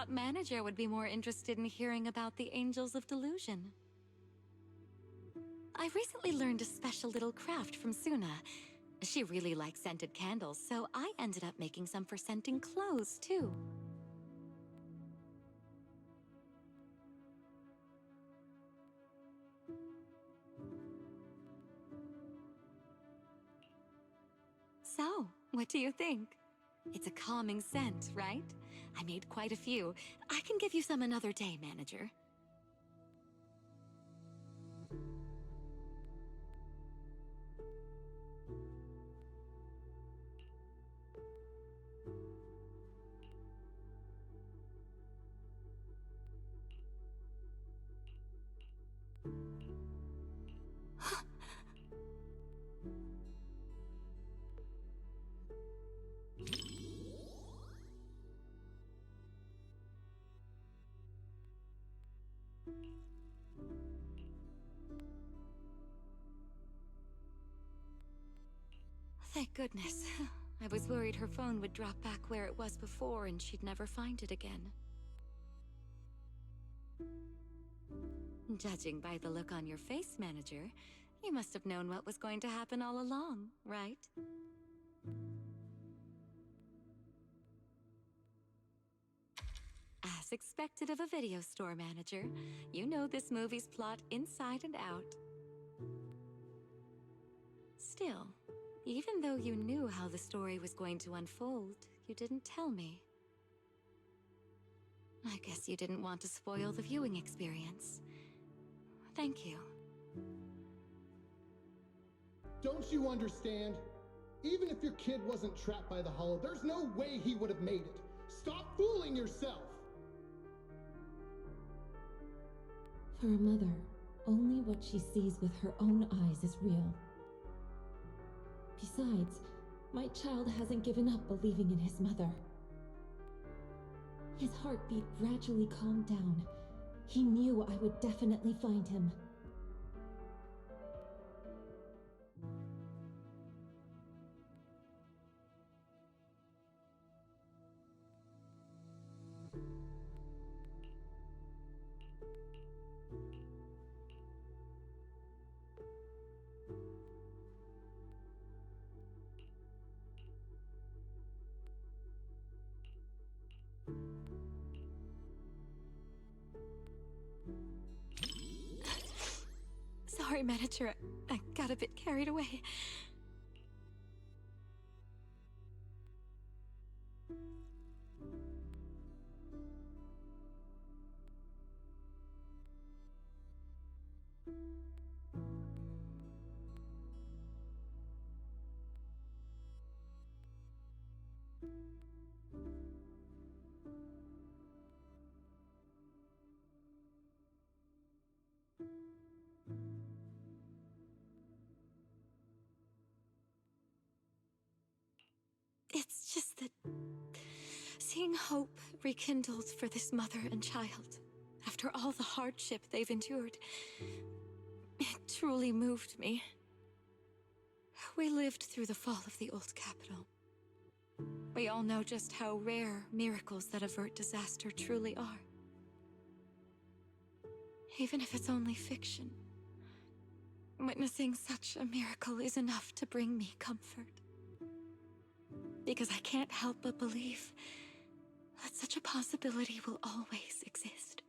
thought manager would be more interested in hearing about the Angels of Delusion. I recently learned a special little craft from Suna. She really likes scented candles, so I ended up making some for scenting clothes, too. So, what do you think? It's a calming scent, right? I made quite a few. I can give you some another day, manager. Thank goodness. I was worried her phone would drop back where it was before and she'd never find it again. Judging by the look on your face, manager, you must have known what was going to happen all along, right? As expected of a video store manager, you know this movie's plot inside and out. Still, even though you knew how the story was going to unfold, you didn't tell me. I guess you didn't want to spoil the viewing experience. Thank you. Don't you understand? Even if your kid wasn't trapped by the hollow, there's no way he would have made it. Stop fooling yourself! For a mother, only what she sees with her own eyes is real. Besides, my child hasn't given up believing in his mother. His heartbeat gradually calmed down. He knew I would definitely find him. Sorry, manager. I got a bit carried away. It's just that seeing hope rekindled for this mother and child, after all the hardship they've endured, it truly moved me. We lived through the fall of the old capital. We all know just how rare miracles that avert disaster truly are. Even if it's only fiction, witnessing such a miracle is enough to bring me comfort. Because I can't help but believe that such a possibility will always exist.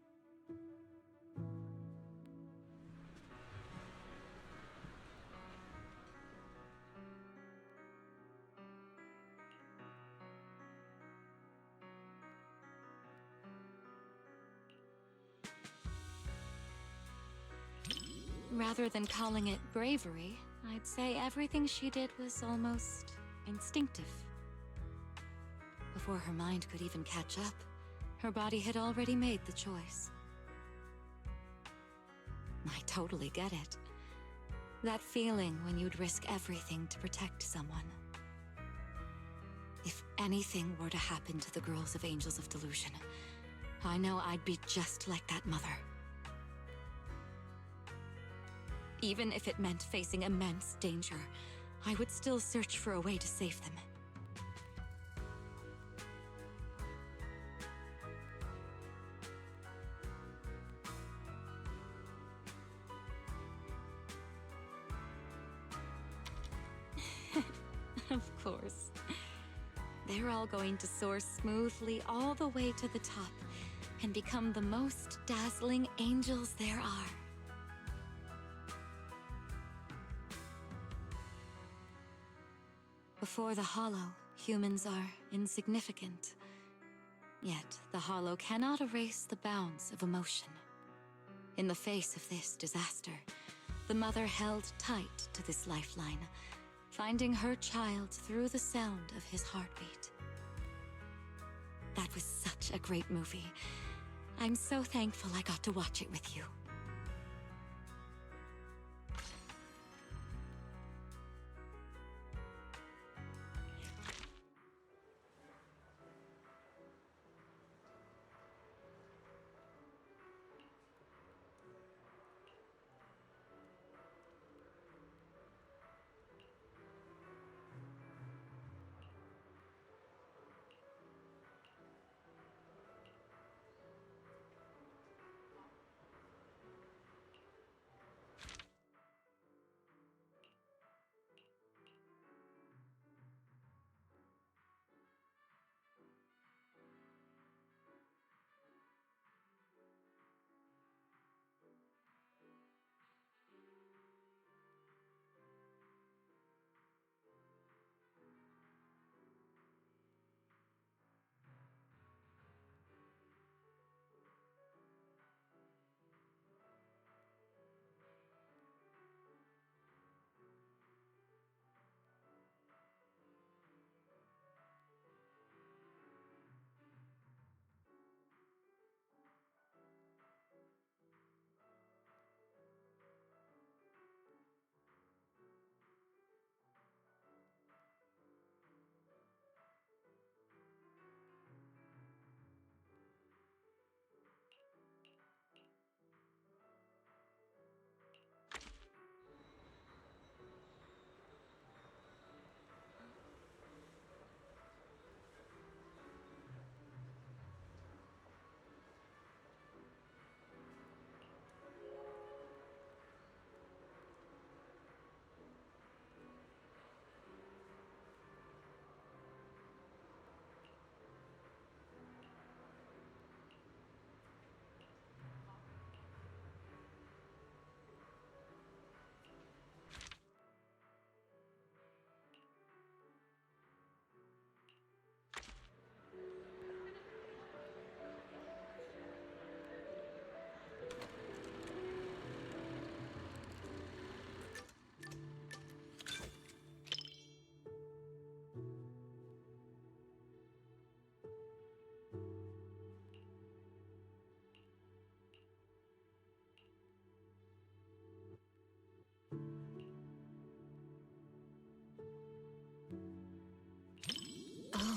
Rather than calling it bravery, I'd say everything she did was almost instinctive. Before her mind could even catch up, her body had already made the choice. I totally get it. That feeling when you'd risk everything to protect someone. If anything were to happen to the girls of Angels of Delusion, I know I'd be just like that mother. Even if it meant facing immense danger, I would still search for a way to save them. Of course. They're all going to soar smoothly all the way to the top and become the most dazzling angels there are. Before the Hollow, humans are insignificant. Yet, the Hollow cannot erase the bounds of emotion. In the face of this disaster, the mother held tight to this lifeline, finding her child through the sound of his heartbeat. That was such a great movie. I'm so thankful I got to watch it with you.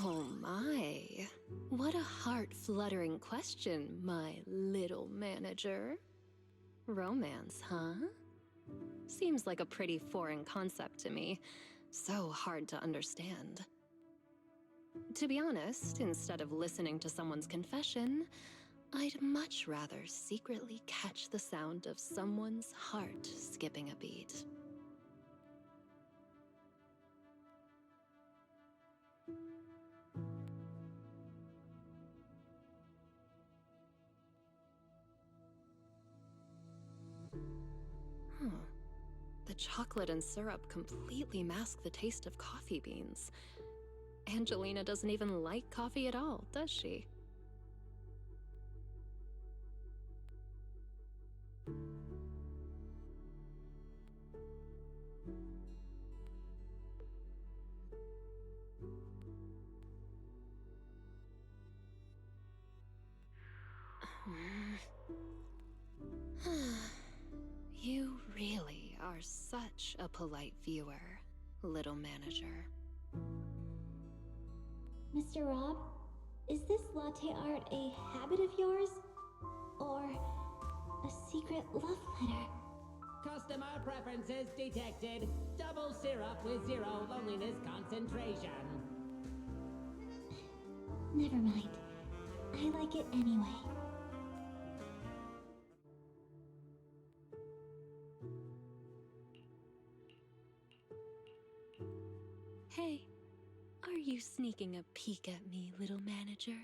Oh my. What a heart-fluttering question, my little manager. Romance, huh? Seems like a pretty foreign concept to me. So hard to understand. To be honest, instead of listening to someone's confession, I'd much rather secretly catch the sound of someone's heart skipping a beat. Huh. The chocolate and syrup completely mask the taste of coffee beans. Angelina doesn't even like coffee at all, does she? You really are such a polite viewer, little manager. Mr. Rob, is this latte art a habit of yours? Or a secret love letter? Customer preferences detected. Double syrup with 0 loneliness concentration. Never mind. I like it anyway. Hey, taking a peek at me, little manager?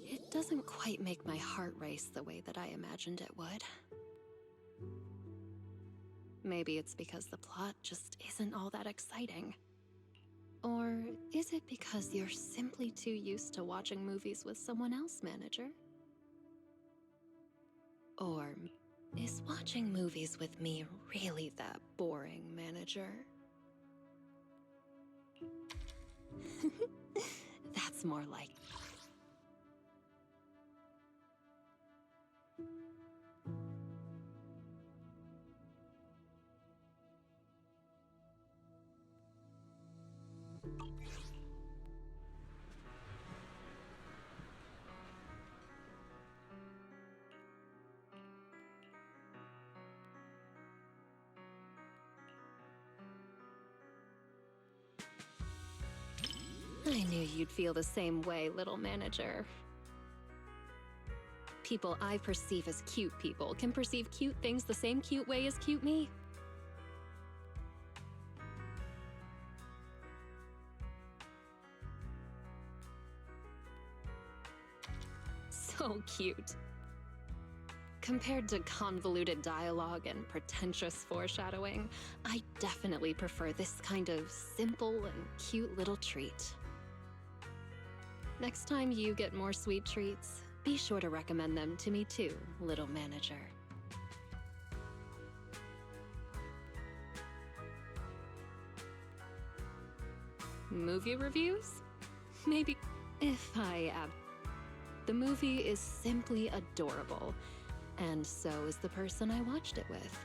It doesn't quite make my heart race the way that I imagined it would. Maybe it's because the plot just isn't all that exciting. Or is it because you're simply too used to watching movies with someone else, manager? Or is watching movies with me really that boring, manager? That's more like... I knew you'd feel the same way, little manager. People I perceive as cute people can perceive cute things the same cute way as cute me. So cute. Compared to convoluted dialogue and pretentious foreshadowing, I definitely prefer this kind of simple and cute little treat. Next time you get more sweet treats, be sure to recommend them to me too, little manager. Movie reviews? Maybe if I the movie is simply adorable, and so is the person I watched it with.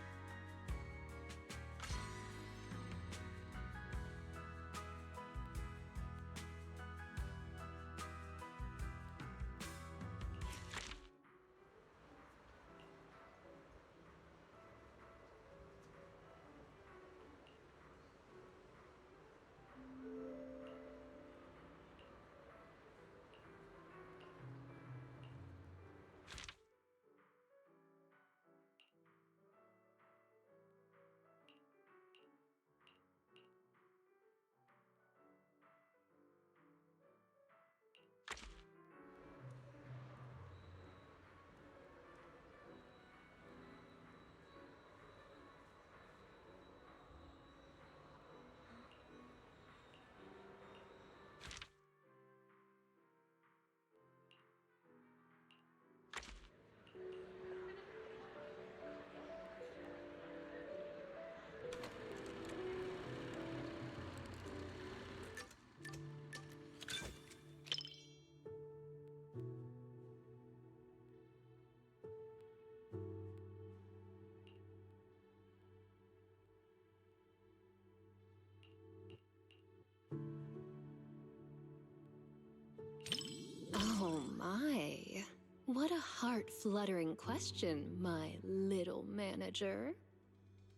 Oh my. What a heart-fluttering question, my little manager.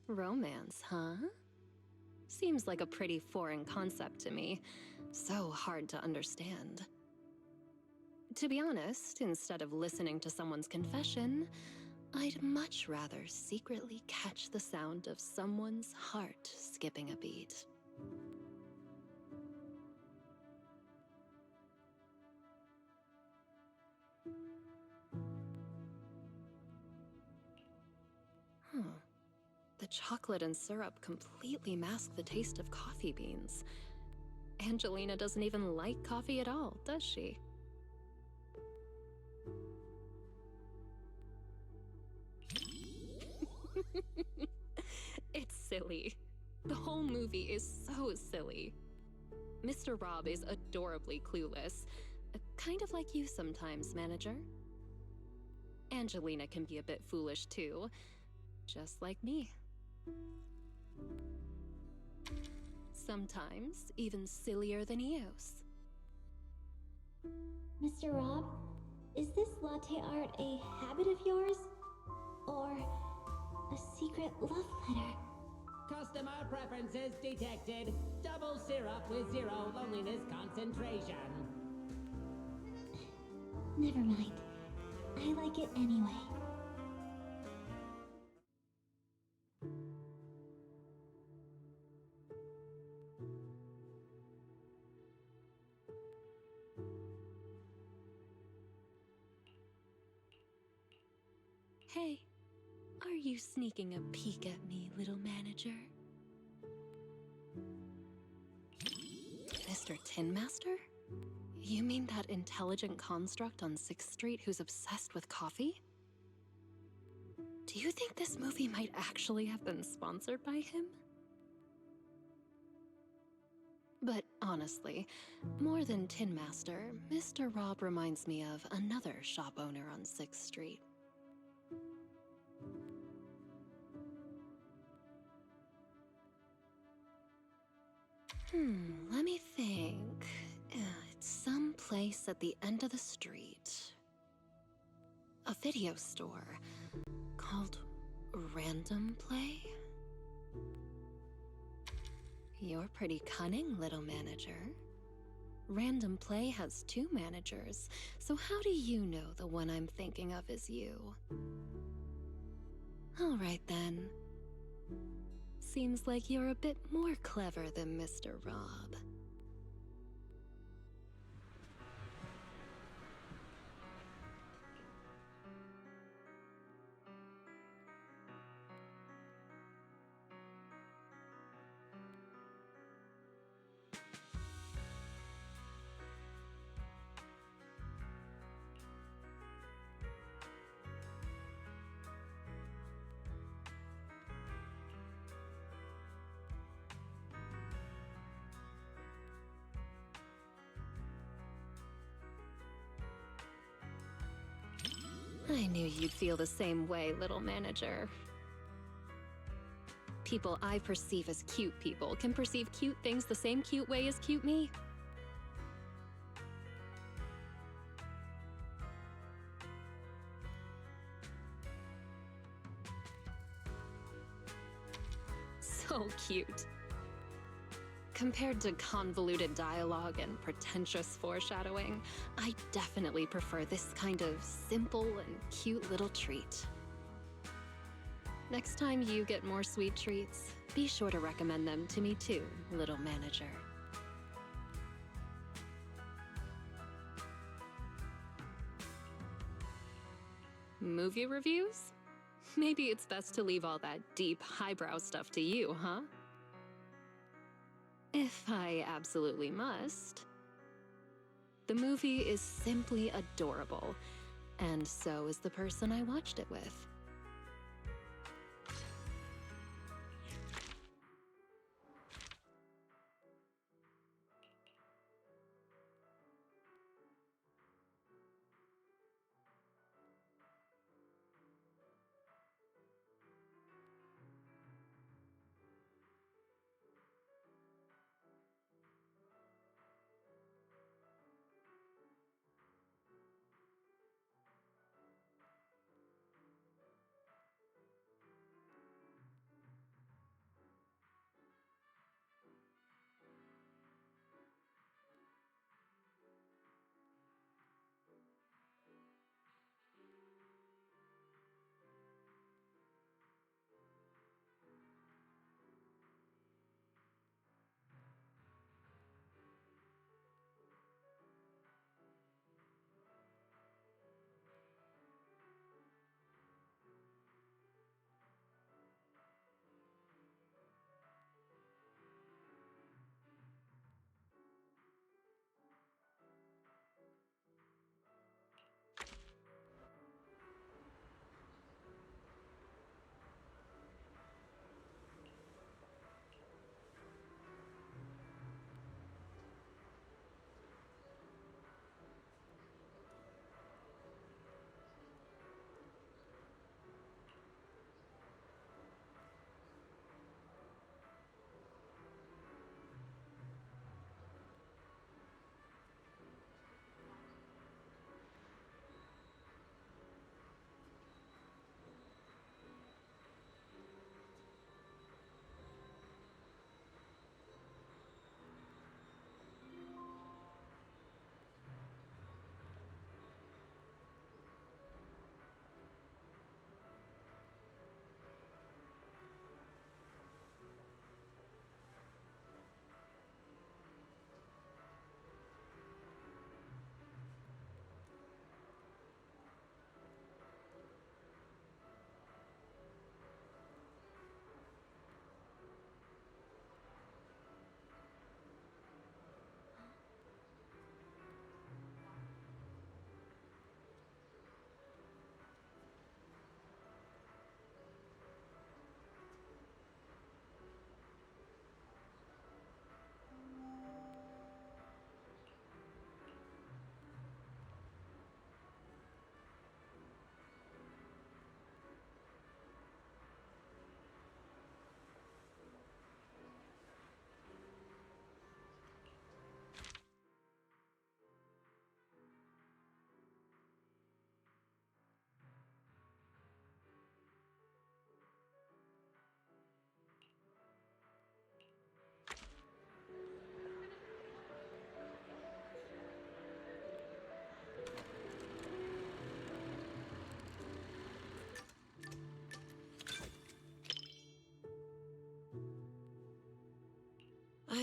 Romance, huh? Seems like a pretty foreign concept to me. So hard to understand. To be honest, instead of listening to someone's confession, I'd much rather secretly catch the sound of someone's heart skipping a beat. Huh. The chocolate and syrup completely mask the taste of coffee beans. Angelina doesn't even like coffee at all, does she? It's silly. The whole movie is so silly. Mr. Rob is adorably clueless. Kind of like you sometimes, manager. Angelina can be a bit foolish too. Just like me. Sometimes even sillier than Eos. Mr. Rob, is this latte art a habit of yours? Or a secret love letter? Customer preferences detected. Double syrup with 0 loneliness concentration. Never mind. I like it anyway. Hey, are you sneaking a peek at me, little manager? Mr. Tin Master? You mean that intelligent construct on 6th Street who's obsessed with coffee? Do you think this movie might actually have been sponsored by him? But honestly, more than Tin Master, Mr. Rob reminds me of another shop owner on 6th Street. Let me think. It's some place at the end of the street. A video store called Random Play? You're pretty cunning, little manager. Random Play has 2 managers, so how do you know the one I'm thinking of is you? All right then. Seems like you're a bit more clever than Mr. Rob. I knew you'd feel the same way, little manager. People I perceive as cute people can perceive cute things the same cute way as cute me. So cute. Compared to convoluted dialogue and pretentious foreshadowing, I definitely prefer this kind of simple and cute little treat. Next time you get more sweet treats, be sure to recommend them to me too, little manager. Movie reviews? Maybe it's best to leave all that deep, highbrow stuff to you, huh? If I absolutely must. The movie is simply adorable, and so is the person I watched it with.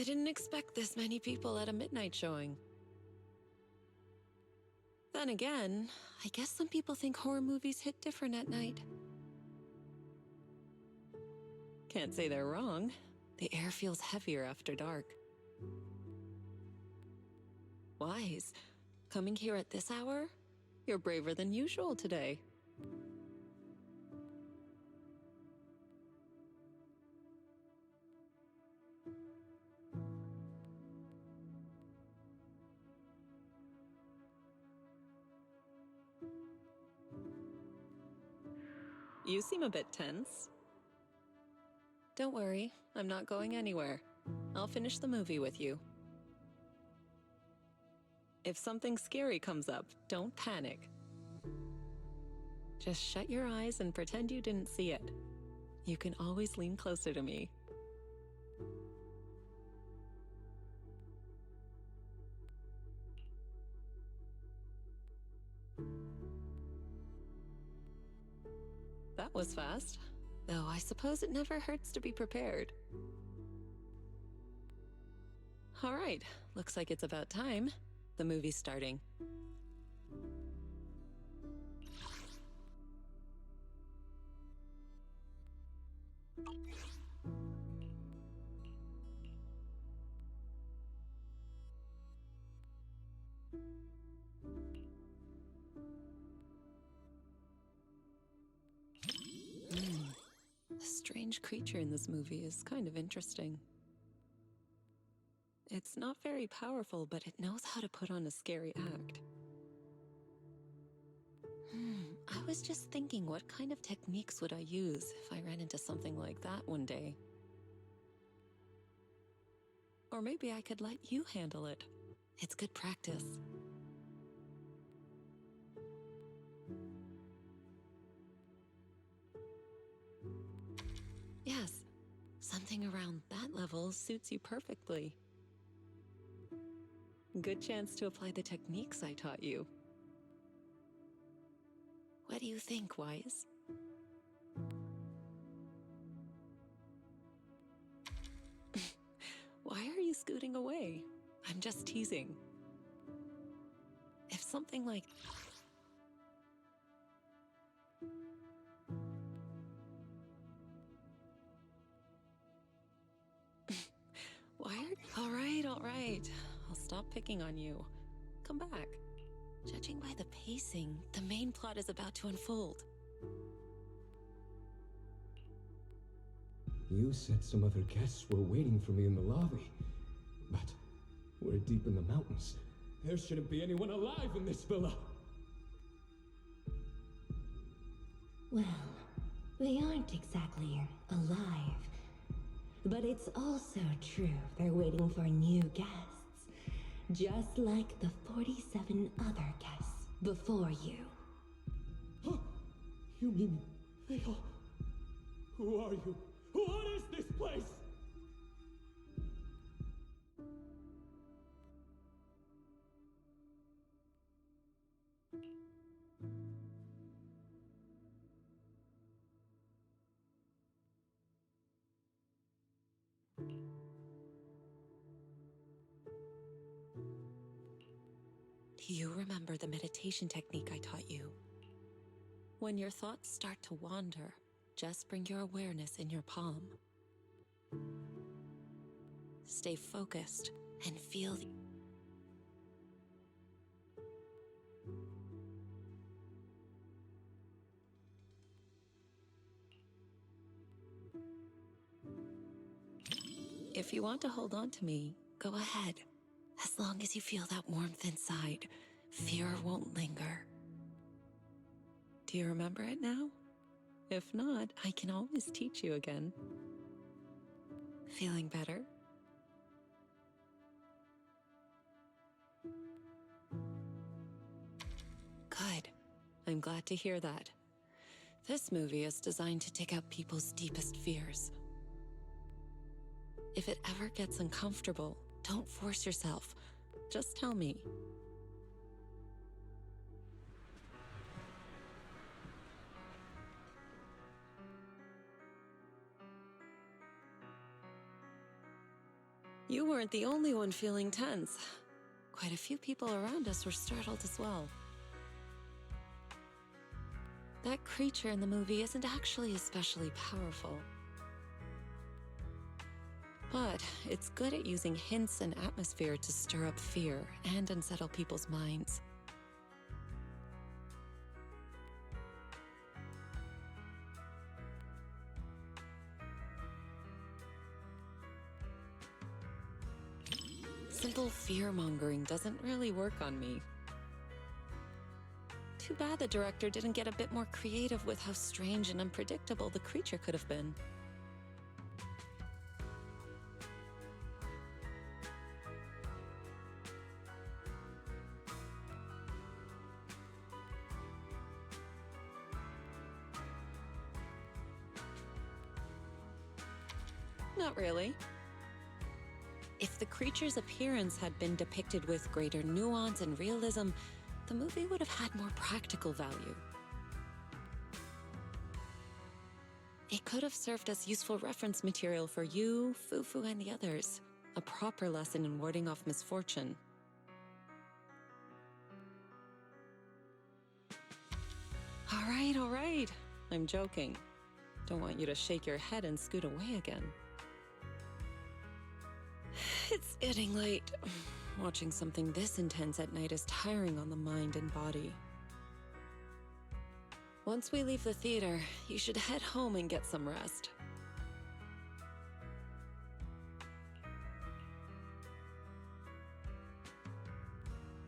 I didn't expect this many people at a midnight showing. Then again, I guess some people think horror movies hit different at night. Can't say they're wrong. The air feels heavier after dark. Wise, coming here at this hour? You're braver than usual today. You seem a bit tense. Don't worry, I'm not going anywhere. I'll finish the movie with you. If something scary comes up, don't panic. Just shut your eyes and pretend you didn't see it. You can always lean closer to me. That was fast. Though I suppose it never hurts to be prepared. All right, looks like it's about time. The movie's starting. The strange creature in this movie is kind of interesting. It's not very powerful, but it knows how to put on a scary act. I was just thinking, what kind of techniques would I use if I ran into something like that one day? Or maybe I could let you handle it. It's good practice. Yes, something around that level suits you perfectly. Good chance to apply the techniques I taught you. What do you think, Wise? Why are you scooting away? I'm just teasing. If something like... Why are... All right. I'll stop picking on you. Come back. Judging by the pacing, the main plot is about to unfold. You said some other guests were waiting for me in the lobby. But we're deep in the mountains. There shouldn't be anyone alive in this villa. Well, they aren't exactly alive. But it's also true they're waiting for new guests. Just like the 47 other guests before you. Huh? You mean they all... Who are you? What is this place? Do you remember the meditation technique I taught you? When your thoughts start to wander, just bring your awareness in your palm. Stay focused and feel the... If you want to hold on to me, go ahead. As long as you feel that warmth inside, fear won't linger. Do you remember it now? If not, I can always teach you again. Feeling better? Good. I'm glad to hear that. This movie is designed to take out people's deepest fears. If it ever gets uncomfortable, don't force yourself. Just tell me. You weren't the only one feeling tense. Quite a few people around us were startled as well. That creature in the movie isn't actually especially powerful. But it's good at using hints and atmosphere to stir up fear and unsettle people's minds. Simple fear-mongering doesn't really work on me. Too bad the director didn't get a bit more creative with how strange and unpredictable the creature could have been. Not really. If the creature's appearance had been depicted with greater nuance and realism, the movie would have had more practical value. It could have served as useful reference material for you, Fufu, and the others. A proper lesson in warding off misfortune. All right. I'm joking. Don't want you to shake your head and scoot away again. It's getting late. Watching something this intense at night is tiring on the mind and body. Once we leave the theater, you should head home and get some rest.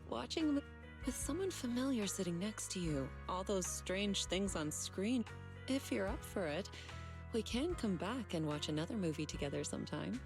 Watching with someone familiar sitting next to you, all those strange things on screen. If you're up for it, we can come back and watch another movie together sometime.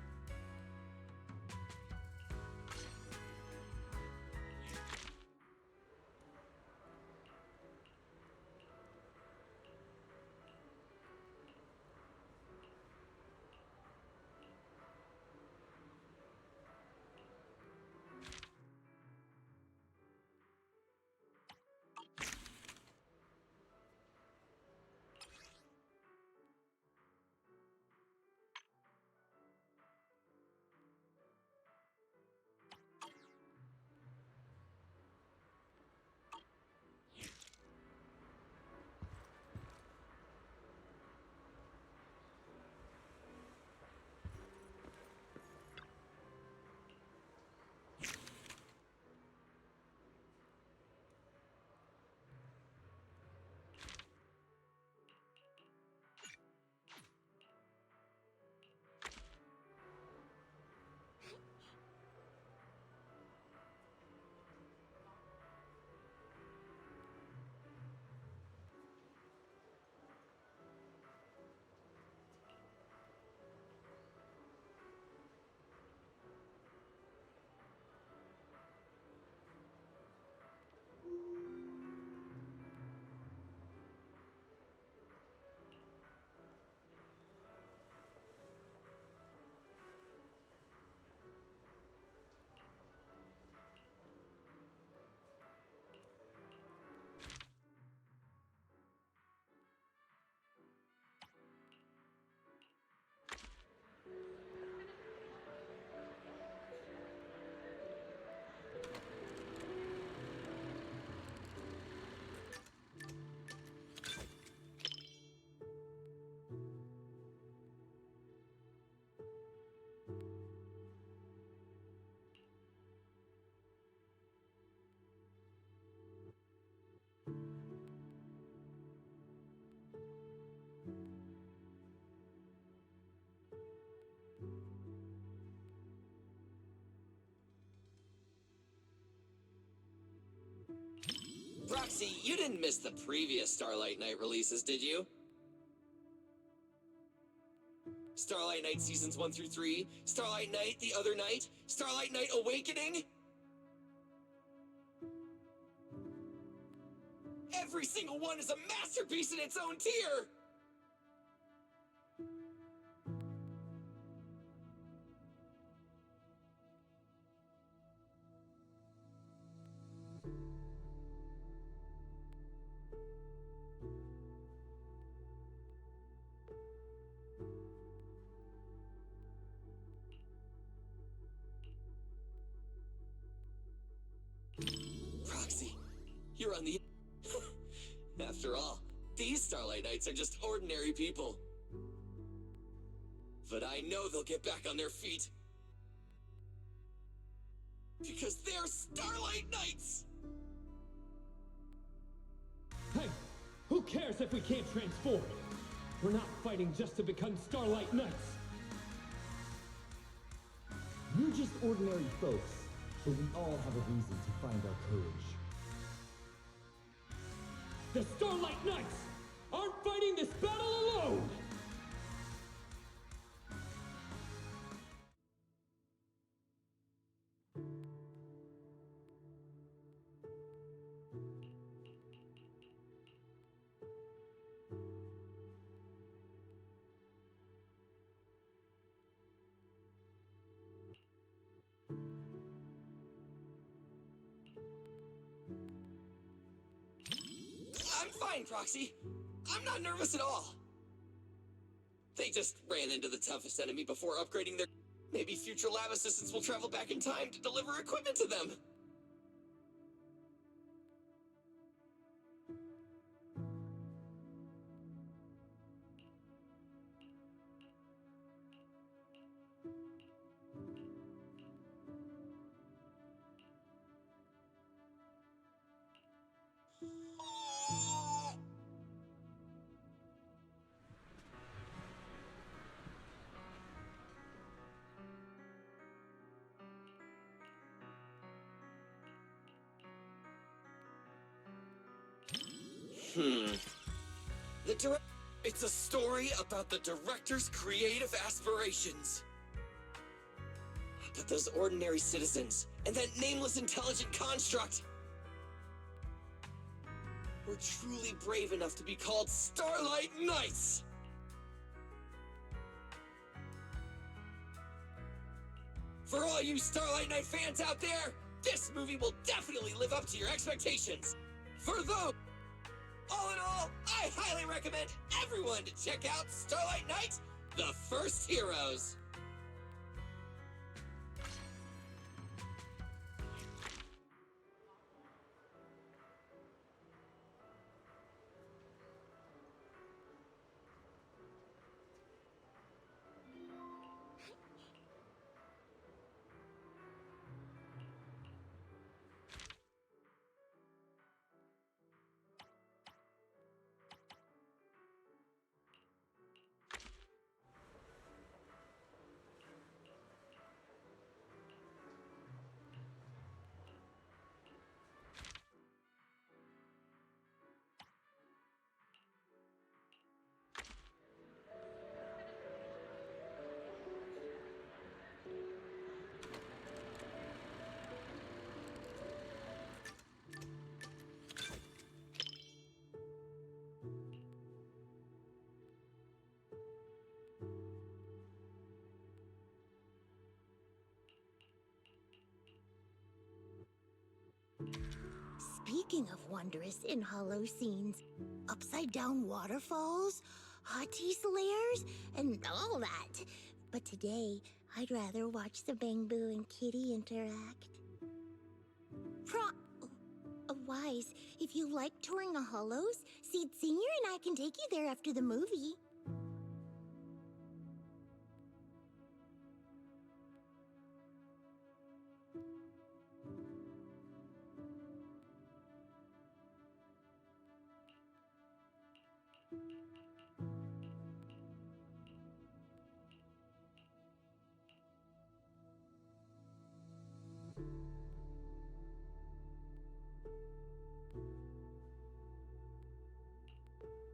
Roxy, you didn't miss the previous Starlight Night releases, did you? Starlight Night Seasons 1 through 3, Starlight Night The Other Night, Starlight Night Awakening? Every single one is a masterpiece in its own tier! You're on the... After all, these Starlight Knights are just ordinary people. But I know they'll get back on their feet. Because they're Starlight Knights! Hey, who cares if we can't transform? We're not fighting just to become Starlight Knights. We're just ordinary folks, but we all have a reason to find our courage. The Starlight Knights aren't fighting this battle alone! I'm fine, Proxy. I'm not nervous at all. They just ran into the toughest enemy before upgrading their... Maybe future lab assistants will travel back in time to deliver equipment to them. It's a story about the director's creative aspirations. But those ordinary citizens, and that nameless intelligent construct, were truly brave enough to be called Starlight Knights! For all you Starlight Knight fans out there, this movie will definitely live up to your expectations! For those... All in all, I highly recommend everyone to check out Starlight Knight, The First Heroes. Speaking of wondrous in hollow scenes, upside-down waterfalls, Hotties lairs, and all that. But today, I'd rather watch the Bangbu and Kitty interact. Wise, if you like touring the hollows, Seed Senior and I can take you there after the movie.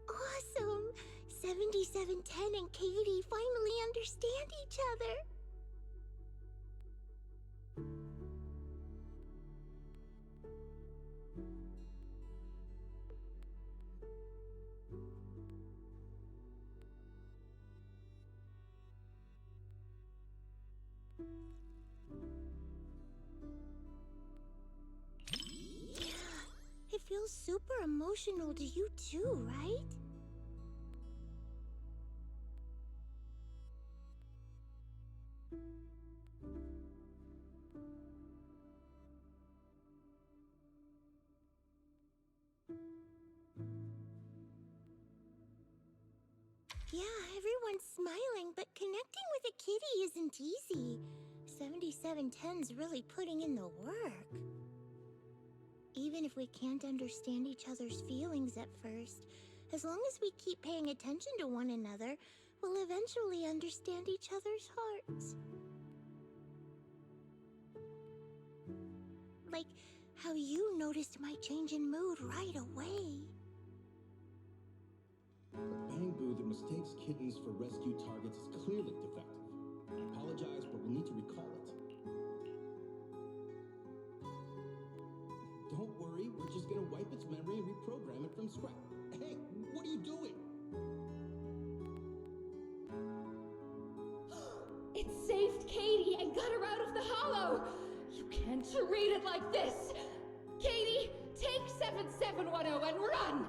Awesome! 7710 and Katie finally understand each other. Yeah, it feels super emotional to you too, right? Yeah, everyone's smiling, but connecting with a kitty isn't easy. 7710's really putting in the work. Even if we can't understand each other's feelings at first, as long as we keep paying attention to one another, we'll eventually understand each other's hearts. Like how you noticed my change in mood right away. The bamboo that mistakes kittens for rescue targets is clearly defective. I apologize, but we'll need to recall it. Don't worry, we're just gonna wipe its memory and reprogram it from scratch. Hey, what are you doing? It saved Katie and got her out of the hollow! You can't read it like this! Katie, take 7710 and run!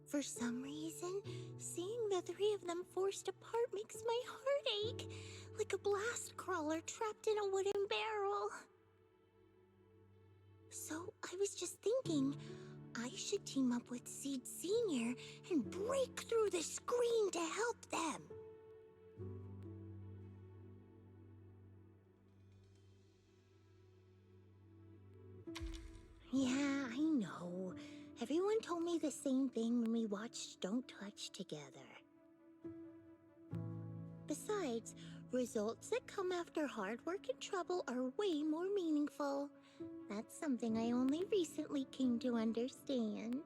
For some reason, seeing the three of them forced apart makes my heart ache, like a blast crawler trapped in a wooden barrel. So I was just thinking, I should team up with Seed Senior and break through the screen to help them. Yeah, I know. Everyone told me the same thing when we watched Don't Touch together. Besides, results that come after hard work and trouble are way more meaningful. That's something I only recently came to understand.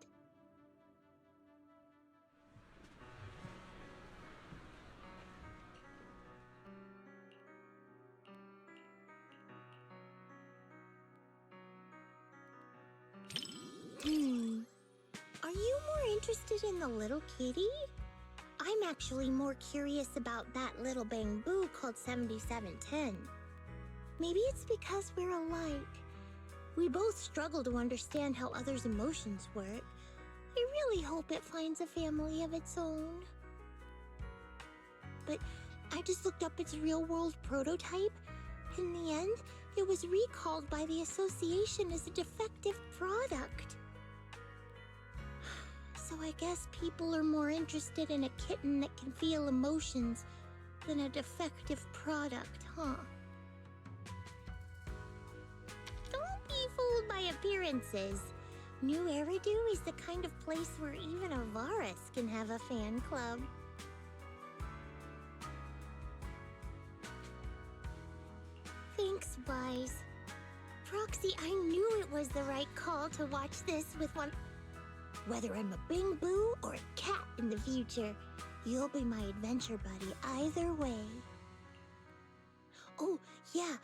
Are you more interested in the little kitty? I'm actually more curious about that little bamboo called 7710. Maybe it's because we're alike. We both struggle to understand how others' emotions work. I really hope it finds a family of its own. But I just looked up its real-world prototype. In the end, it was recalled by the association as a defective product. So I guess people are more interested in a kitten that can feel emotions than a defective product, huh? Don't be fooled by appearances. New Eridu is the kind of place where even a Varus can have a fan club. Thanks, Wise. Proxy, I knew it was the right call to watch this with one. Whether I'm a bamboo or a cat in the future, you'll be my adventure buddy either way. Oh, yeah,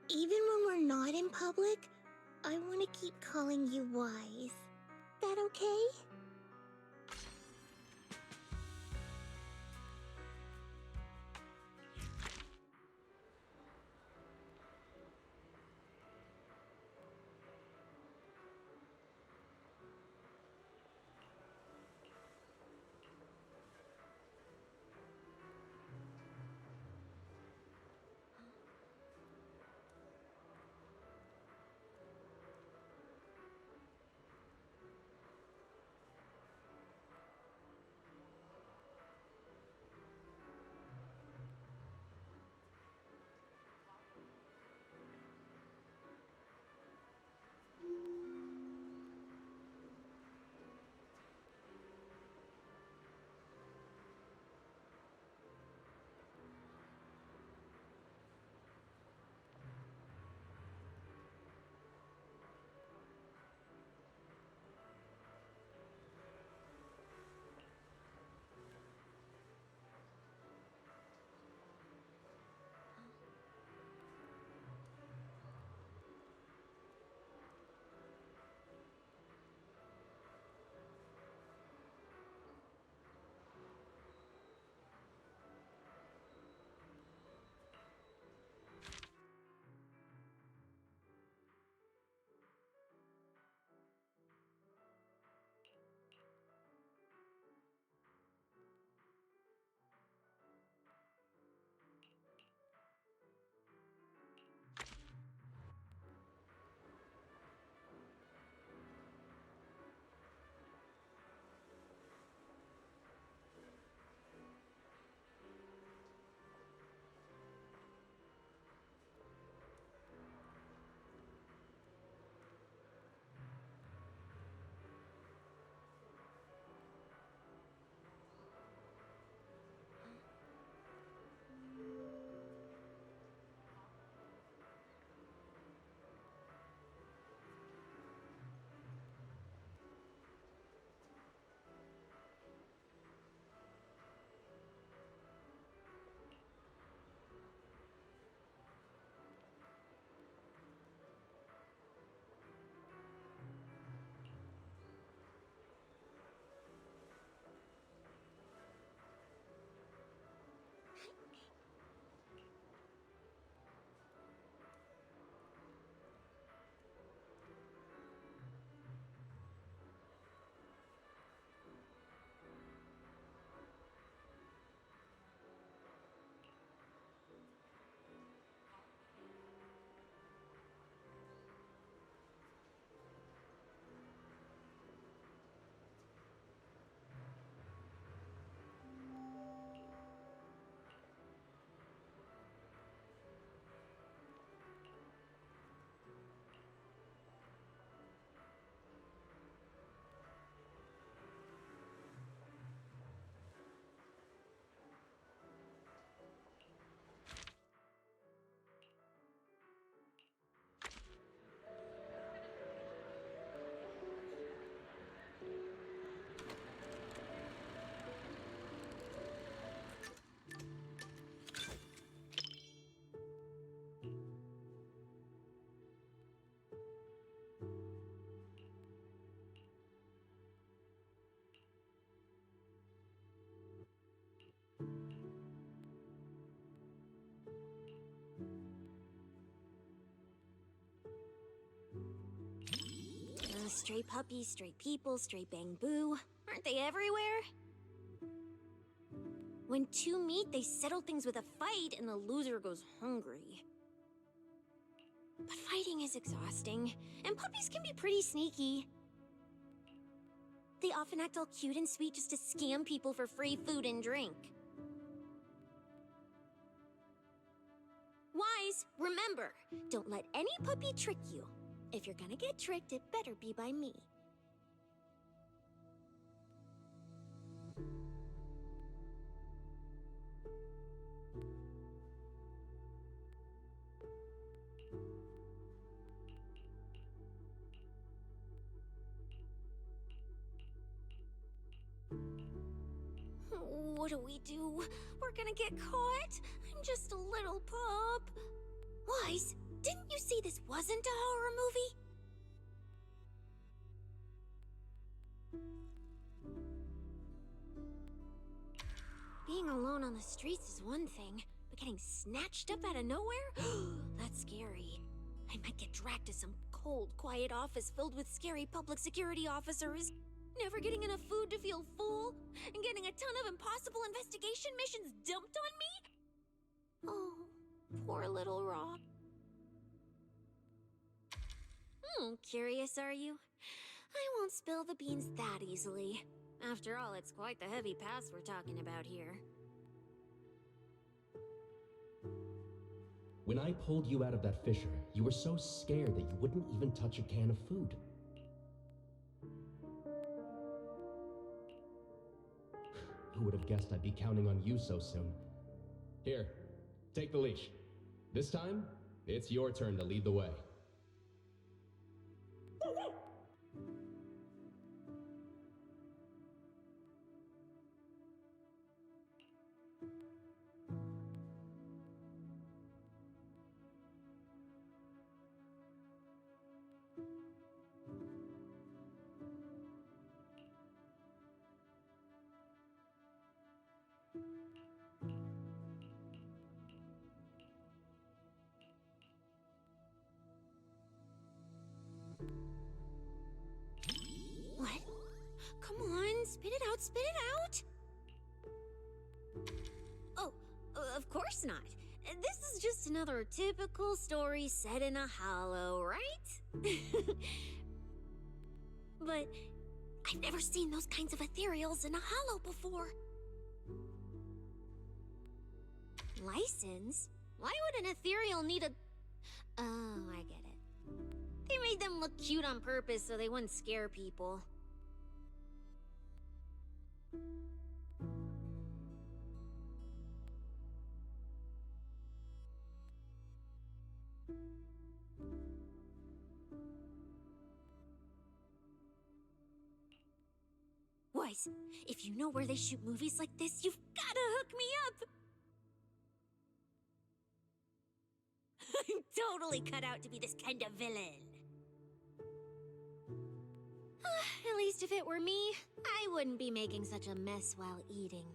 even when we're not in public, I want to keep calling you Wise. That okay? Stray puppies, stray people, stray bamboo. Aren't they everywhere? When two meet, they settle things with a fight, and the loser goes hungry. But fighting is exhausting, and puppies can be pretty sneaky. They often act all cute and sweet just to scam people for free food and drink. Wise, remember, don't let any puppy trick you. If you're gonna get tricked, it better be by me. What do we do? We're gonna get caught? I'm just a little pup. Wise, didn't you say this wasn't a horror movie? Being alone on the streets is one thing, but getting snatched up out of nowhere? That's scary. I might get dragged to some cold, quiet office filled with scary public security officers, never getting enough food to feel full, and getting a ton of impossible investigation missions dumped on me? Oh, poor little Rock. Curious, are you? I won't spill the beans that easily. After all, it's quite the heavy past we're talking about here. When I pulled you out of that fissure, you were so scared that you wouldn't even touch a can of food. Who would have guessed I'd be counting on you so soon? Here, take the leash. This time, it's your turn to lead the way. What? Come on, spit it out, spit it out! Oh, of course not. This is just another typical story set in a hollow, right? But I've never seen those kinds of ethereals in a hollow before. License? Why would an ethereal need a... Oh, I get it. They made them look cute on purpose so they wouldn't scare people. Wise, if you know where they shoot movies like this, you've gotta hook me up! I'm totally cut out to be this kind of villain. At least if it were me, I wouldn't be making such a mess while eating.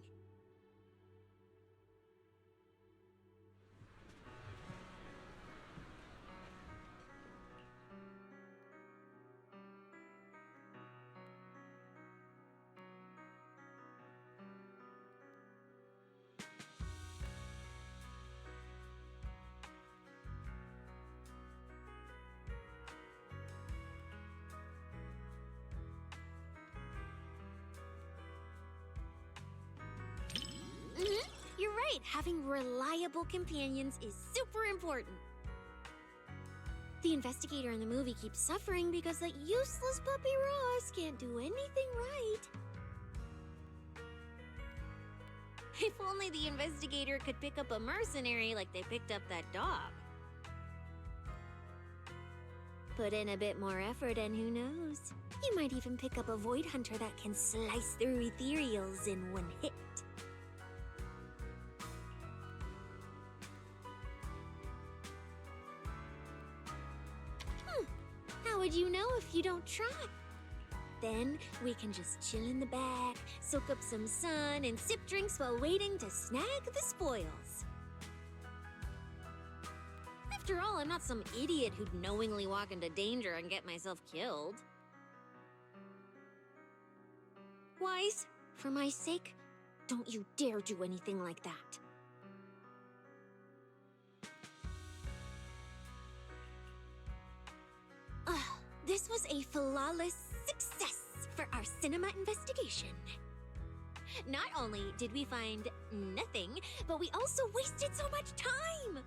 You're right, having reliable companions is super important. The investigator in the movie keeps suffering because that useless puppy Ross can't do anything right. If only the investigator could pick up a mercenary like they picked up that dog. Put in a bit more effort and who knows? You might even pick up a void hunter that can slice through ethereals in one hit. How would you know if you don't try? Then we can just chill in the back, soak up some sun, and sip drinks while waiting to snag the spoils. After all, I'm not some idiot who'd knowingly walk into danger and get myself killed. Wise, for my sake, don't you dare do anything like that. This was a flawless success for our cinema investigation. Not only did we find nothing, but we also wasted so much time.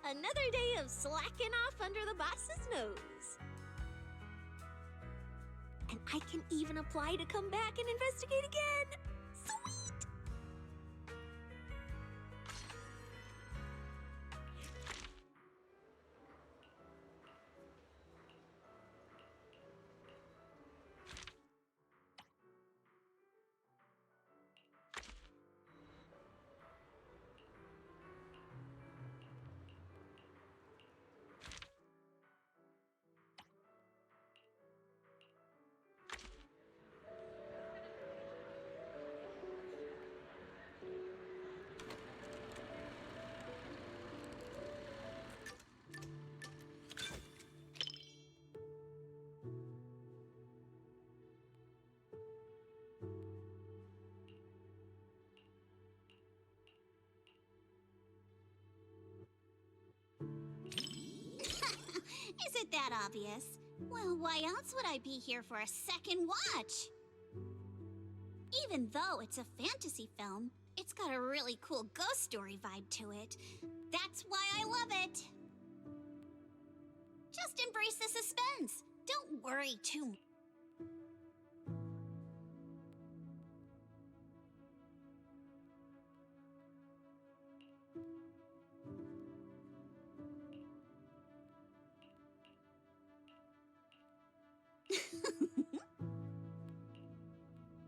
Another day of slacking off under the boss's nose. And I can even apply to come back and investigate again. Sweet! Is it that obvious? Well, why else would I be here for a second watch? Even though it's a fantasy film, it's got a really cool ghost story vibe to it. That's why I love it. Just embrace the suspense. Don't worry too much.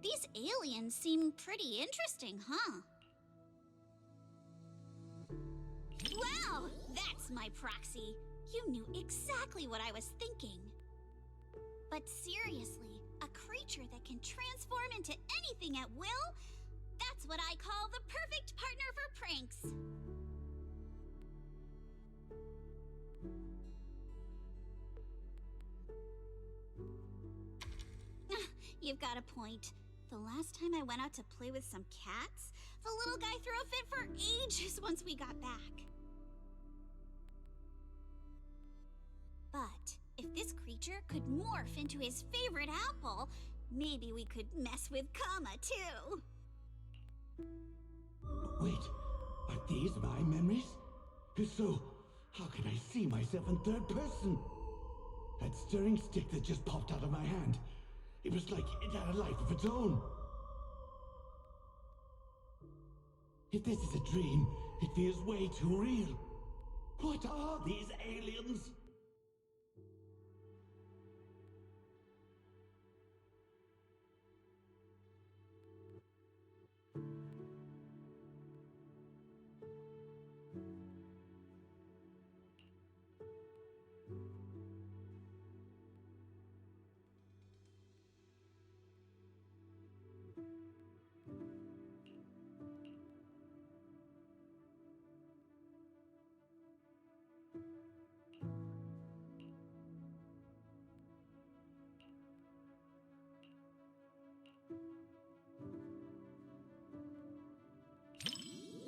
These aliens seem pretty interesting, huh? Wow, that's my proxy. You knew exactly what I was thinking. But seriously, a creature that can transform into anything at will? That's what I call the perfect partner for pranks. You've got a point. The last time I went out to play with some cats, the little guy threw a fit for ages once we got back. But if this creature could morph into his favorite apple, maybe we could mess with Kama too. Wait, are these my memories? If so, how can I see myself in third person? That stirring stick that just popped out of my hand. It was like it had a life of its own. If this is a dream, it feels way too real. What are these aliens?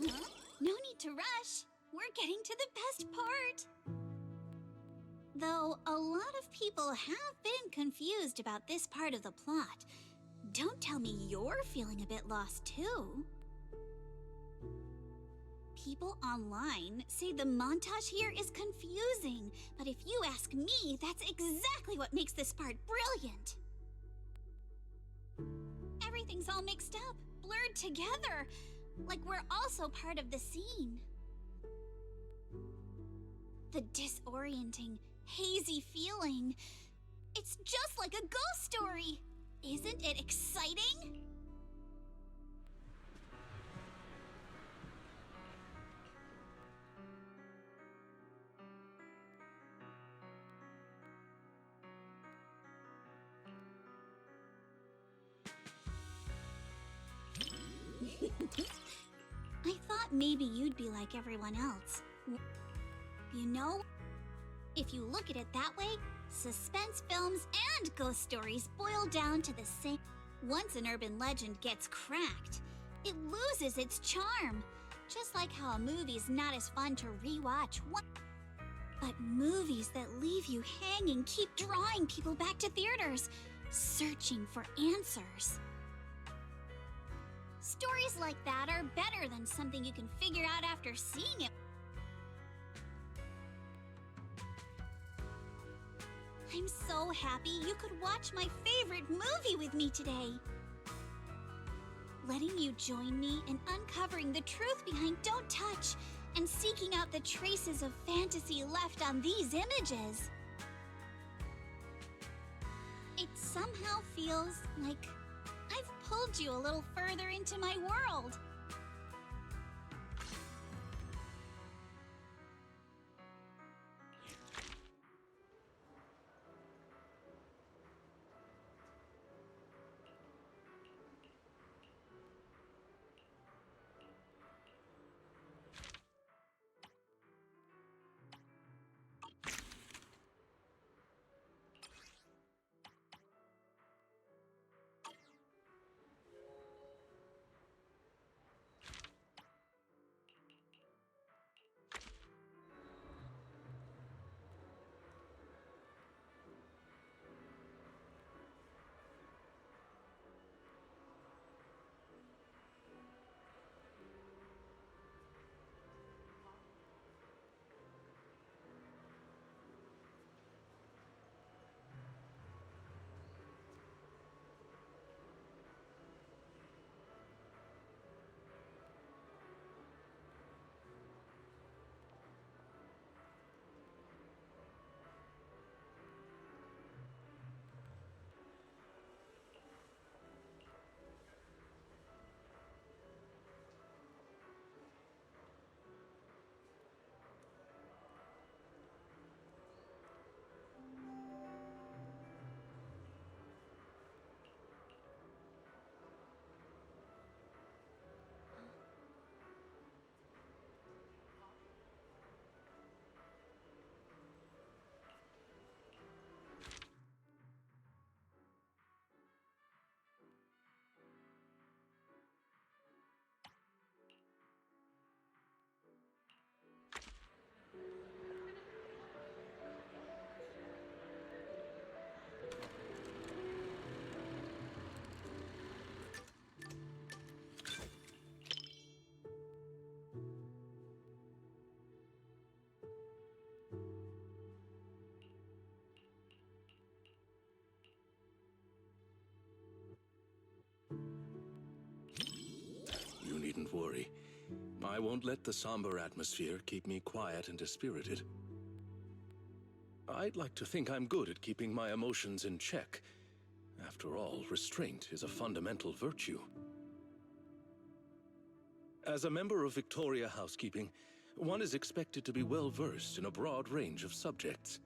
Huh? No need to rush. We're getting to the best part. Though a lot of people have been confused about this part of the plot. Don't tell me you're feeling a bit lost too. People online say the montage here is confusing, but if you ask me, that's exactly what makes this part brilliant. Everything's all mixed up, blurred together, like we're also part of the scene. The disorienting, hazy feeling. It's just like a ghost story. Isn't it exciting? I thought maybe you'd be like everyone else. You know, if you look at it that way, suspense films and ghost stories boil down to the same. Once an urban legend gets cracked, it loses its charm. Just like how a movie's not as fun to rewatch but movies that leave you hanging keep drawing people back to theaters, searching for answers. Stories like that are better than something you can figure out after seeing it. I'm so happy you could watch my favorite movie with me today. Letting you join me in uncovering the truth behind Don't Touch and seeking out the traces of fantasy left on these images. It somehow feels like I've pulled you a little further into my world. You needn't worry. I won't let the somber atmosphere keep me quiet and dispirited. I'd like to think I'm good at keeping my emotions in check. After all, restraint is a fundamental virtue. As a member of Victoria Housekeeping, one is expected to be well-versed in a broad range of subjects.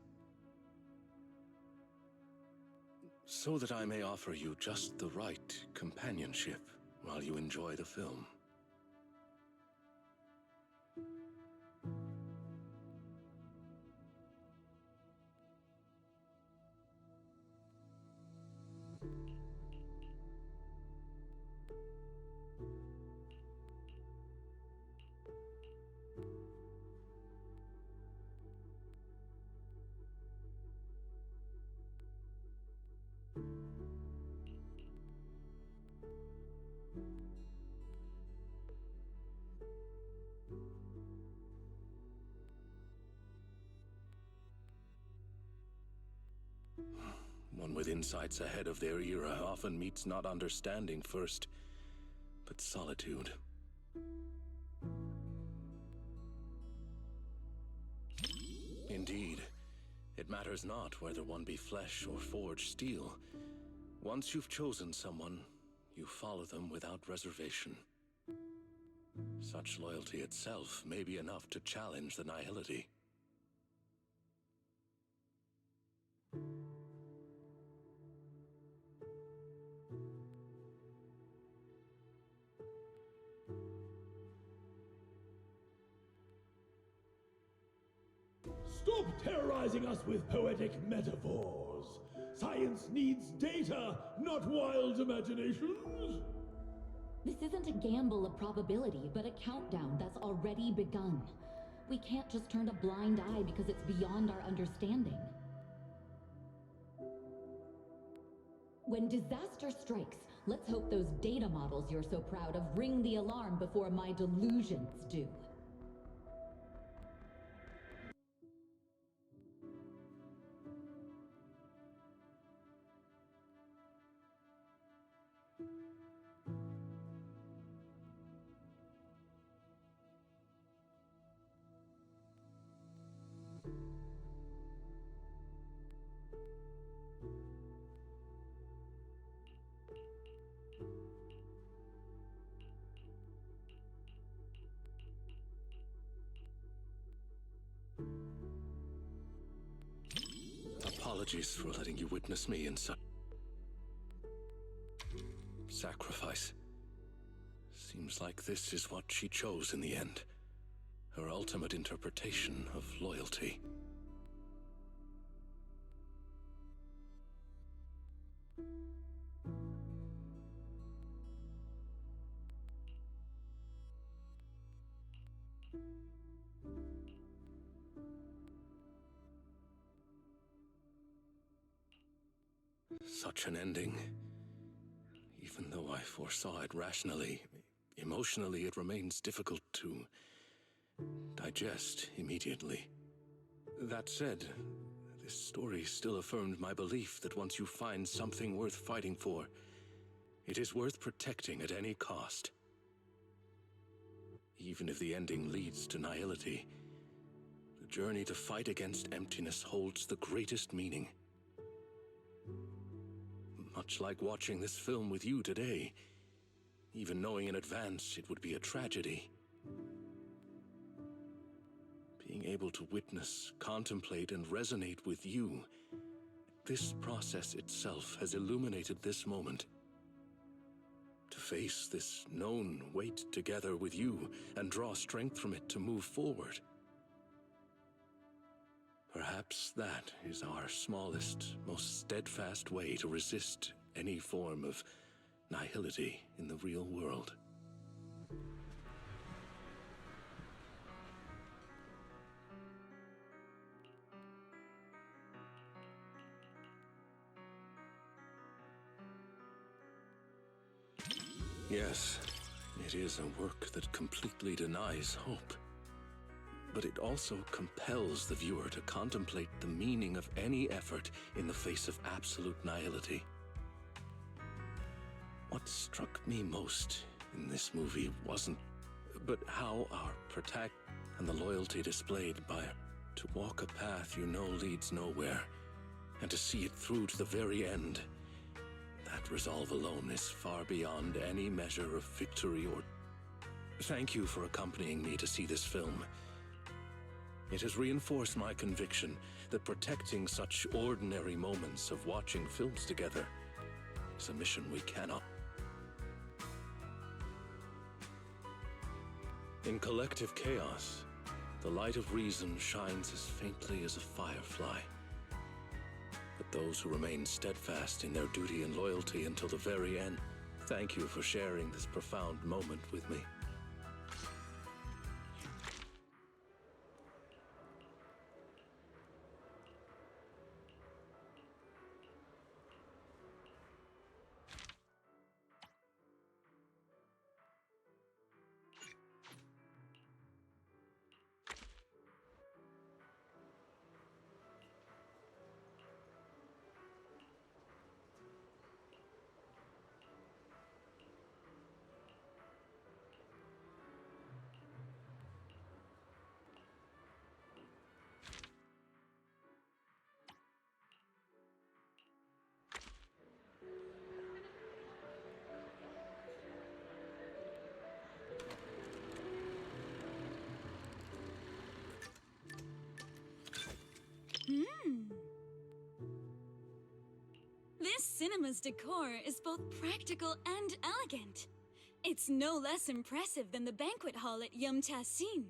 So that I may offer you just the right companionship while you enjoy the film. One with insights ahead of their era often meets not understanding first, but solitude. Indeed, it matters not whether one be flesh or forged steel. Once you've chosen someone, you follow them without reservation. Such loyalty itself may be enough to challenge the nihility. Stop terrorizing us with poetic metaphors. Science needs data, not wild imaginations! This isn't a gamble of probability, but a countdown that's already begun. We can't just turn a blind eye because it's beyond our understanding. When disaster strikes, let's hope those data models you're so proud of ring the alarm before my delusions do. Apologies for letting you witness me in such sacrifice. Seems like this is what she chose in the end. Her ultimate interpretation of loyalty. Such an ending. Even though I foresaw it rationally, emotionally it remains difficult to digest immediately. That said, this story still affirmed my belief that once you find something worth fighting for, it is worth protecting at any cost. Even if the ending leads to nihility, the journey to fight against emptiness holds the greatest meaning. Much like watching this film with you today, even knowing in advance it would be a tragedy. Being able to witness, contemplate, and resonate with you, this process itself has illuminated this moment. To face this known weight together with you and draw strength from it to move forward. Perhaps that is our smallest, most steadfast way to resist any form of nihility in the real world. Yes, it is a work that completely denies hope. But it also compels the viewer to contemplate the meaning of any effort in the face of absolute nihility. What struck me most in this movie wasn't but how our protect and the loyalty displayed by to walk a path you know leads nowhere, and to see it through to the very end. That resolve alone is far beyond any measure of victory or... Thank you for accompanying me to see this film. It has reinforced my conviction that protecting such ordinary moments of watching films together is a mission we cannot. In collective chaos, the light of reason shines as faintly as a firefly. But those who remain steadfast in their duty and loyalty until the very end, thank you for sharing this profound moment with me. This cinema's decor is both practical and elegant. It's no less impressive than the banquet hall at Yum Tassin.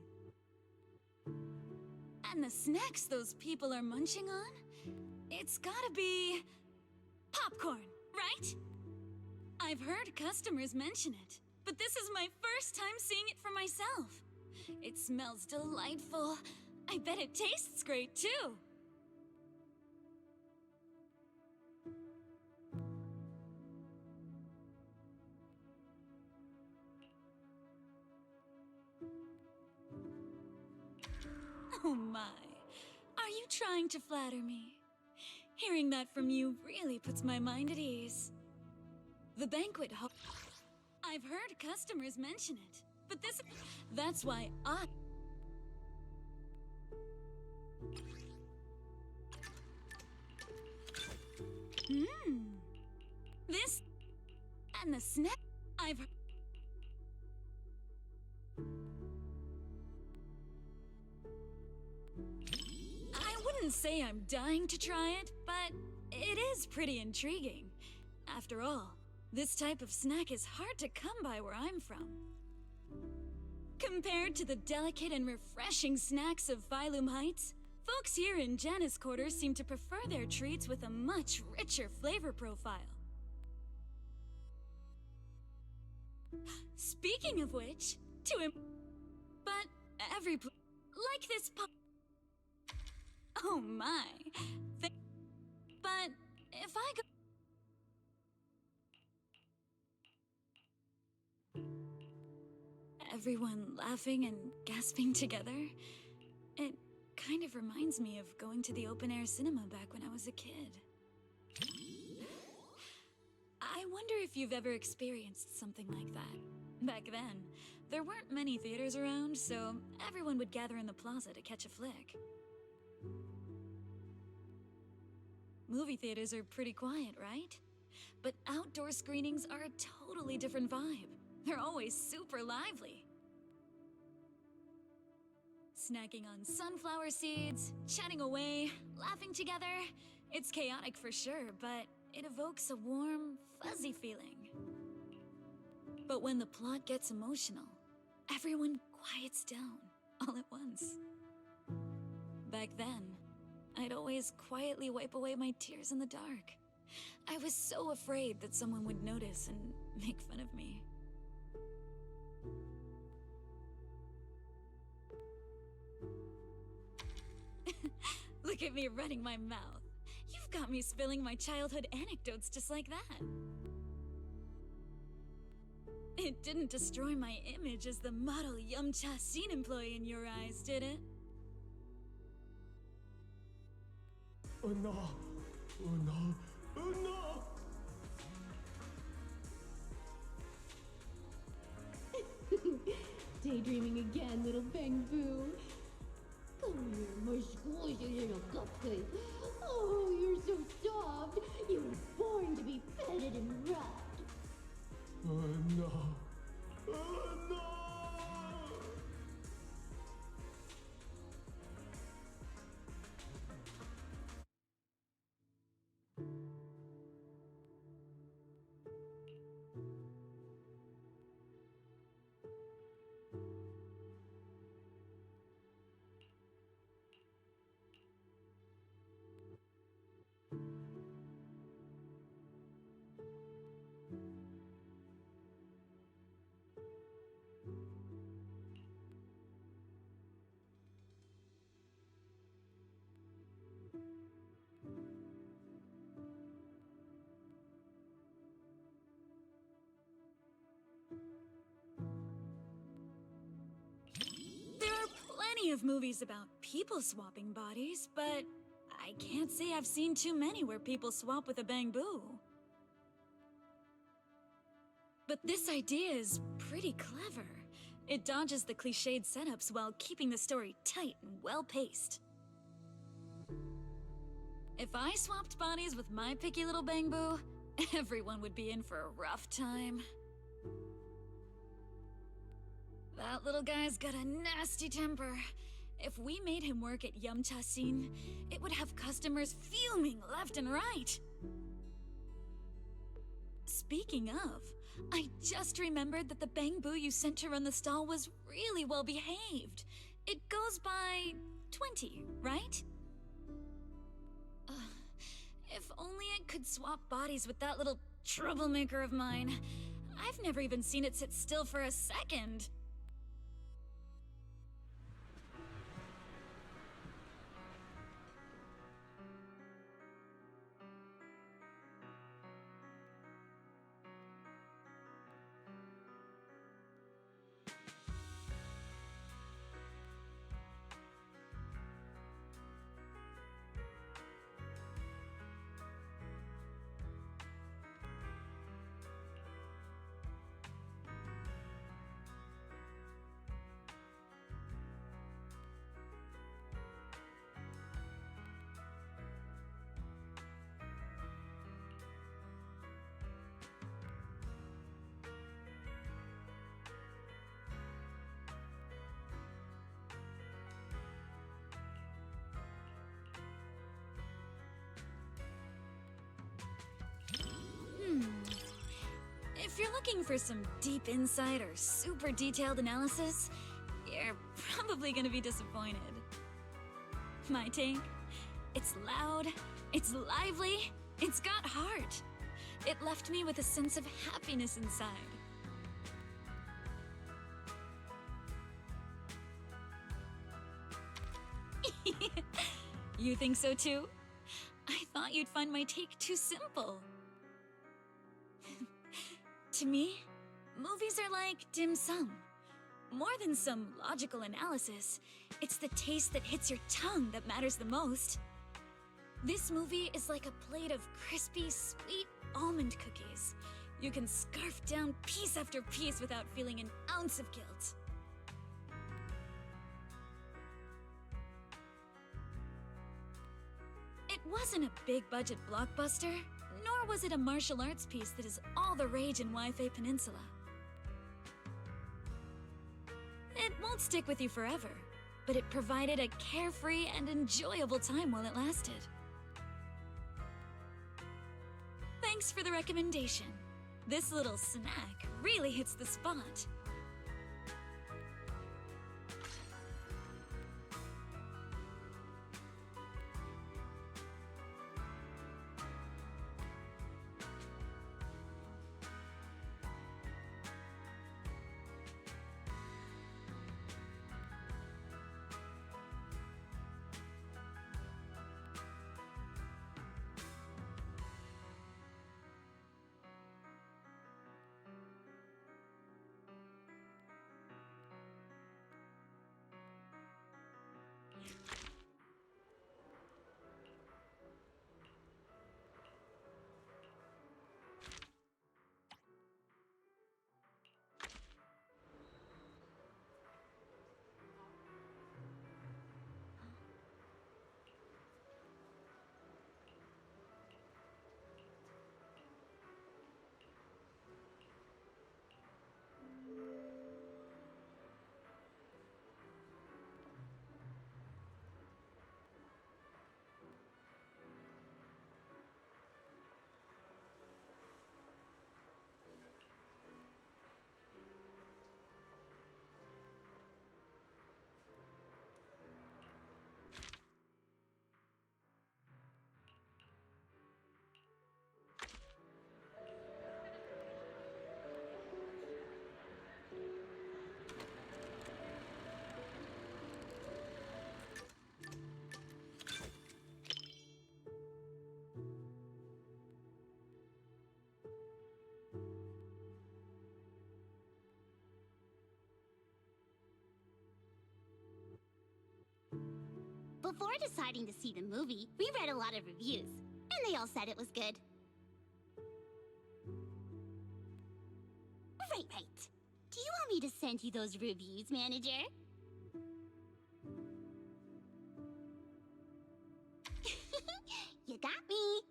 And the snacks those people are munching on? It's gotta be popcorn, right? I've heard customers mention it, but this is my first time seeing it for myself. It smells delightful. I bet it tastes great, too. Oh my. Are you trying to flatter me? Hearing that from you really puts my mind at ease. The banquet hall. I've heard customers mention it, but that's why I... This... and the snack... I've... I wouldn't say I'm dying to try it, but it is pretty intriguing. After all, this type of snack is hard to come by where I'm from. Compared to the delicate and refreshing snacks of Phylum Heights, folks here in Janus Quarters seem to prefer their treats with a much richer flavor profile. Speaking of which, but like this oh my. But if I go... Everyone laughing and gasping together. It kind of reminds me of going to the open-air cinema back when I was a kid. I wonder if you've ever experienced something like that. Back then, there weren't many theaters around, so everyone would gather in the plaza to catch a flick. Movie theaters are pretty quiet, right? But outdoor screenings are a totally different vibe. They're always super lively. Snacking on sunflower seeds, chatting away, laughing together. It's chaotic for sure, but it evokes a warm, fuzzy feeling. But when the plot gets emotional, everyone quiets down all at once. Back then, I'd always quietly wipe away my tears in the dark. I was so afraid that someone would notice and make fun of me. Look at me running my mouth. You've got me spilling my childhood anecdotes just like that. It didn't destroy my image as the model Yumcha scene employee in your eyes, did it? Oh no! Oh no! Oh no! Daydreaming again, little Bang Boo. Come here, my squishy little cupcake. Oh, you're so soft. You were born to be petted and rubbed. Oh no! Oh no! Plenty of movies about people swapping bodies, but I can't say I've seen too many where people swap with a bamboo. But this idea is pretty clever. It dodges the cliched setups while keeping the story tight and well-paced. If I swapped bodies with my picky little bamboo, everyone would be in for a rough time. That little guy's got a nasty temper. If we made him work at Yumcha Scene, it would have customers fuming left and right. Speaking of, I just remembered that the bamboo you sent to run the stall was really well behaved. It goes by 20, right? If only it could swap bodies with that little troublemaker of mine. I've never even seen it sit still for a second. If you're looking for some deep insight or super detailed analysis, you're probably gonna be disappointed. My take? It's loud, it's lively, it's got heart. It left me with a sense of happiness inside. You think so too? I thought you'd find my take too simple. To me, movies are like dim sum. More than some logical analysis, it's the taste that hits your tongue that matters the most. This movie is like a plate of crispy, sweet almond cookies. You can scarf down piece after piece without feeling an ounce of guilt. It wasn't a big-budget blockbuster, nor was it a martial arts piece that is all the rage in Wi-Fi Peninsula. It won't stick with you forever, but it provided a carefree and enjoyable time while it lasted. Thanks for the recommendation. This little snack really hits the spot. Before deciding to see the movie, we read a lot of reviews, and they all said it was good. Right. Do you want me to send you those reviews, manager? You got me.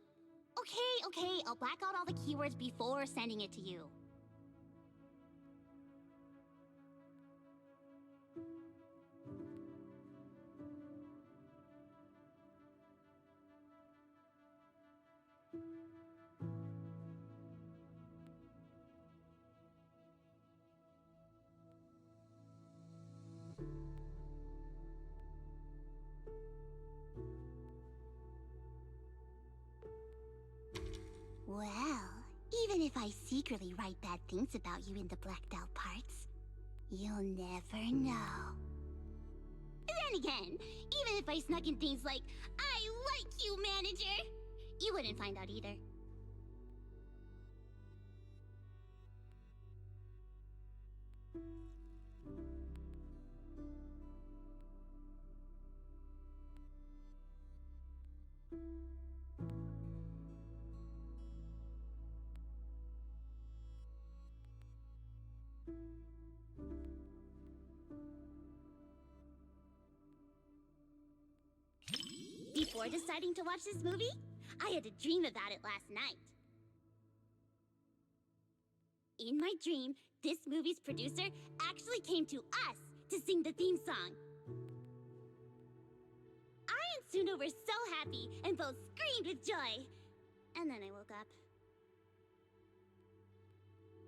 Okay, I'll black out all the keywords before sending it to you. Well, even if I secretly write bad things about you in the blacked out parts, you'll never know. Then again, even if I snuck in things like, I like you, manager, you wouldn't find out either. Before deciding to watch this movie, I had a dream about it last night. In my dream, this movie's producer actually came to us to sing the theme song. I and Suna were so happy and both screamed with joy. And then I woke up.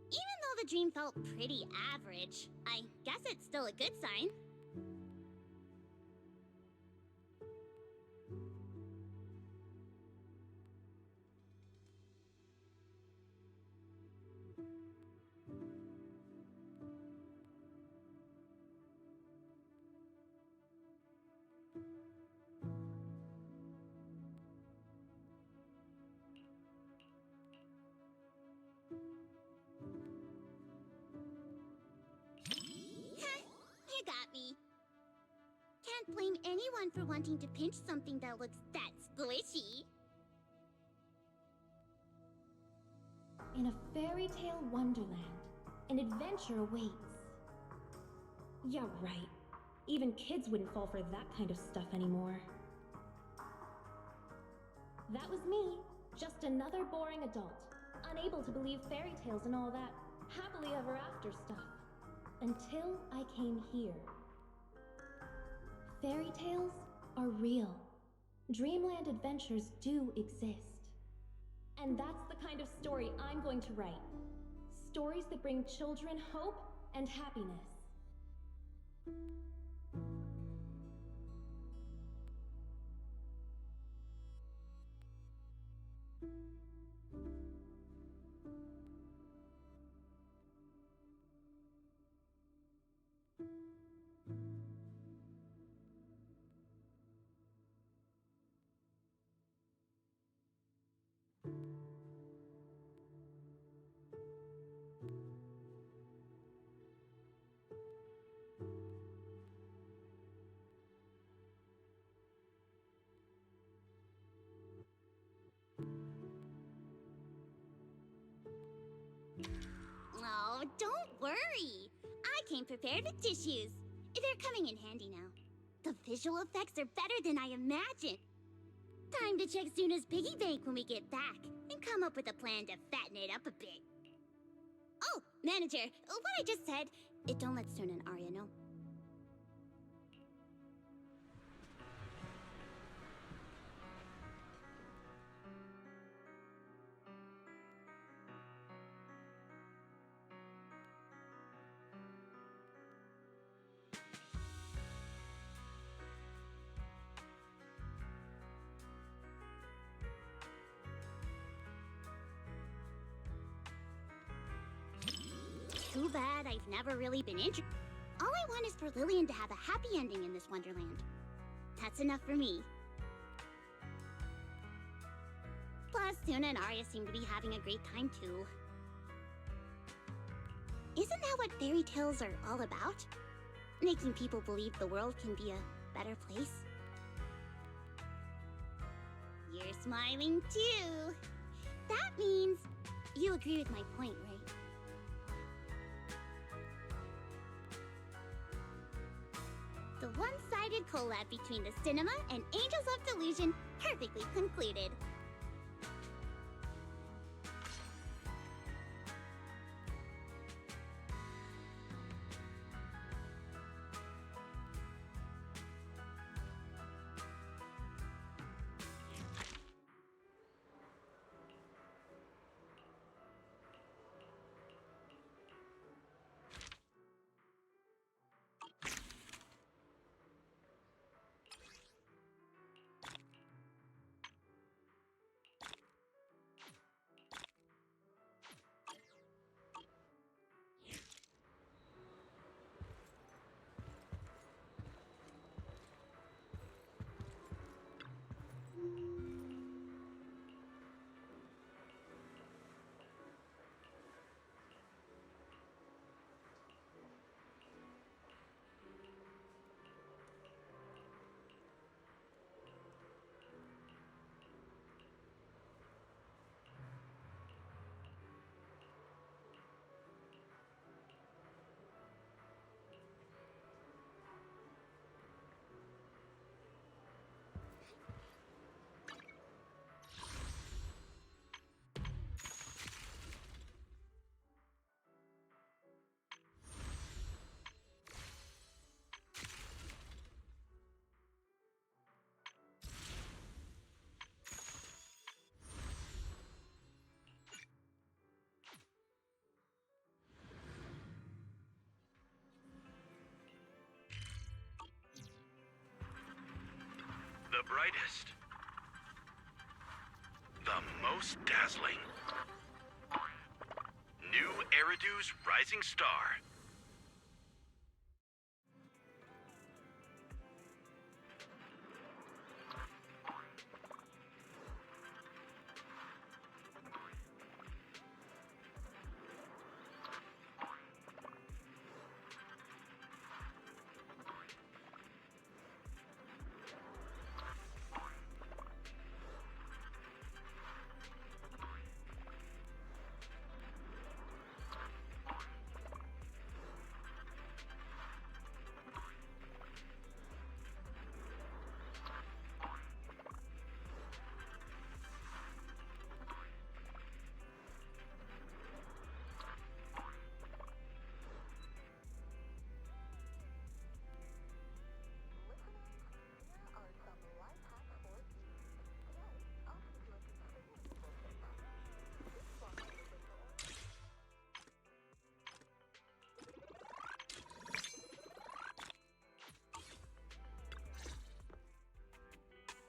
Even though the dream felt pretty average, I guess it's still a good sign. You got me. Can't blame anyone for wanting to pinch something that looks that squishy. In a fairy tale wonderland, an adventure awaits. Yeah, right. Even kids wouldn't fall for that kind of stuff anymore. That was me, just another boring adult, unable to believe fairy tales and all that happily ever after stuff. Until I came here. Fairy tales are real. Dreamland adventures do exist. And that's the kind of story I'm going to write. Stories that bring children hope and happiness. Oh, don't worry. I came prepared with tissues. They're coming in handy now. The visual effects are better than I imagined. Time to check Suna's piggy bank when we get back and come up with a plan to fatten it up a bit. Oh, manager, what I just said, don't let Suna and Arya know. Too bad I've never really been interested. All I want is for Lillian to have a happy ending in this Wonderland. That's enough for me. Plus, Suna and Arya seem to be having a great time too. Isn't that what fairy tales are all about? Making people believe the world can be a better place? You're smiling too. That means you agree with my point, right? The one-sided collab between the cinema and Angels of Delusion perfectly concluded. The brightest. The most dazzling. New Eridu's Rising Star.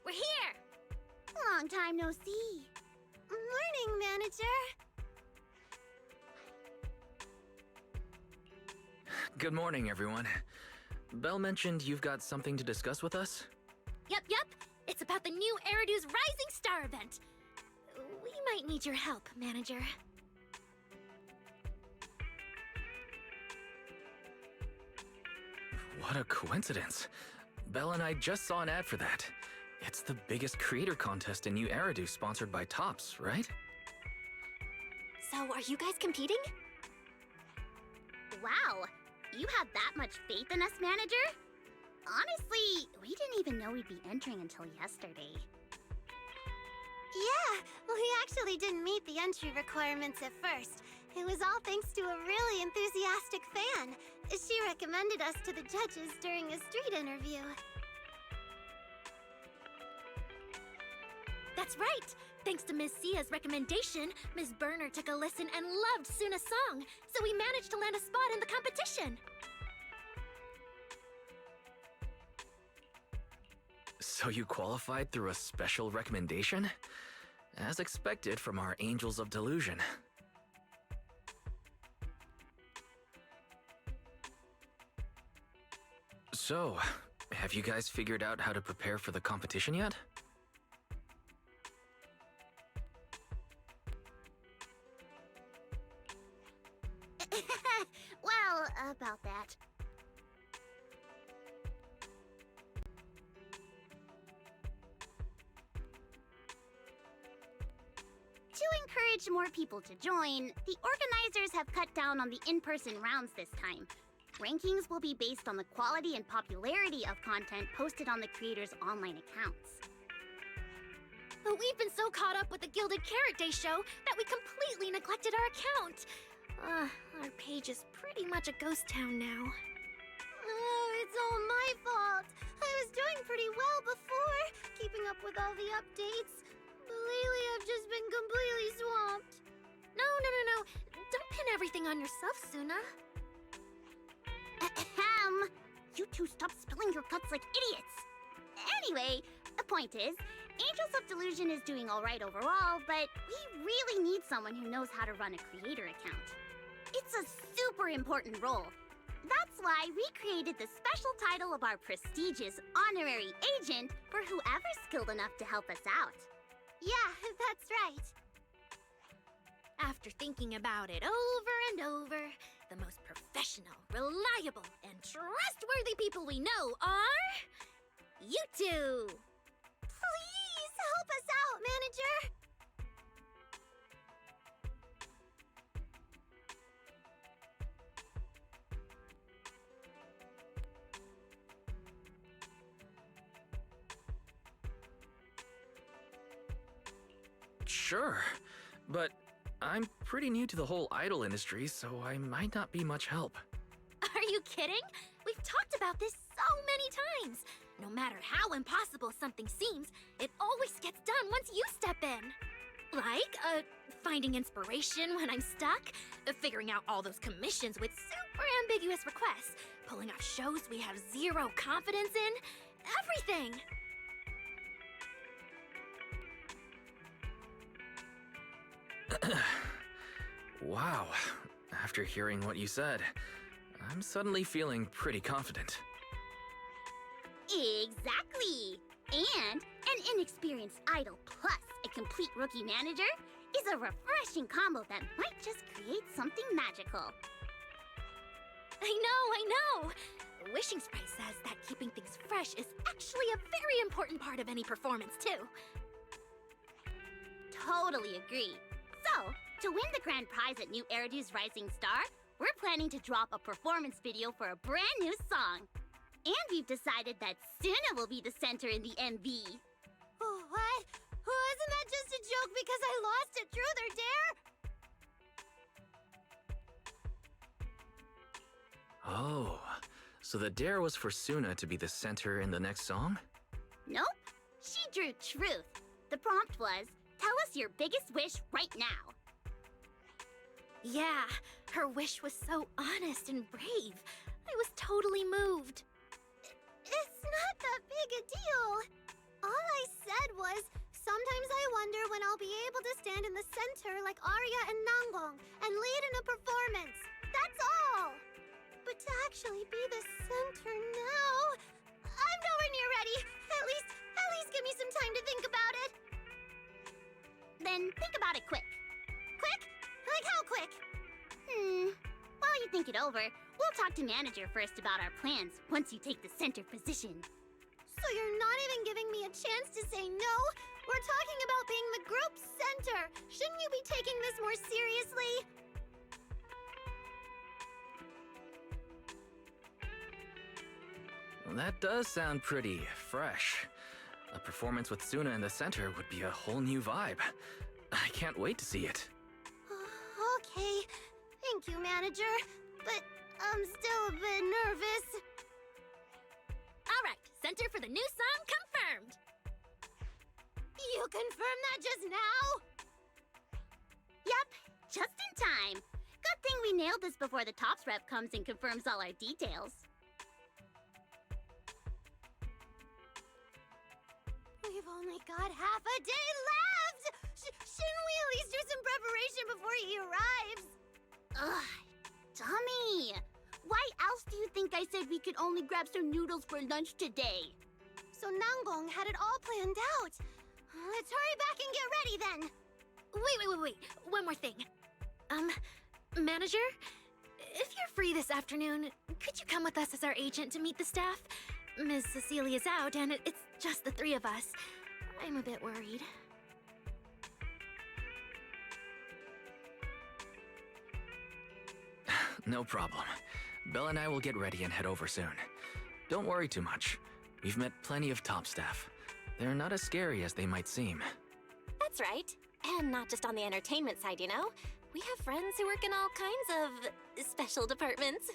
We're here! Long time no see. Morning, manager. Good morning, everyone. Belle mentioned you've got something to discuss with us? Yep. It's about the new Eridu's Rising Star event. We might need your help, manager. What a coincidence. Belle and I just saw an ad for that. It's the biggest creator contest in New Eridu sponsored by Topps, right? So, are you guys competing? Wow, you have that much faith in us, manager? Honestly, we didn't even know we'd be entering until yesterday. Yeah, we actually didn't meet the entry requirements at first. It was all thanks to a really enthusiastic fan. She recommended us to the judges during a street interview. That's right! Thanks to Ms. Sia's recommendation, Ms. Burner took a listen and loved Suna's song, so we managed to land a spot in the competition. So you qualified through a special recommendation? As expected from our Angels of Delusion. So, have you guys figured out how to prepare for the competition yet? Well, about that. To encourage more people to join, the organizers have cut down on the in-person rounds this time. Rankings will be based on the quality and popularity of content posted on the creators' online accounts. But we've been so caught up with the Gilded Carrot Day show that we completely neglected our account. Our page is pretty much a ghost town now. Oh, it's all my fault. I was doing pretty well before, keeping up with all the updates. But lately I've just been completely swamped. No. Don't pin everything on yourself, Suna. Ahem. You two stop spilling your guts like idiots. Anyway, the point is, Angels of Delusion is doing alright overall, but we really need someone who knows how to run a creator account. It's a super important role. That's why we created the special title of our prestigious honorary agent for whoever's skilled enough to help us out. Yeah, that's right. After thinking about it over and over, the most professional, reliable, and trustworthy people we know are... you two! Please help us out, manager! Sure, but I'm pretty new to the whole idol industry, so I might not be much help. Are you kidding? We've talked about this so many times. No matter how impossible something seems, it always gets done once you step in. Like, finding inspiration when I'm stuck, figuring out all those commissions with super ambiguous requests, pulling off shows we have zero confidence in, everything. Wow. After hearing what you said, I'm suddenly feeling pretty confident. Exactly! And an inexperienced idol plus a complete rookie manager is a refreshing combo that might just create something magical. I know! Wishing Spray says that keeping things fresh is actually a very important part of any performance, too. Totally agree. So, to win the grand prize at New Eridu's Rising Star, we're planning to drop a performance video for a brand new song. And we've decided that Suna will be the center in the MV. Oh, what? Wasn't that just a joke because I lost at Truth or Dare? Oh, so the dare was for Suna to be the center in the next song? Nope. She drew Truth. The prompt was, tell us your biggest wish right now. Yeah, her wish was so honest and brave. I was totally moved. It's not that big a deal. All I said was, sometimes I wonder when I'll be able to stand in the center like Arya and Nanggong and lead in a performance. That's all. But to actually be the center now, I'm nowhere near ready. At least give me some time to think about it. Then think about it quick. Quick? Like how quick? While you think it over, we'll talk to manager first about our plans once you take the center position. So you're not even giving me a chance to say no? We're talking about being the group center. Shouldn't you be taking this more seriously? Well, that does sound pretty fresh. A performance with Suna in the center would be a whole new vibe. I can't wait to see it. Okay. Thank you, manager. But I'm still a bit nervous. All right, center for the new song confirmed. You confirmed that just now? Yep, just in time. Good thing we nailed this before the Tops rep comes and confirms all our details. We've only got half a day left! Shouldn't we at least do some preparation before he arrives? Ugh, dummy! Why else do you think I said we could only grab some noodles for lunch today? So Nanggong had it all planned out. Let's hurry back and get ready then. Wait. One more thing. Manager? If you're free this afternoon, could you come with us as our agent to meet the staff? Ms. Cecilia's out, and it's just the three of us. I'm a bit worried. No problem. Belle and I will get ready and head over soon. Don't worry too much. We've met plenty of top staff. They're not as scary as they might seem. That's right. And not just on the entertainment side, you know? We have friends who work in all kinds of special departments.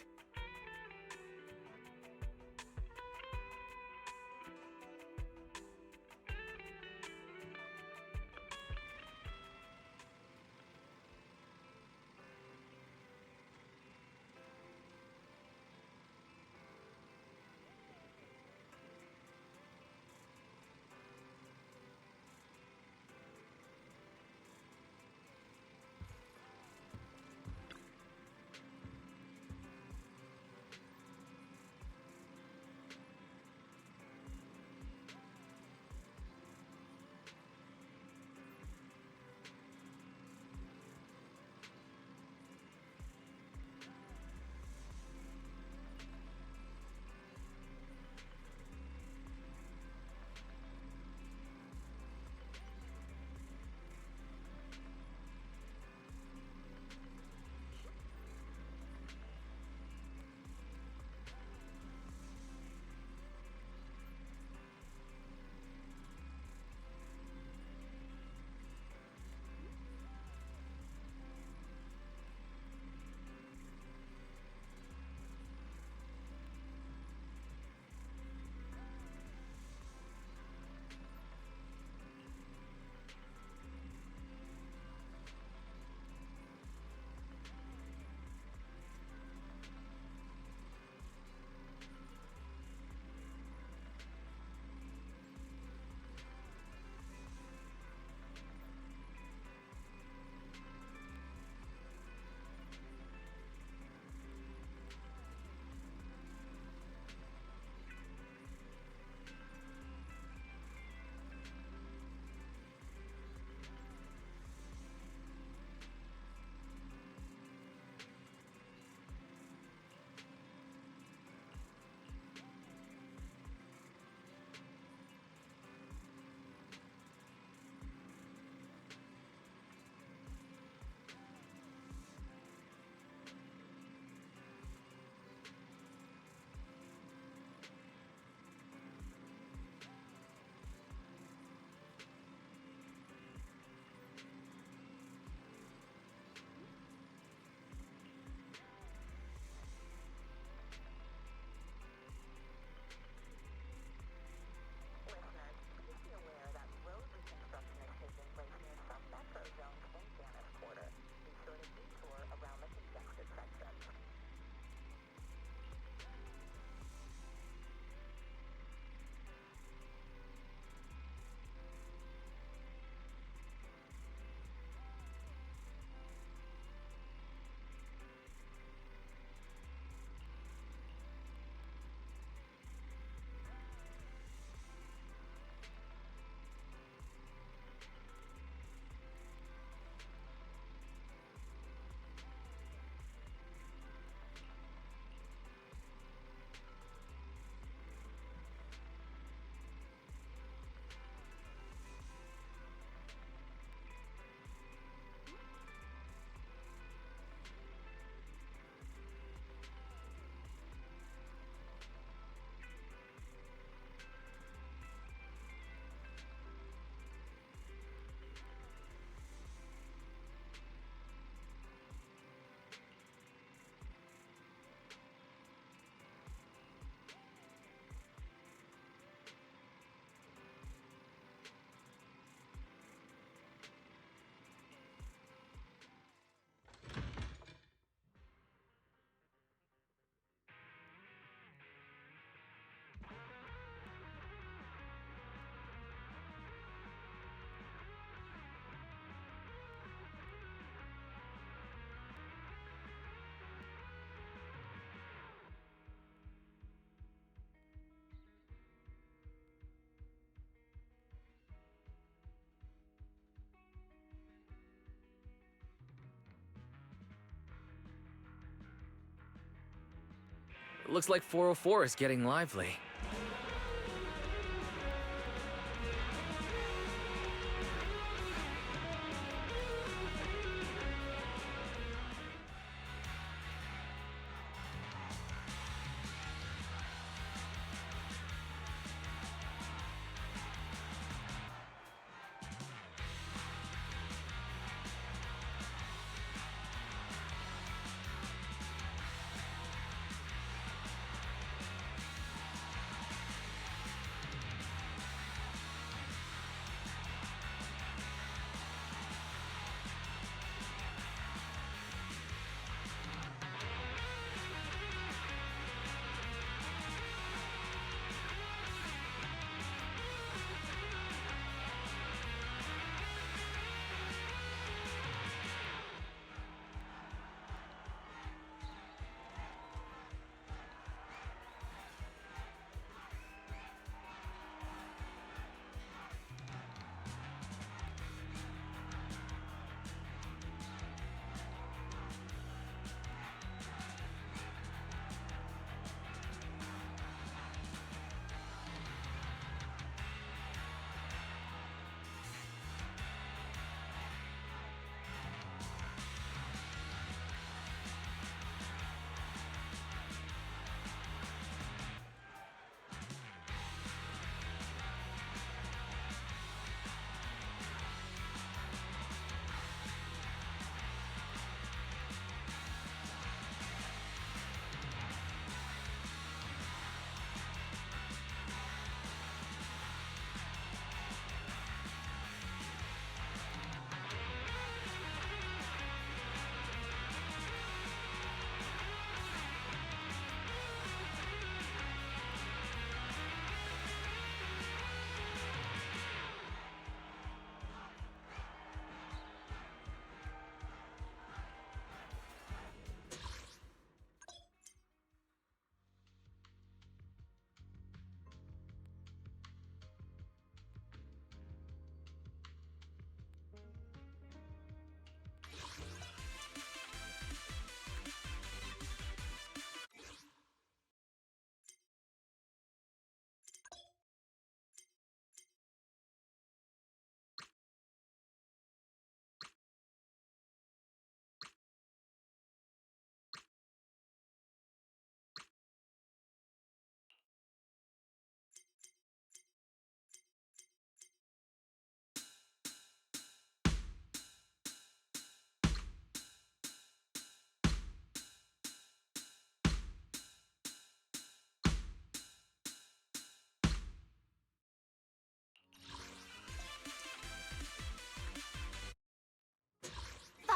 looks like 404 is getting lively.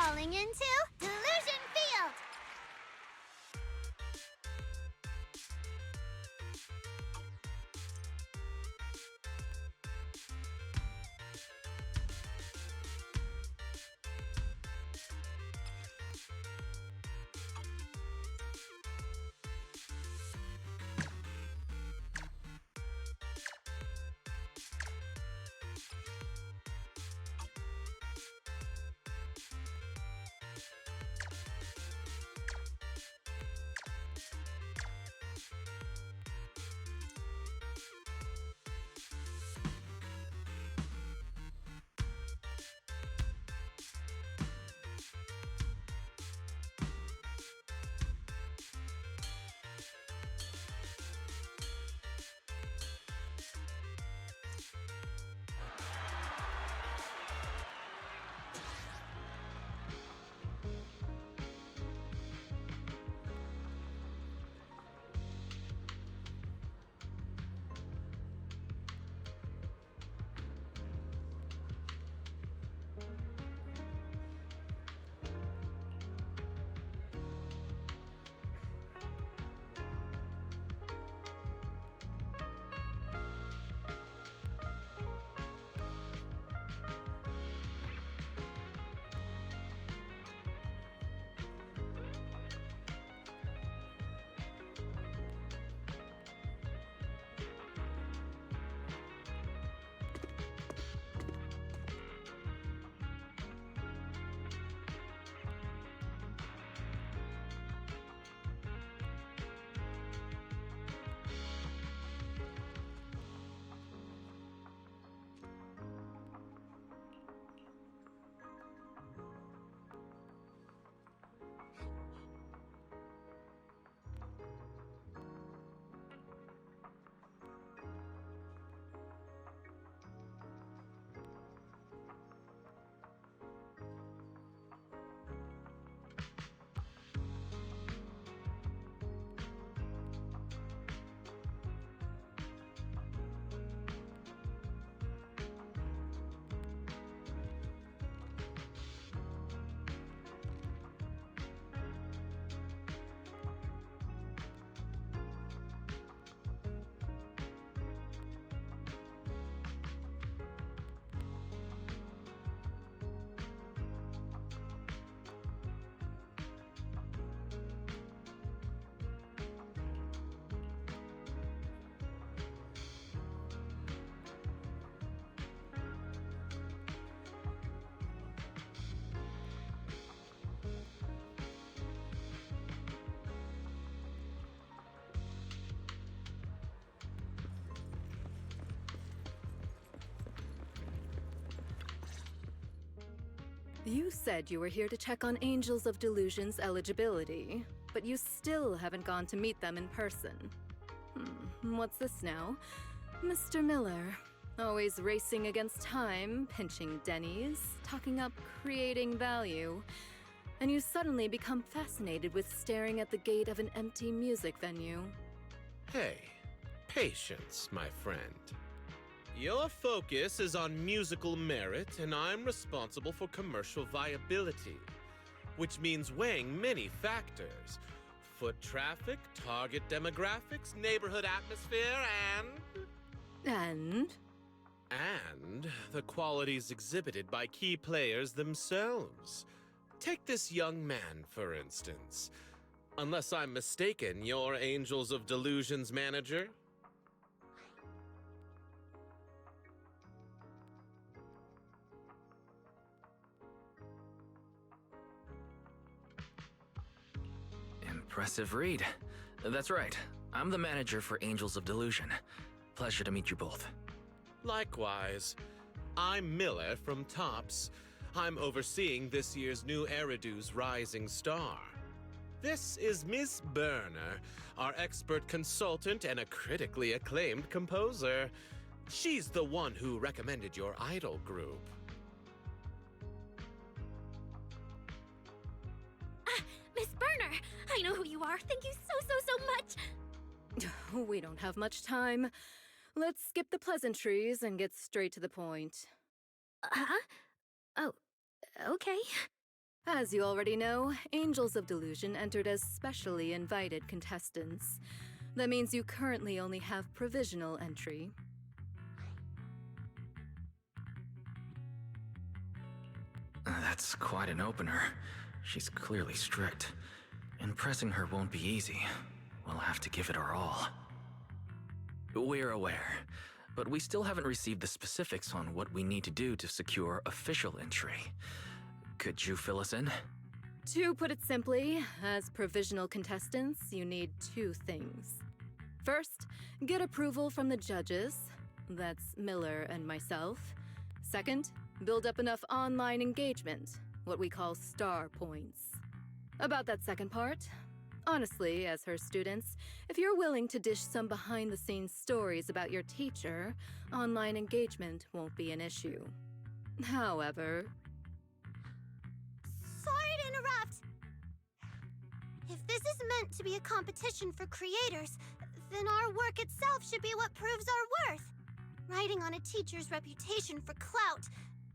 Falling into Delusion Field! You said you were here to check on Angels of Delusion's eligibility, but you still haven't gone to meet them in person. What's this now? Mr. Miller, always racing against time, pinching Denny's, talking up creating value, and you suddenly become fascinated with staring at the gate of an empty music venue. Hey, patience, my friend. Your focus is on musical merit, and I'm responsible for commercial viability, which means weighing many factors. Foot traffic, target demographics, neighborhood atmosphere, And the qualities exhibited by key players themselves. Take this young man, for instance. Unless I'm mistaken, you're Angels of Delusion's manager? Impressive read. That's right. I'm the manager for Angels of Delusion. Pleasure to meet you both. Likewise. I'm Miller from Tops. I'm overseeing this year's new Eridu's Rising Star. This is Miss Berner, our expert consultant and a critically acclaimed composer. She's the one who recommended your idol group. Miss Berner! I know who you are. Thank you so much! we don't have much time. Let's skip the pleasantries and get straight to the point. Huh? Oh, okay. As you already know, Angels of Delusion entered as specially invited contestants. That means you currently only have provisional entry. That's quite an opener. She's clearly strict. Impressing her won't be easy. We'll have to give it our all. We're aware, but we still haven't received the specifics on what we need to do to secure official entry. Could you fill us in? To put it simply, as provisional contestants, you need two things. First, get approval from the judges. That's Miller and myself. Second, build up enough online engagement, what we call star points. About that second part, honestly, as her students, if you're willing to dish some behind-the-scenes stories about your teacher, online engagement won't be an issue. However... Sorry to interrupt. If this is meant to be a competition for creators, then our work itself should be what proves our worth. Riding on a teacher's reputation for clout,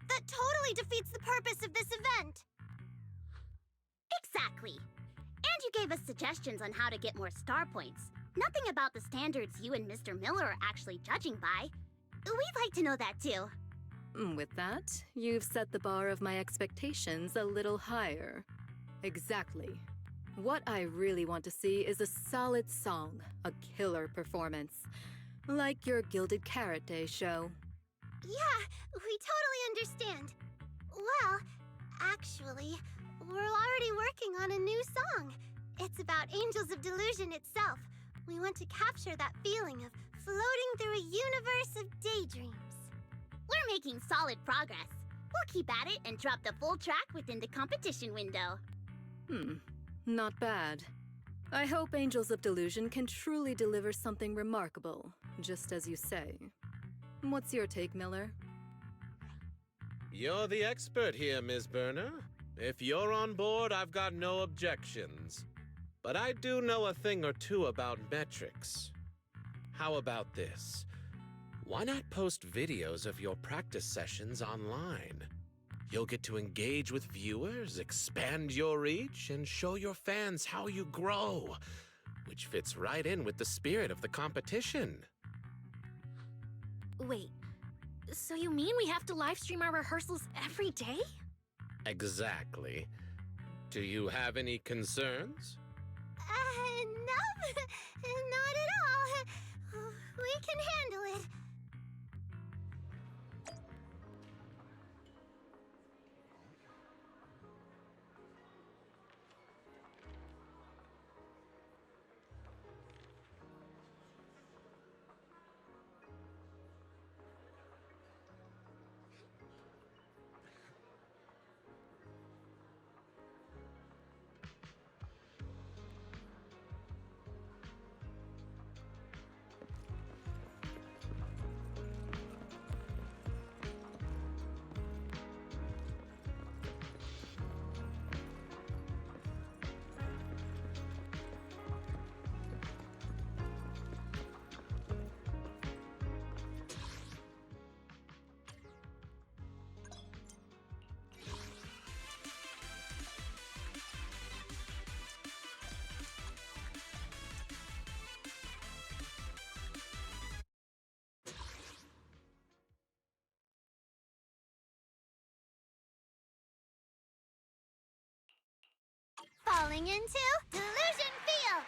that totally defeats the purpose of this event. Exactly. And you gave us suggestions on how to get more star points. Nothing about the standards you and Mr. Miller are actually judging by. We'd like to know that too. With that, you've set the bar of my expectations a little higher. Exactly. What I really want to see is a solid song, a killer performance. Like your Gilded Carrot Day show. Yeah, we totally understand. Well, actually, we're already working on a new song. It's about Angels of Delusion itself. We want to capture that feeling of floating through a universe of daydreams. We're making solid progress. We'll keep at it and drop the full track within the competition window. Not bad. I hope Angels of Delusion can truly deliver something remarkable, just as you say. What's your take, Miller? You're the expert here, Ms. Berner. If you're on board, I've got no objections. But I do know a thing or two about metrics. How about this? Why not post videos of your practice sessions online? You'll get to engage with viewers, expand your reach, and show your fans how you grow, which fits right in with the spirit of the competition. Wait, so you mean we have to live stream our rehearsals every day? Exactly. Do you have any concerns? No, not at all. We can handle it. Falling into Delusion Field!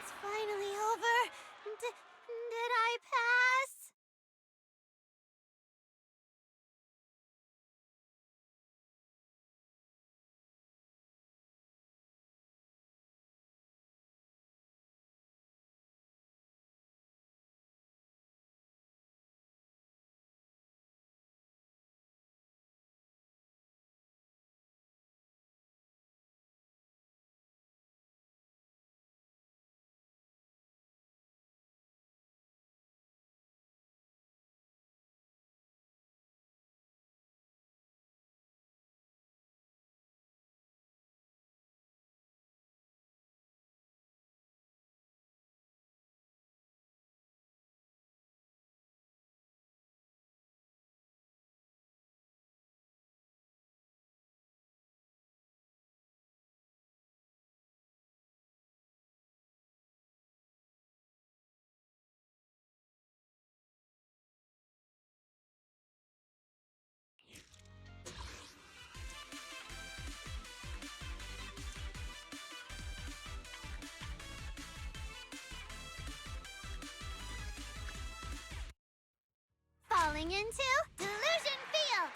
It's finally over. Did I pass? Falling into Delusion Field!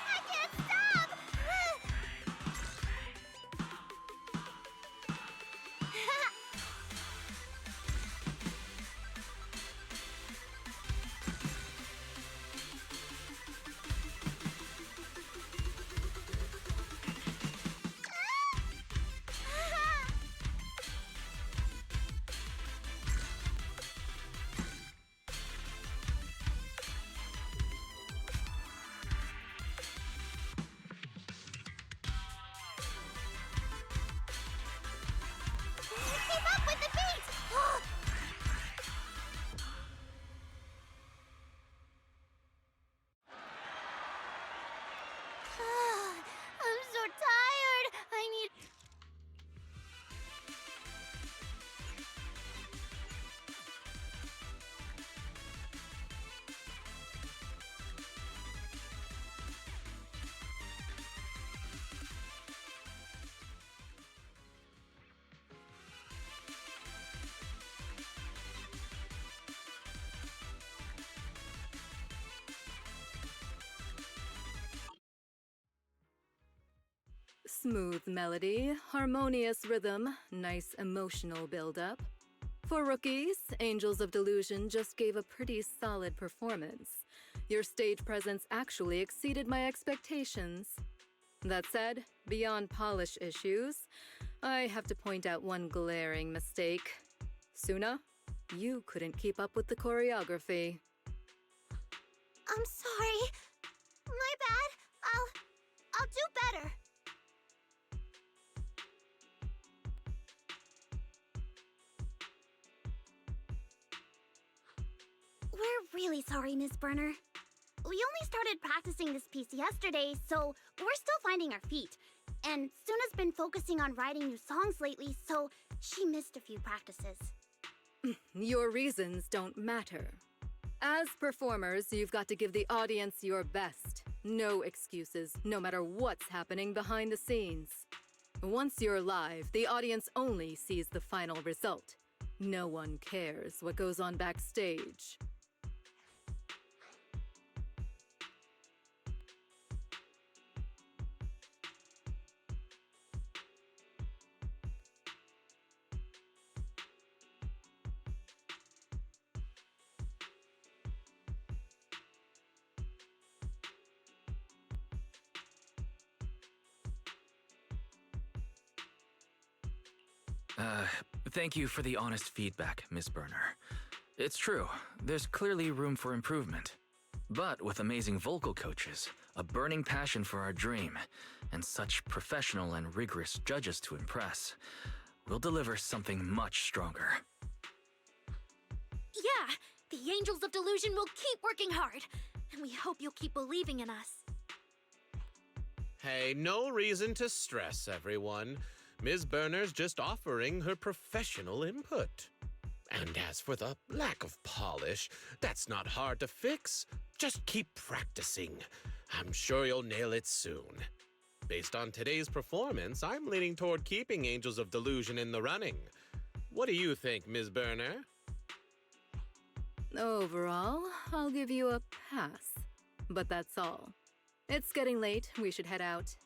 I can't stop! Keep up with the beat! I'm so tired. I need... Smooth melody, harmonious rhythm, nice emotional build-up. For rookies, Angels of Delusion just gave a pretty solid performance. Your stage presence actually exceeded my expectations. That said, beyond polish issues, I have to point out one glaring mistake. Suna, You couldn't keep up with the choreography. I'm sorry. My bad. I'll do better. We're really sorry, Miss Burner. We only started practicing this piece yesterday, so we're still finding our feet. And Suna's been focusing on writing new songs lately, so she missed a few practices. Your reasons don't matter. As performers, you've got to give the audience your best. No excuses, no matter what's happening behind the scenes. Once you're live, the audience only sees the final result. No one cares what goes on backstage. Thank you for the honest feedback, Miss Burner. It's true, there's clearly room for improvement. But with amazing vocal coaches, a burning passion for our dream, and such professional and rigorous judges to impress, we'll deliver something much stronger. Yeah, the Angels of Delusion will keep working hard, and we hope you'll keep believing in us. Hey, no reason to stress, everyone. Ms. Burner's just offering her professional input. And as for the lack of polish, that's not hard to fix. Just keep practicing. I'm sure you'll nail it soon. Based on today's performance, I'm leaning toward keeping Angels of Delusion in the running. What do you think, Ms. Burner? Overall, I'll give you a pass. But that's all. It's getting late, we should head out.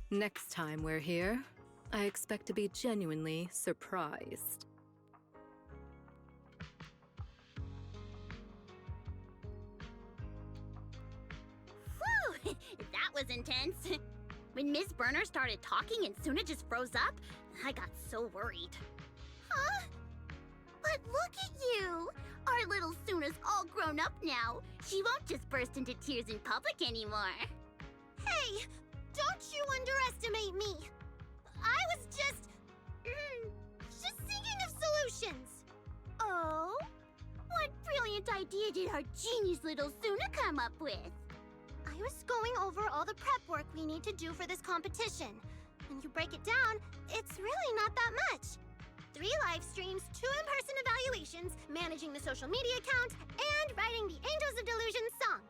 Next time we're here, I expect to be genuinely surprised. Whew! That was intense. When Miss Burner started talking and Suna just froze up, I got so worried. Huh? But look at you! Our little Suna's all grown up now. She won't just burst into tears in public anymore. Hey! Don't you underestimate me! I was just thinking of solutions. Oh? What brilliant idea did our genius little Suna come up with? I was going over all the prep work we need to do for this competition. When you break it down, it's really not that much. 3 live streams, 2 in-person evaluations, managing the social media account, and writing the Angels of Delusion song.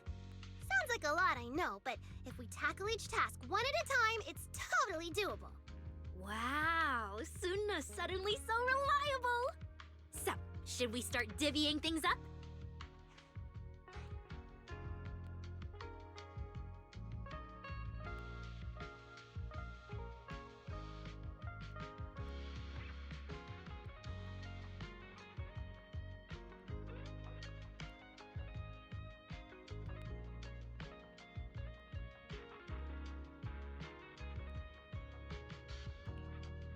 Sounds like a lot, I know, but if we tackle each task one at a time, it's totally doable. Wow, Suna's suddenly so reliable! So, should we start divvying things up?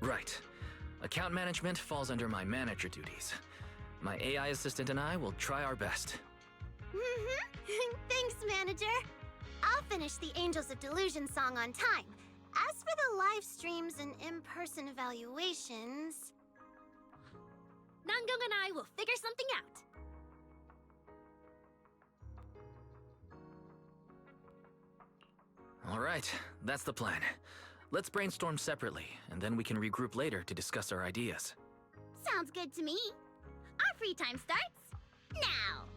Right. Account management falls under my manager duties. My AI assistant and I will try our best. Thanks, manager. I'll finish the Angels of Delusion song on time. As for the live streams and in-person evaluations... Nanggong and I will figure something out. All right, that's the plan. Let's brainstorm separately, and then we can regroup later to discuss our ideas. Sounds good to me. Our free time starts now.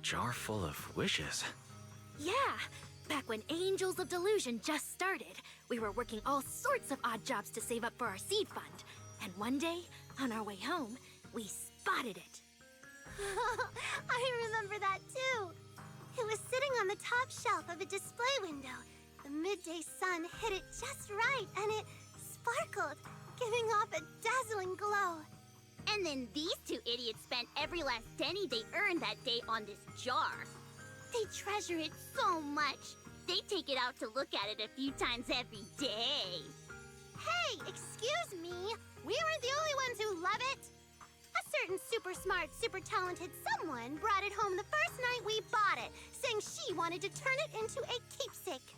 jar full of wishes. Yeah, back when Angels of Delusion just started, we were working all sorts of odd jobs to save up for our seed fund. And one day, on our way home, we spotted it. I remember that too. It was sitting on the top shelf of a display window. The midday sun hit it just right, and it sparkled, giving off a dazzling glow. And then these two idiots spent every last penny they earned that day on this jar. They treasure it so much. They take it out to look at it a few times every day. Hey, excuse me. We weren't the only ones who love it. A certain super smart, super talented someone brought it home the first night we bought it, saying she wanted to turn it into a keepsake.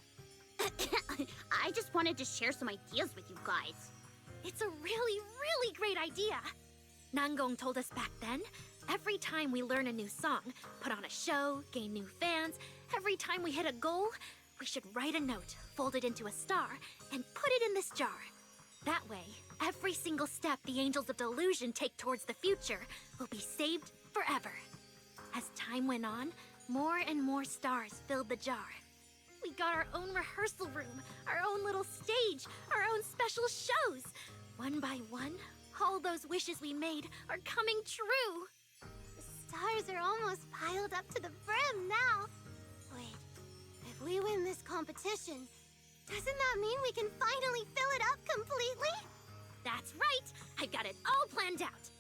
I just wanted to share some ideas with you guys. It's a really, really great idea. Nangong told us back then, every time we learn a new song, put on a show, gain new fans, every time we hit a goal, we should write a note, fold it into a star, and put it in this jar. That way, every single step the Angels of Delusion take towards the future will be saved forever. As time went on, more and more stars filled the jar. We got our own rehearsal room, our own little stage, our own special shows. One by one, all those wishes we made are coming true. The stars are almost piled up to the brim now. Wait, if we win this competition, doesn't that mean we can finally fill it up completely? That's right! I've got it all planned out.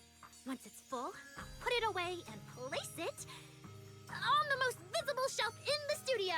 Once it's full, I'll put it away and place it on the most visible shelf in the studio.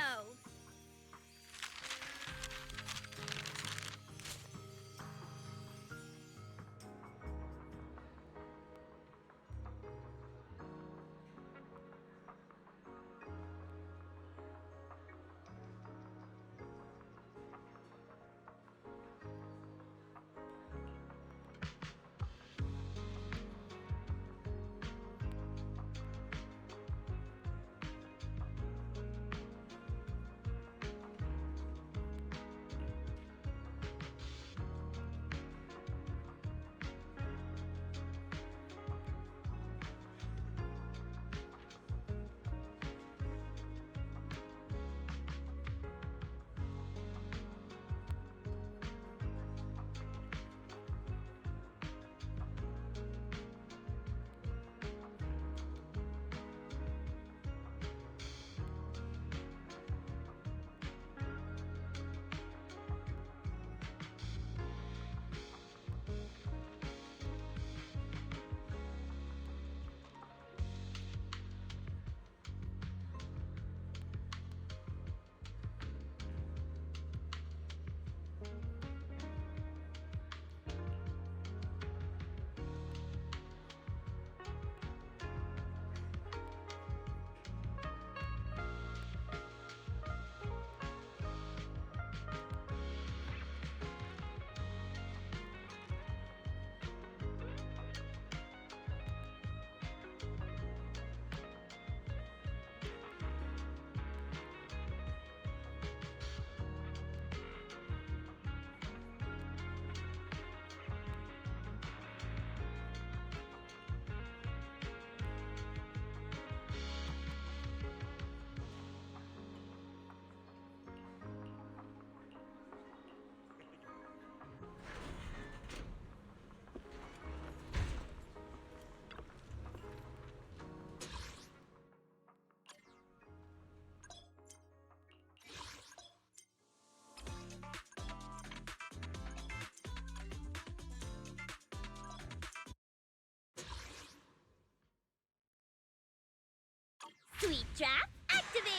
Sweet Draft, activate!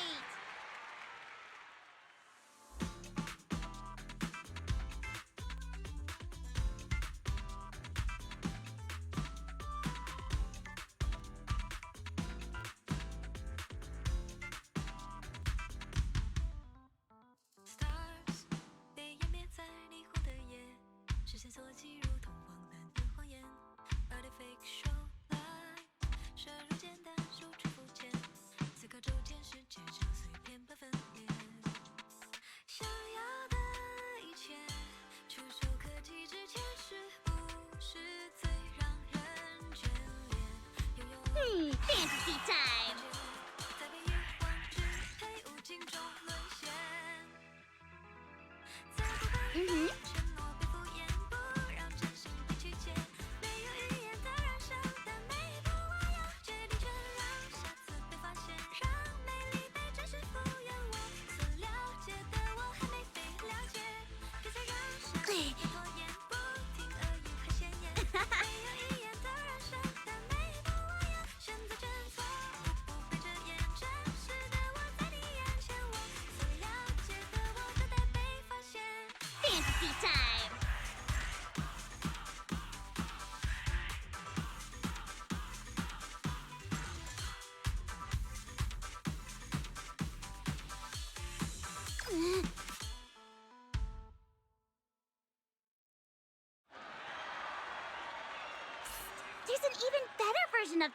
Stars 被湮灭在霓虹的夜，视线锁起如同荒诞的谎言。Artifact show light，深入简单，如此肤浅，思考周天世界。Mm-hmm. Fantasy time! There's an even better version of...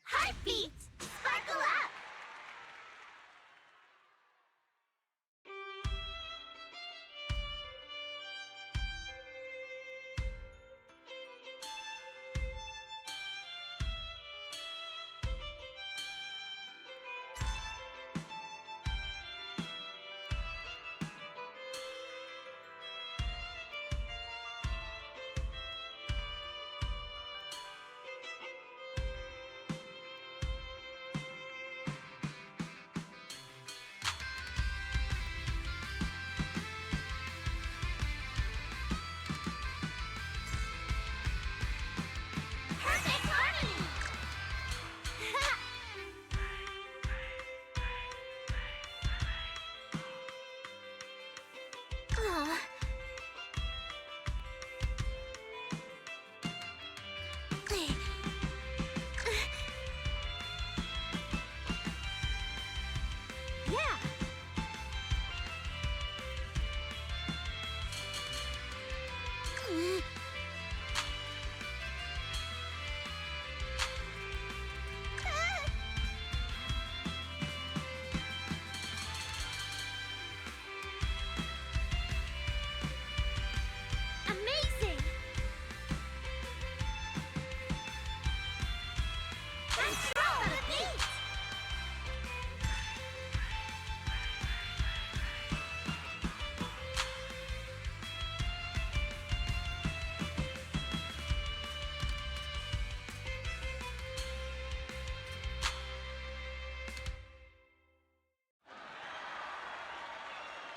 Heartbeats! Sparkle up! Perfect harmony! Yeah! Amazing! Control the beat!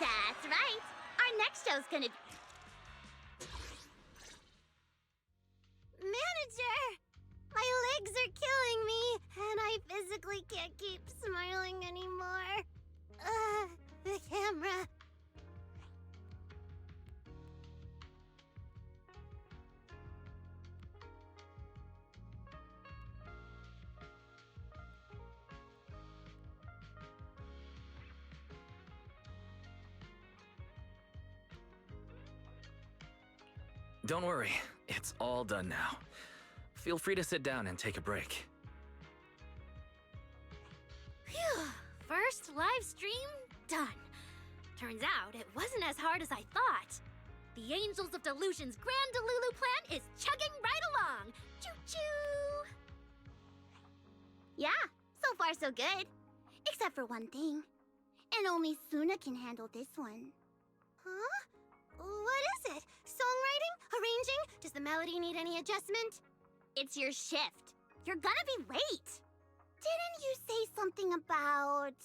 That's right! Our next show's gonna... Manager! My legs are killing me, and I physically can't keep smiling anymore. The camera. Don't worry, it's all done now. Feel free to sit down and take a break. Phew! First live stream done. Turns out it wasn't as hard as I thought. The Angels of Delusion's Grand Delulu plan is chugging right along. Choo-choo! Yeah, so far so good. Except for one thing. And only Suna can handle this one. Huh? What is it? Songwriting? Arranging? Does the melody need any adjustment? It's your shift. You're gonna be late. Didn't you say something about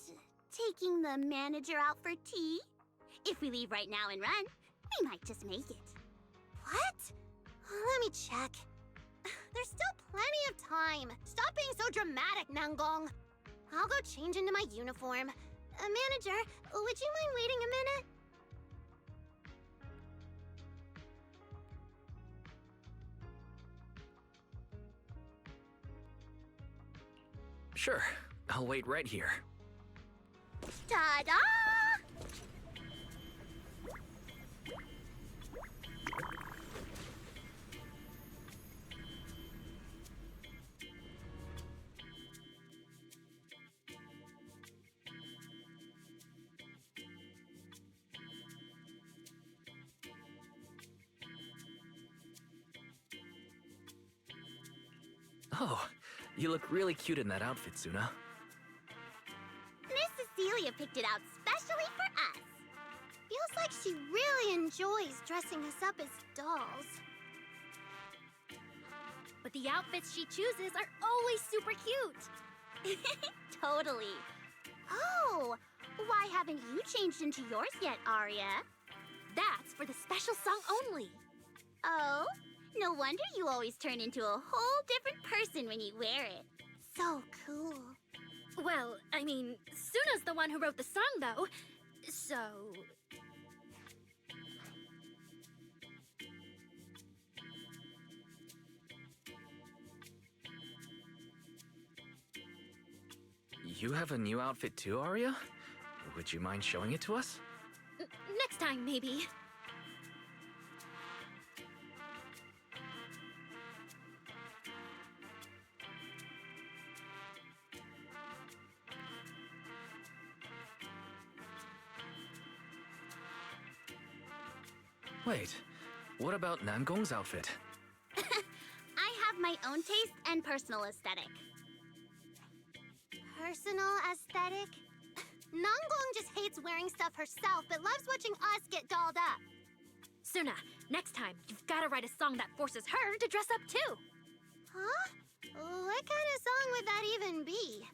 taking the manager out for tea? If we leave right now and run, we might just make it. What? Let me check. There's still plenty of time. Stop being so dramatic, Nangong. I'll go change into my uniform. Manager, would you mind waiting a minute? Sure, I'll wait right here. Ta-da! Oh, you look really cute in that outfit, Suna. Miss Cecilia picked it out specially for us. Feels like she really enjoys dressing us up as dolls. But the outfits she chooses are always super cute. Totally. Oh, why haven't you changed into yours yet, Arya? That's for the special song only. Oh, no wonder you always turn into a whole different person when you wear it. So cool. Well, I mean, Suna's the one who wrote the song, though. So... You have a new outfit too, Arya? Would you mind showing it to us? Next time, maybe. Wait, what about Nangong's outfit? I have my own taste and personal aesthetic. Personal aesthetic? Nangong just hates wearing stuff herself, but loves watching us get dolled up. Suna, next time, you've got to write a song that forces her to dress up too. Huh? What kind of song would that even be?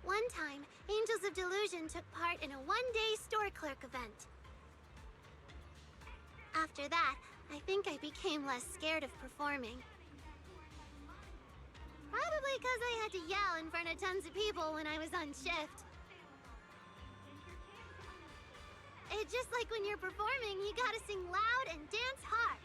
One time, Angels of Delusion took part in a one-day store clerk event. After that, I think I became less scared of performing. Probably because I had to yell in front of tons of people when I was on shift. It's just like when you're performing, you gotta sing loud and dance hard.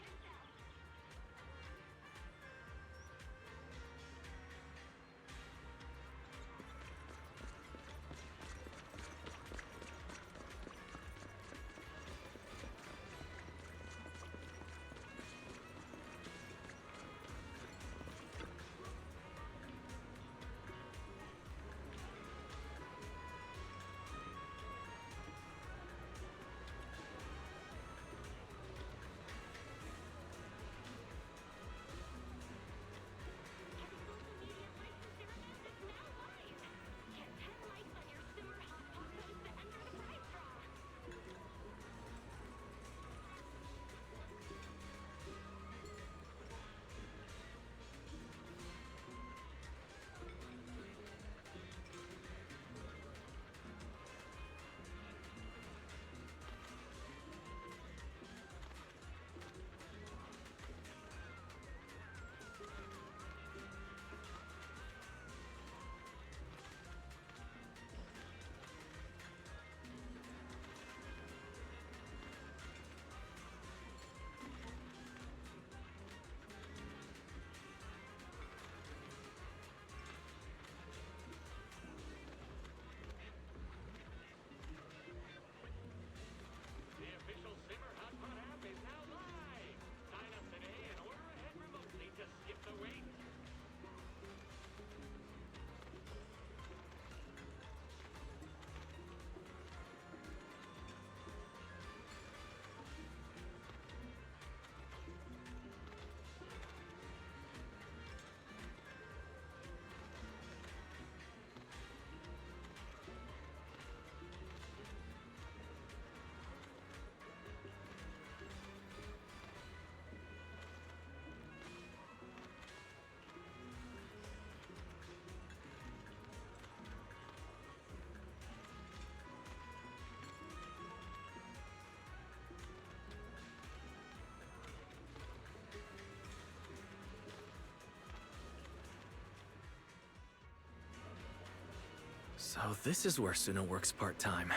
So this is where Suna works part-time.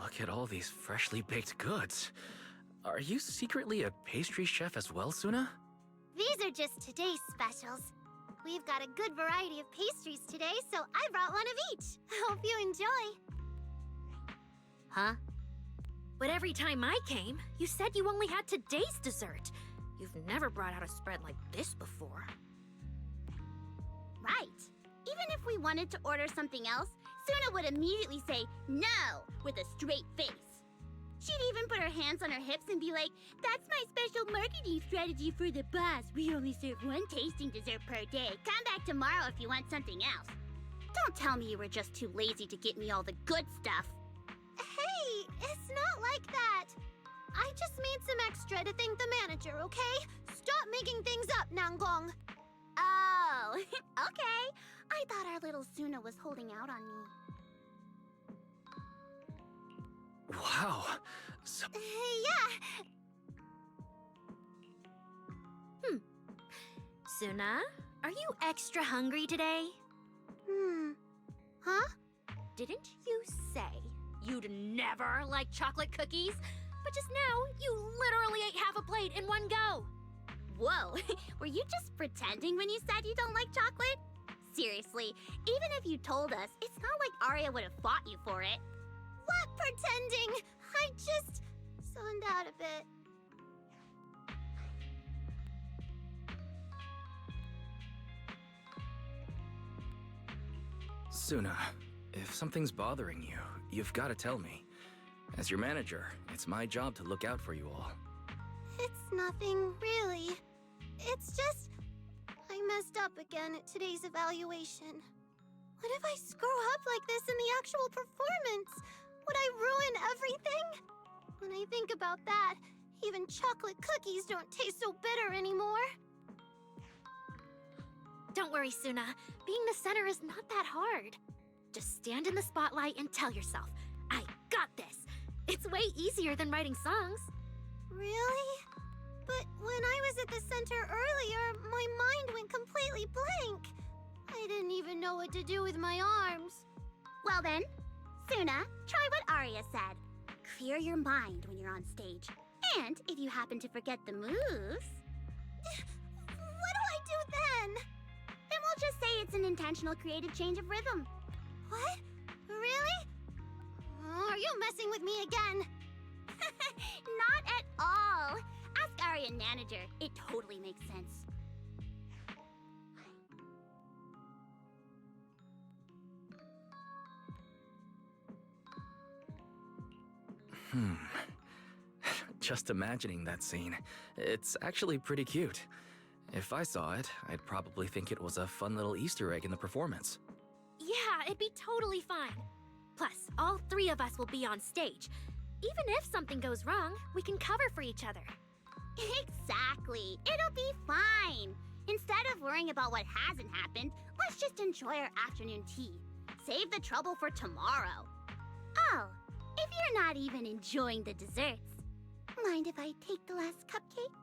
Look at all these freshly baked goods. Are you secretly a pastry chef as well, Suna? These are just today's specials. We've got a good variety of pastries today, so I brought one of each. Hope you enjoy. Huh? But every time I came, you said you only had today's dessert. You've never brought out a spread like this before. Right. Even if we wanted to order something else, Suna would immediately say no with a straight face. She'd even put her hands on her hips and be like, "That's my special marketing strategy for the boss. We only serve one tasting dessert per day. Come back tomorrow if you want something else." Don't tell me you were just too lazy to get me all the good stuff. Hey, it's not like that. I just made some extra to thank the manager, okay? Stop making things up, Nanggong. Oh, okay. I thought our little Suna was holding out on me. Wow. Yeah. Suna, are you extra hungry today? Huh? Didn't you say you'd never like chocolate cookies? But just now, you literally ate half a plate in one go. Whoa, were you just pretending when you said you don't like chocolate? Seriously, even if you told us, it's not like Arya would have fought you for it. What pretending? I just zoned out a bit. Suna, if something's bothering you, you've got to tell me. As your manager, it's my job to look out for you all. It's nothing, really. It's just... I messed up again at today's evaluation. What if I screw up like this in the actual performance? Would I ruin everything? When I think about that, even chocolate cookies don't taste so bitter anymore. Don't worry, Suna. Being the center is not that hard. Just stand in the spotlight and tell yourself, "I got this." It's way easier than writing songs. Really? But when I was at the center earlier, my mind went completely blank. I didn't even know what to do with my arms. Well then, Suna, try what Arya said. Clear your mind when you're on stage. And if you happen to forget the moves... What do I do then? Then we'll just say it's an intentional creative change of rhythm. What? Really? Oh, are you messing with me again? Not at all. Ask Arya manager. It totally makes sense. Just imagining that scene. It's actually pretty cute. If I saw it, I'd probably think it was a fun little Easter egg in the performance. Yeah, it'd be totally fine. Plus, all three of us will be on stage. Even if something goes wrong, we can cover for each other. Exactly. It'll be fine. Instead of worrying about what hasn't happened, let's just enjoy our afternoon tea. Save the trouble for tomorrow. Oh, if you're not even enjoying the desserts, mind if I take the last cupcake?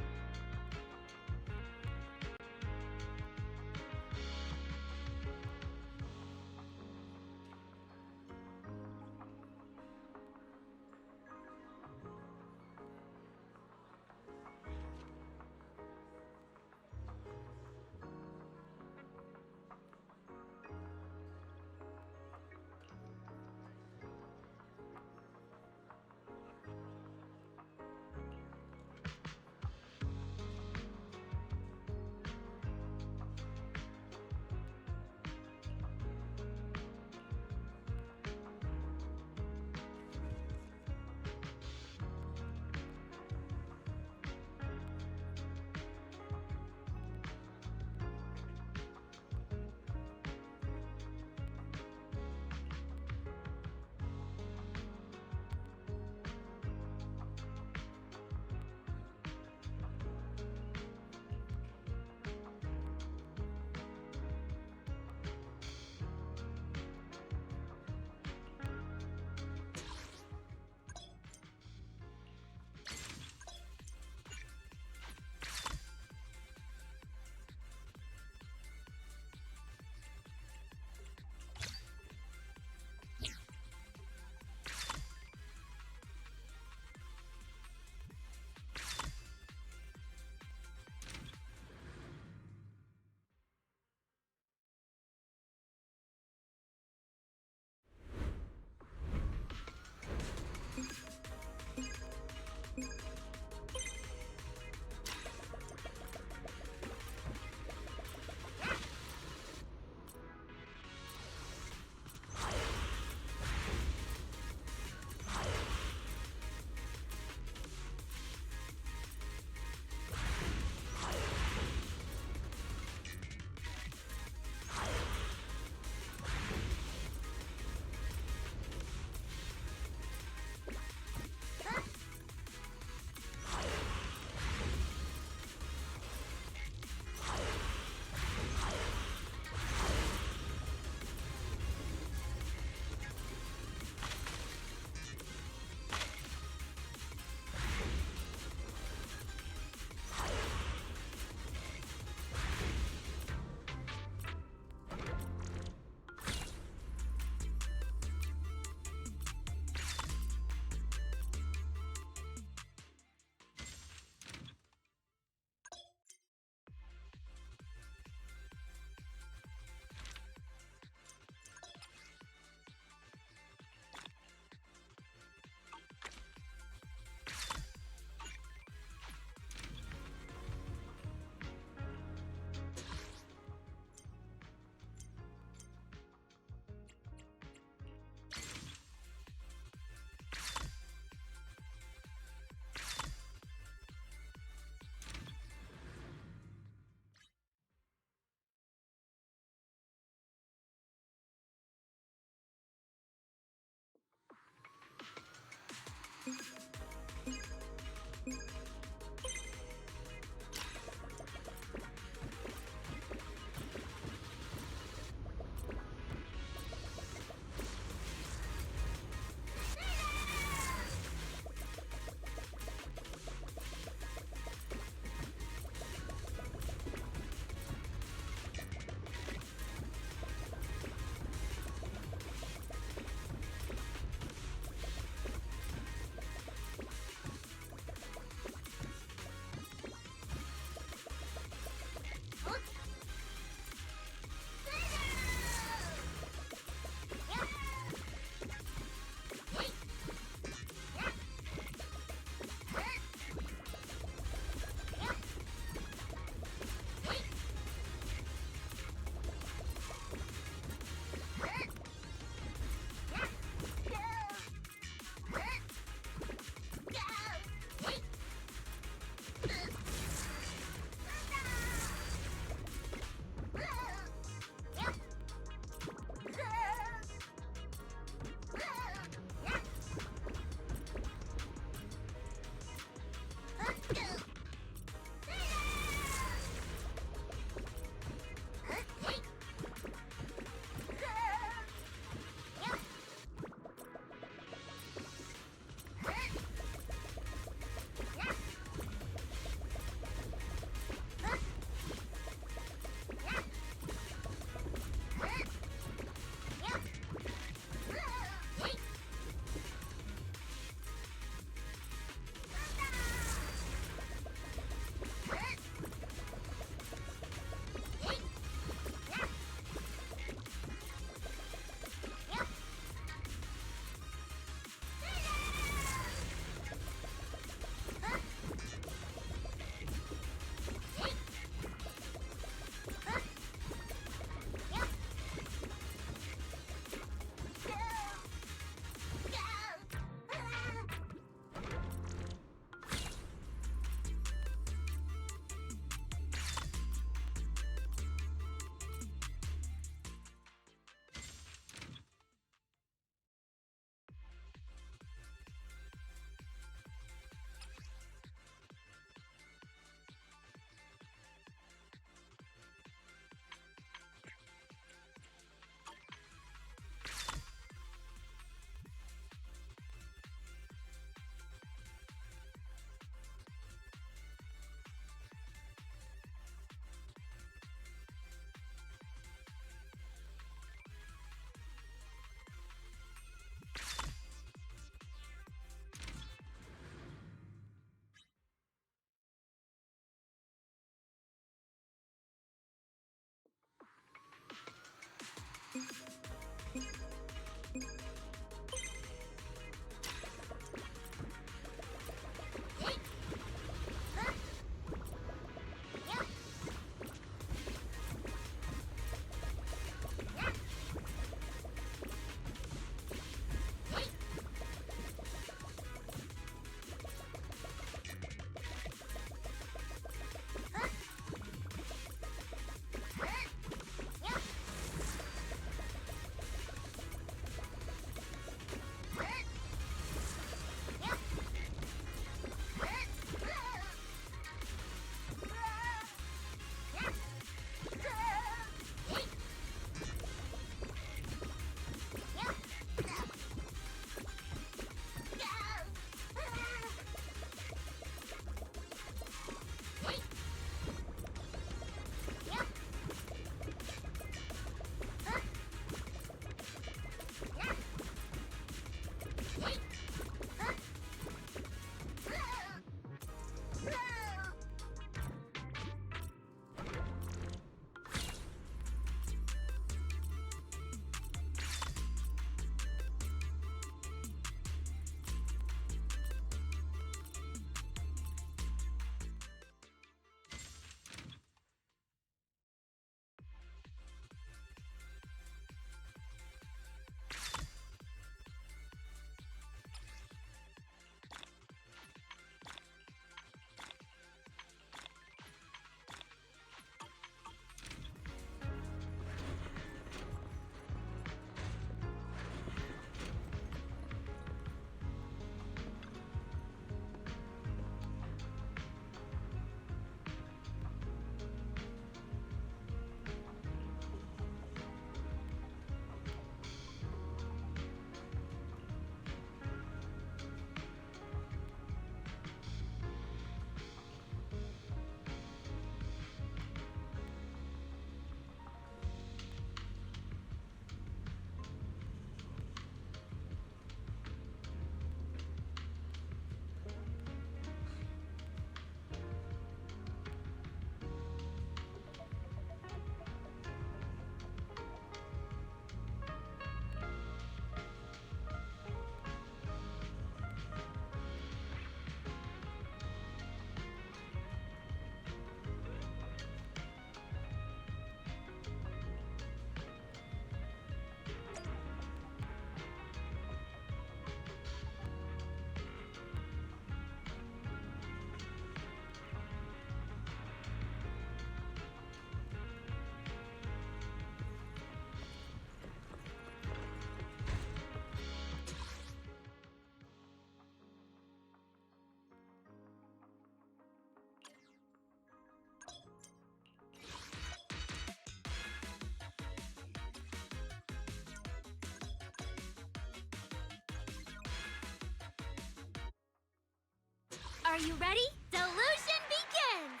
Are you ready? Delusion begins!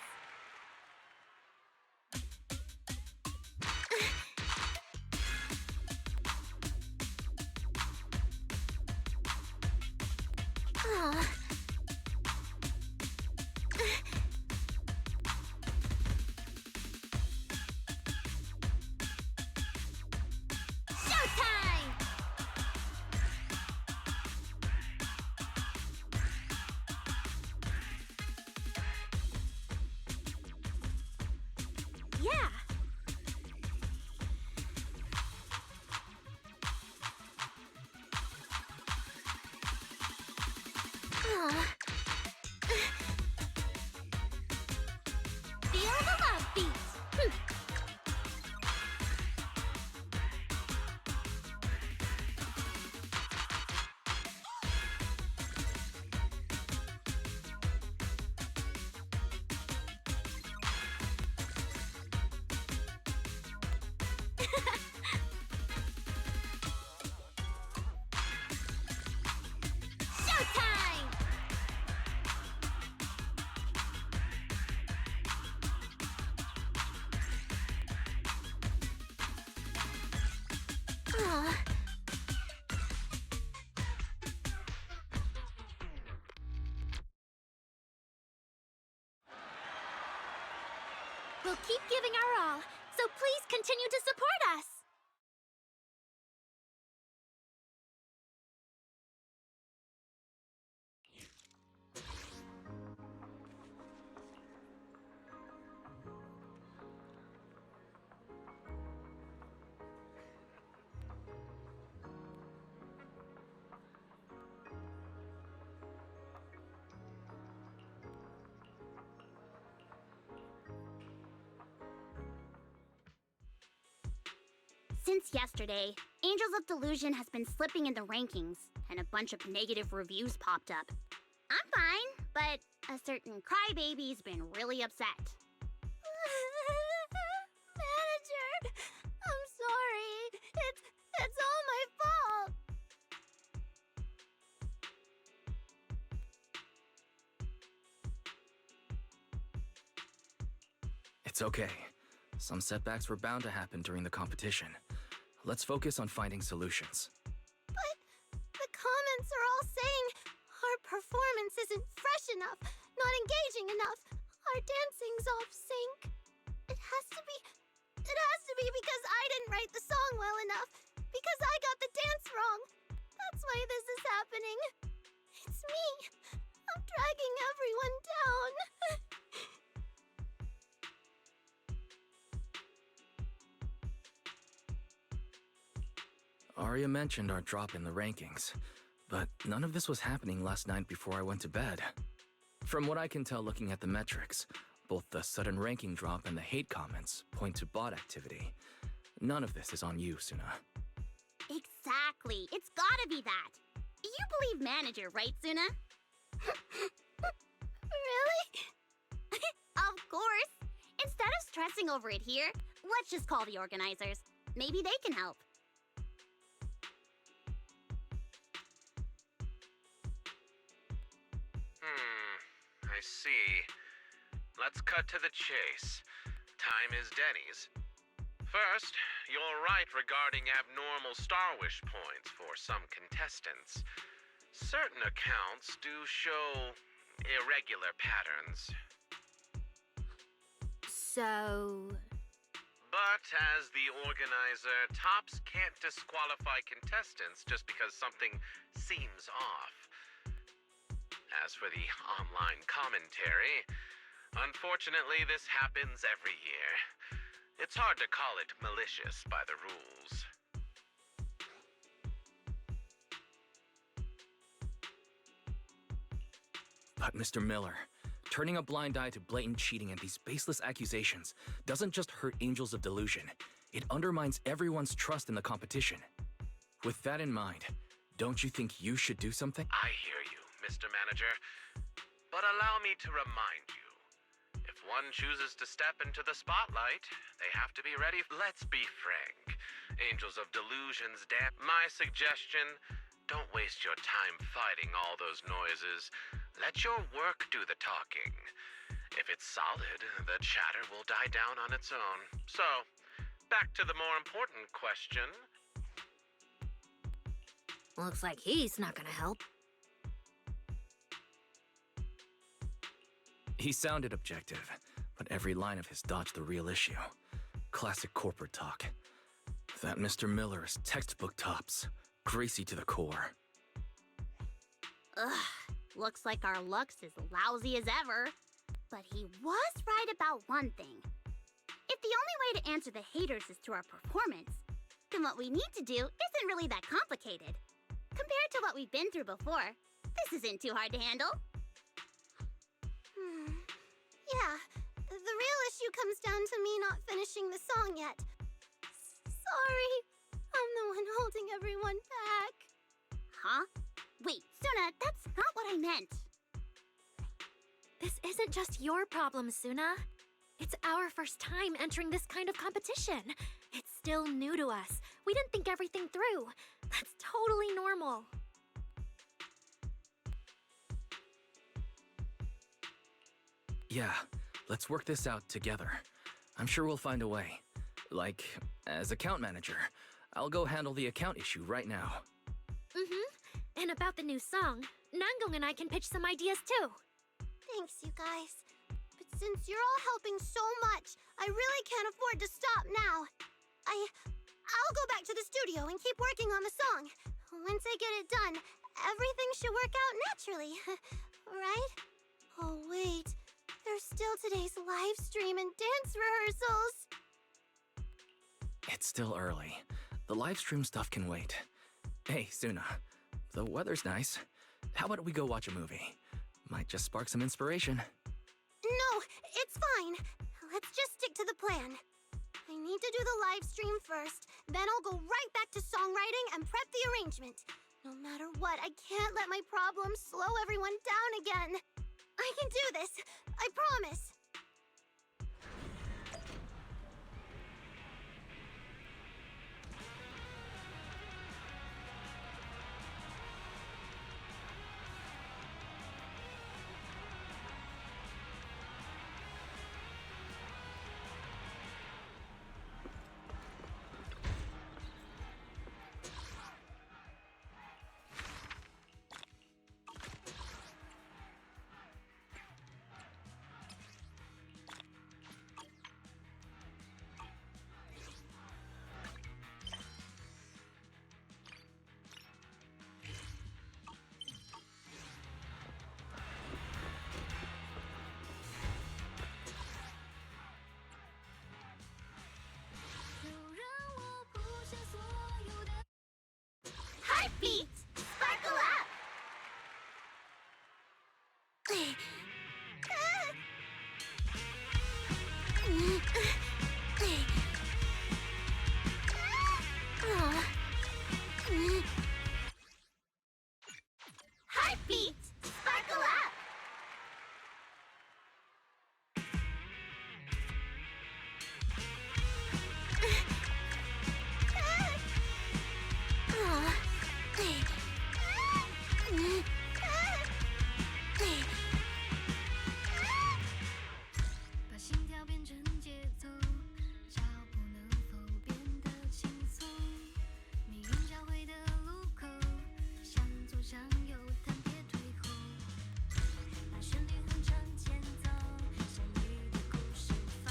Showtime! Yeah. Feel the love beat. Showtime! We'll keep giving our all, so please continue to support us! Since yesterday, Angels of Delusion has been slipping in the rankings, and a bunch of negative reviews popped up. I'm fine, but a certain crybaby's been really upset. Manager, I'm sorry. It's all my fault. It's okay. Some setbacks were bound to happen during the competition. Let's focus on finding solutions. But the comments are all saying our performance isn't fresh enough, not engaging enough. Our dancing's off sync. It has to be because I didn't write the song well enough. Because I got the dance wrong. That's why this is happening. It's me. I'm dragging everyone down. Arya mentioned our drop in the rankings, but none of this was happening last night before I went to bed. From what I can tell looking at the metrics, both the sudden ranking drop and the hate comments point to bot activity. None of this is on you, Suna. Exactly. It's gotta be that. You believe manager, right, Suna? Really? Of course. Instead of stressing over it here, let's just call the organizers. Maybe they can help. I see. Let's cut to the chase. Time is Denny's. First, you're right regarding abnormal Star Wish points for some contestants. Certain accounts do show irregular patterns. So... But as the organizer, Tops can't disqualify contestants just because something seems off. As for the online commentary, unfortunately this happens every year. It's hard to call it malicious by the rules. But Mr. Miller, turning a blind eye to blatant cheating and these baseless accusations doesn't just hurt Angels of Delusion, it undermines everyone's trust in the competition. With that in mind, don't you think you should do something? I hear you, Mr. Manager. But allow me to remind you, if one chooses to step into the spotlight, they have to be ready. Let's be frank. Angels of Delusion's My suggestion, don't waste your time fighting all those noises. Let your work do the talking. If it's solid, the chatter will die down on its own. So, back to the more important question. Looks like he's not gonna help. He sounded objective, but every line of his dodged the real issue. Classic corporate talk. That Mr. Miller is textbook tops, greasy to the core. Ugh, looks like our luck's as lousy as ever. But he was right about one thing. If the only way to answer the haters is through our performance, then what we need to do isn't really that complicated. Compared to what we've been through before, this isn't too hard to handle. Yeah, the real issue comes down to me not finishing the song yet. Sorry, I'm the one holding everyone back. Huh? Wait, Suna, that's not what I meant. This isn't just your problem, Suna. It's our first time entering this kind of competition. It's still new to us. We didn't think everything through. That's totally normal. Yeah, let's work this out together. I'm sure we'll find a way. Like, as account manager, I'll go handle the account issue right now. And about the new song, Nangong and I can pitch some ideas too. Thanks, you guys. But since you're all helping so much, I really can't afford to stop now. I'll go back to the studio and keep working on the song. Once I get it done, everything should work out naturally, right? Oh, wait. There's still today's live stream and dance rehearsals. It's still early. The live stream stuff can wait. Hey, Suna, the weather's nice. How about we go watch a movie? Might just spark some inspiration. No, it's fine. Let's just stick to the plan. I need to do the live stream first, then I'll go right back to songwriting and prep the arrangement. No matter what, I can't let my problems slow everyone down again. I can do this, I promise. Heartbeat, sparkle up! Heartbeat, sparkle up!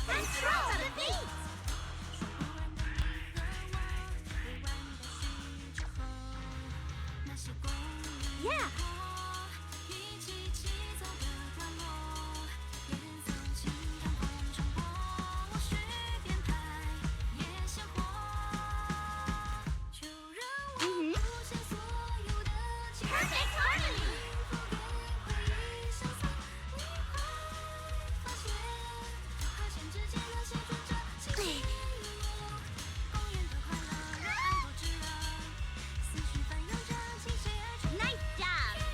Control the beat! Yeah! Perfect harmony! Nice job!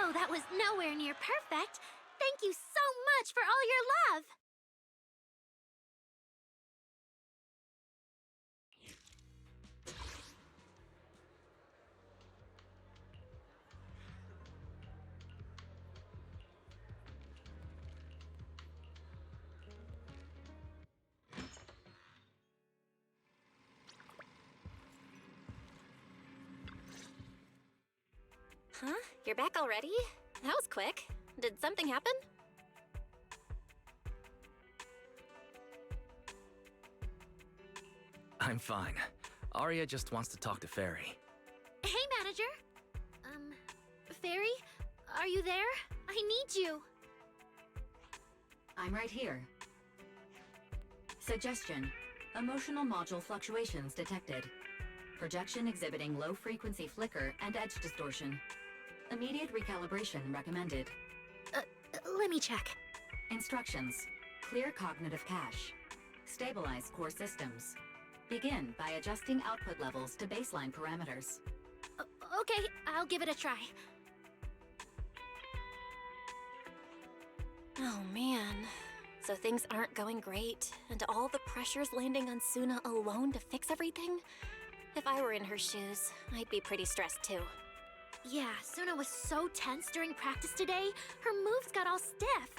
though that was nowhere near perfect, thank you so much for all your love! Huh? You're back already? That was quick. Did something happen? I'm fine. Arya just wants to talk to Fairy. Hey, Manager! Fairy? Are you there? I need you! I'm right here. Suggestion. Emotional module fluctuations detected. Projection exhibiting low-frequency flicker and edge distortion. Immediate recalibration recommended. Let me check. Instructions. Clear cognitive cache. Stabilize core systems. Begin by adjusting output levels to baseline parameters. Okay, I'll give it a try. Oh man. So things aren't going great, and all the pressure's landing on Suna alone to fix everything? If I were in her shoes, I'd be pretty stressed too. Yeah, Suna was so tense during practice today, her moves got all stiff.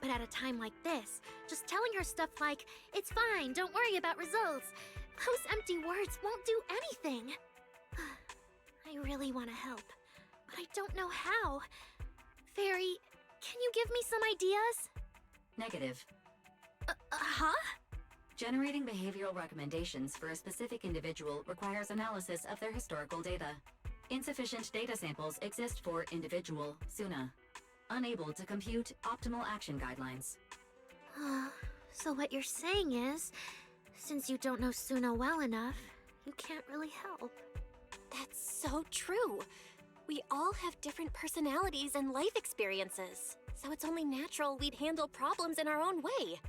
But at a time like this, just telling her stuff like, "It's fine, don't worry about results," those empty words won't do anything. I really want to help, but I don't know how. Fairy, can you give me some ideas? Negative. Huh? Generating behavioral recommendations for a specific individual requires analysis of their historical data. Insufficient data samples exist for individual Suna. Unable to compute optimal action guidelines. So what you're saying is, since you don't know Suna well enough, you can't really help. That's so true. We all have different personalities and life experiences, so it's only natural we'd handle problems in our own way.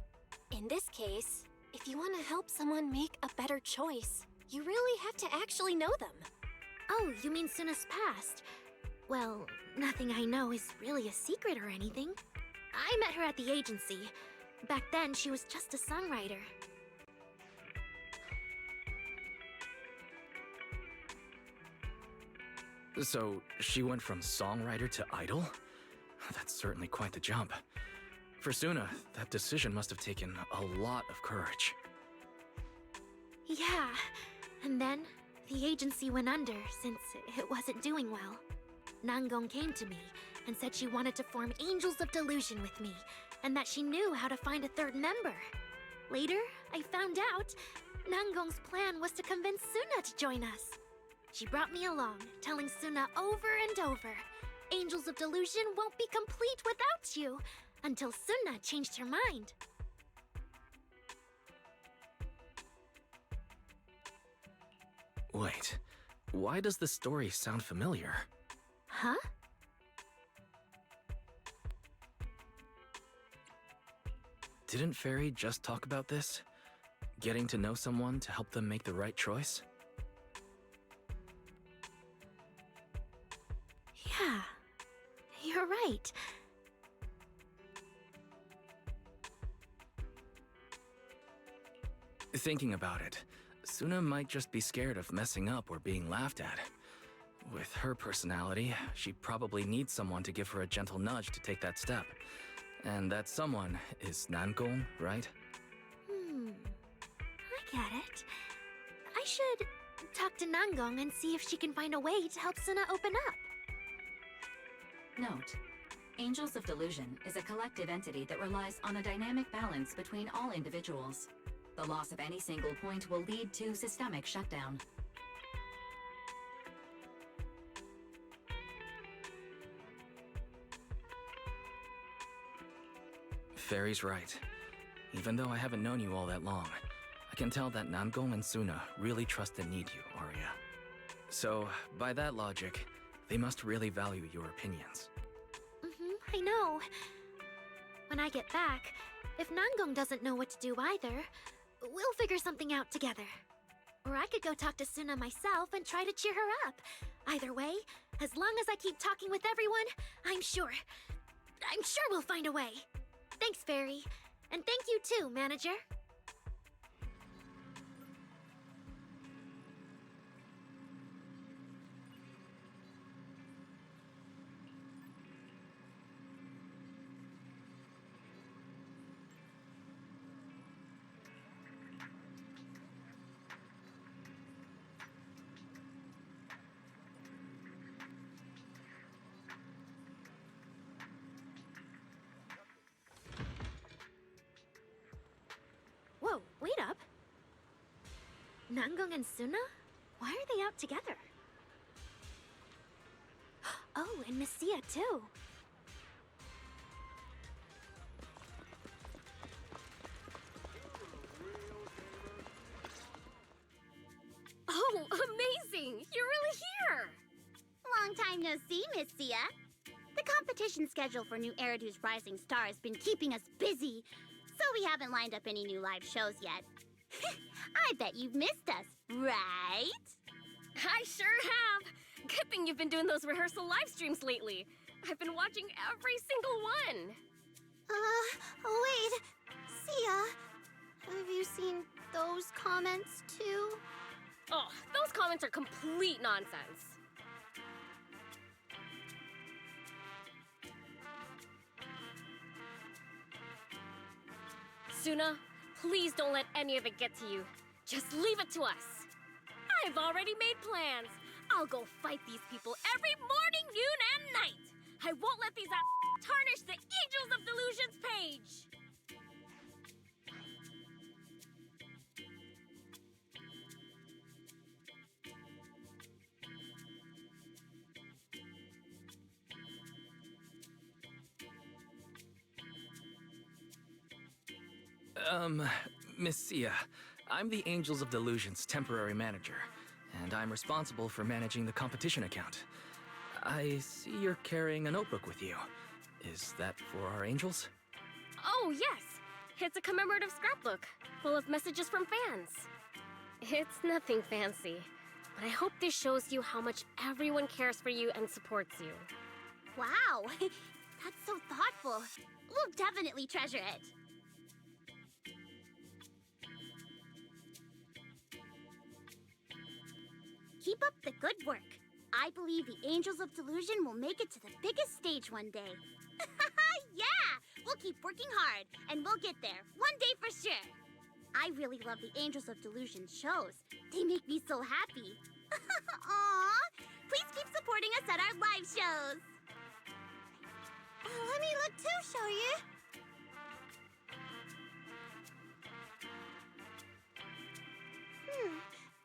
In this case, if you want to help someone make a better choice, you really have to actually know them. Oh, you mean Suna's past? Well, nothing I know is really a secret or anything. I met her at the agency. Back then, she was just a songwriter. So, she went from songwriter to idol? That's certainly quite the jump. For Suna, that decision must have taken a lot of courage. Yeah, and then the agency went under since it wasn't doing well. Nangong came to me and said she wanted to form Angels of Delusion with me, and that she knew how to find a third member. Later, I found out Nangong's plan was to convince Suna to join us. She brought me along, telling Suna over and over, Angels of Delusion won't be complete without you, until Suna changed her mind. Wait, why does this story sound familiar? Huh? Didn't Fairy just talk about this? Getting to know someone to help them make the right choice? Yeah, you're right. Thinking about it, Suna might just be scared of messing up or being laughed at. With her personality, she probably needs someone to give her a gentle nudge to take that step. And that someone is Nangong, right? I get it. I should talk to Nangong and see if she can find a way to help Suna open up. Note. Angels of Delusion is a collective entity that relies on a dynamic balance between all individuals. The loss of any single point will lead to systemic shutdown. Fairy's right. Even though I haven't known you all that long, I can tell that Nangong and Suna really trust and need you, Arya. So, by that logic, they must really value your opinions. I know. When I get back, if Nangong doesn't know what to do either, we'll figure something out together. Or I could go talk to Suna myself and try to cheer her up. Either way, as long as I keep talking with everyone, I'm sure we'll find a way. Thanks, Fairy. And thank you too, Manager. Whoa, wait up. Nangong and Suna? Why are they out together? Oh, and Messia too. Oh, amazing! You're really here! Long time no see, Miss Sia. The competition schedule for new Eridu's Rising Star has been keeping us busy, so we haven't lined up any new live shows yet. I bet you've missed us, right? I sure have! Good thing you've been doing those rehearsal live streams lately. I've been watching every single one. Wait. Sia, have you seen those comments too? Oh, those comments are complete nonsense. Suna, please don't let any of it get to you. Just leave it to us. I've already made plans. I'll go fight these people every morning, noon, and night. I won't let these tarnish the Angels of Delusion's page. Miss Sia, I'm the Angels of Delusion's temporary manager, and I'm responsible for managing the competition account. I see you're carrying a notebook with you. Is that for our angels? Oh, yes. It's a commemorative scrapbook, full of messages from fans. It's nothing fancy, but I hope this shows you how much everyone cares for you and supports you. Wow, that's so thoughtful. We'll definitely treasure it. Keep up the good work. I believe the Angels of Delusion will make it to the biggest stage one day. Yeah! We'll keep working hard, and we'll get there, one day for sure. I really love the Angels of Delusion shows. They make me so happy. Aww! Please keep supporting us at our live shows. Let me look too, Shoyu.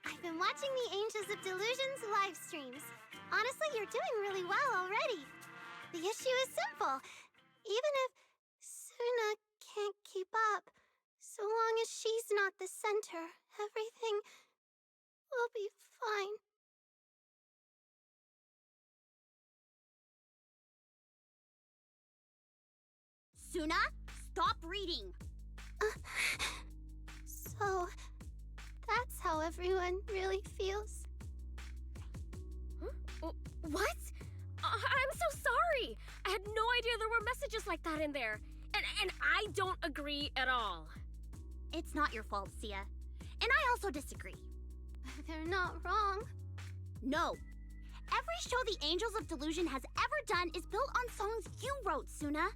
I've been watching the Angels of Delusion's live streams. Honestly, you're doing really well already. The issue is simple. Even if Suna can't keep up, so long as she's not the center, everything will be fine. Suna, stop reading. So, that's how everyone really feels. Huh? What? I'm so sorry. I had no idea there were messages like that in there. And I don't agree at all. It's not your fault, Sia. And I also disagree. They're not wrong. No. Every show the Angels of Delusion has ever done is built on songs you wrote, Suna.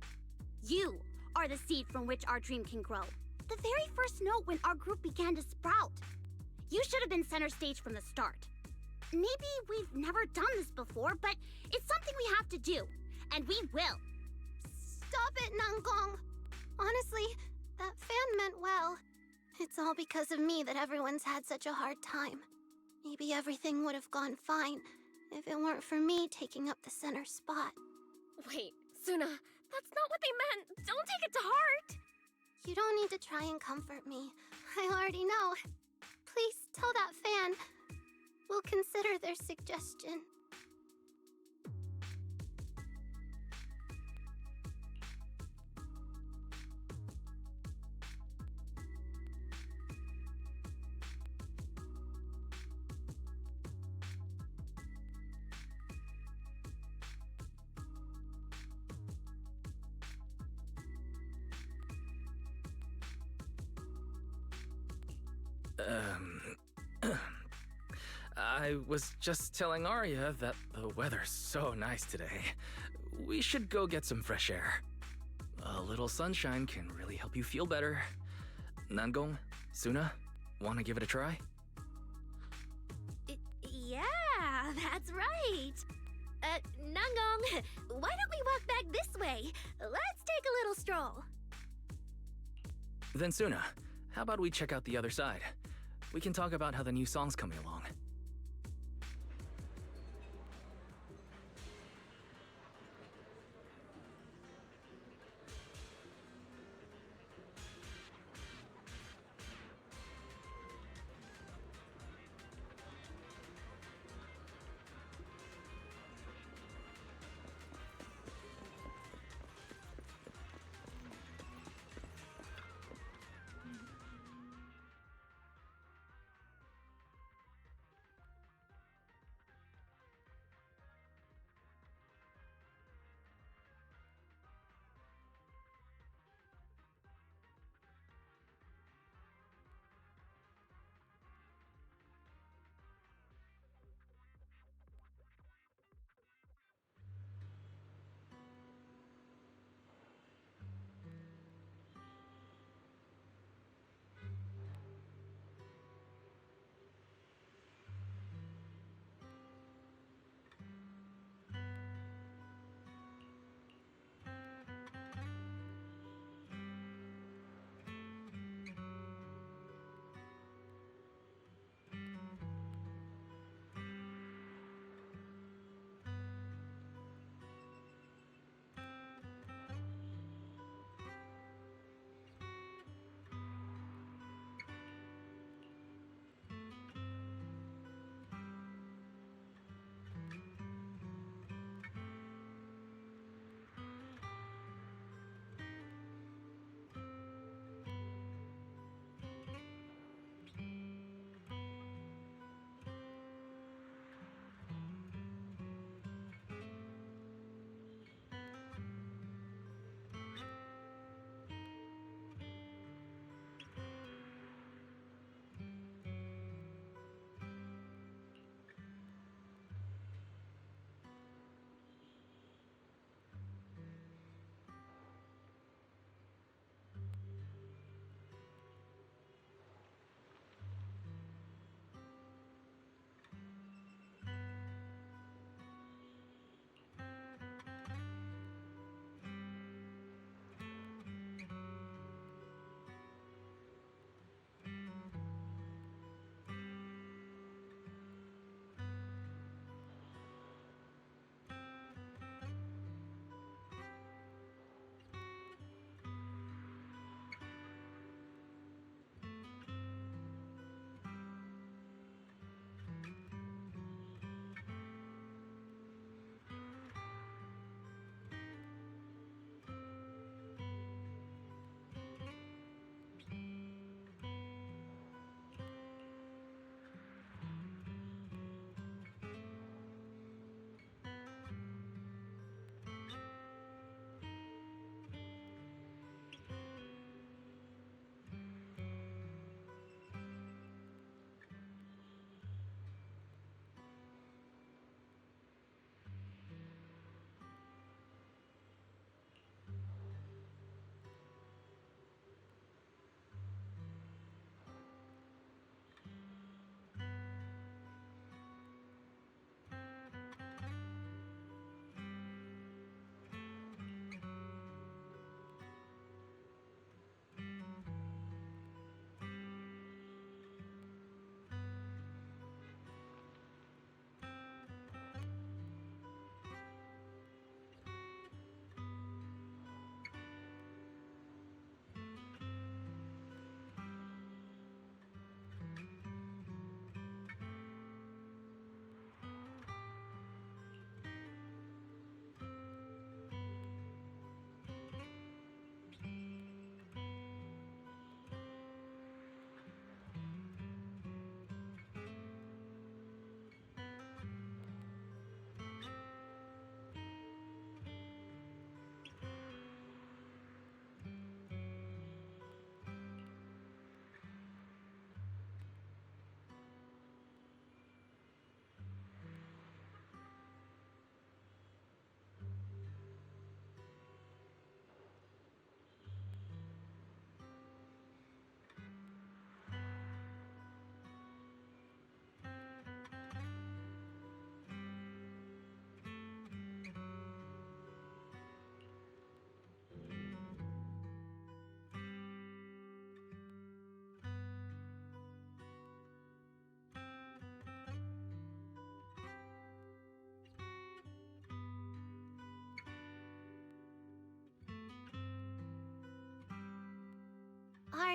You are the seed from which our dream can grow. The very first note when our group began to sprout. You should have been center stage from the start. Maybe we've never done this before, but it's something we have to do. And we will. Stop it, Nangong. Honestly, that fan meant well. It's all because of me that everyone's had such a hard time. Maybe everything would have gone fine if it weren't for me taking up the center spot. Wait, Suna, that's not what they meant. Don't take it to heart. You don't need to try and comfort me. I already know. Please tell that fan. We'll consider their suggestion. I was just telling Arya that the weather's so nice today. We should go get some fresh air. A little sunshine can really help you feel better. Nangong, Suna, wanna give it a try? Yeah, that's right. Nangong, why don't we walk back this way? Let's take a little stroll. Then Suna, how about we check out the other side? We can talk about how the new song's coming along.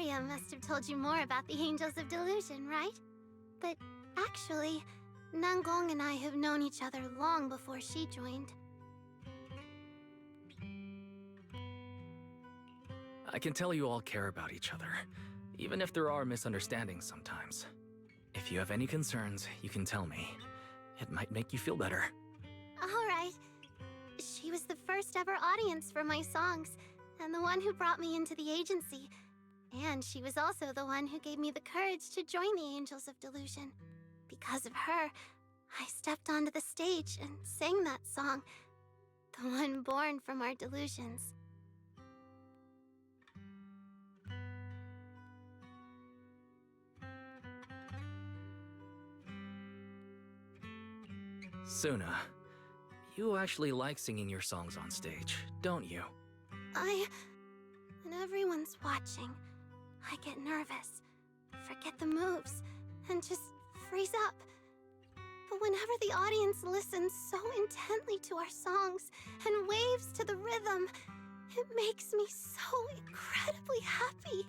Arya must have told you more about the Angels of Delusion, right? But actually, Nangong and I have known each other long before she joined. I can tell you all care about each other, even if there are misunderstandings sometimes. If you have any concerns, you can tell me. It might make you feel better. Alright. She was the first ever audience for my songs, and the one who brought me into the agency. And she was also the one who gave me the courage to join the Angels of Delusion. Because of her, I stepped onto the stage and sang that song, the one born from our delusions. Suna, you actually like singing your songs on stage, don't you? When everyone's watching, I get nervous, forget the moves, and just freeze up. But whenever the audience listens so intently to our songs and waves to the rhythm, it makes me so incredibly happy.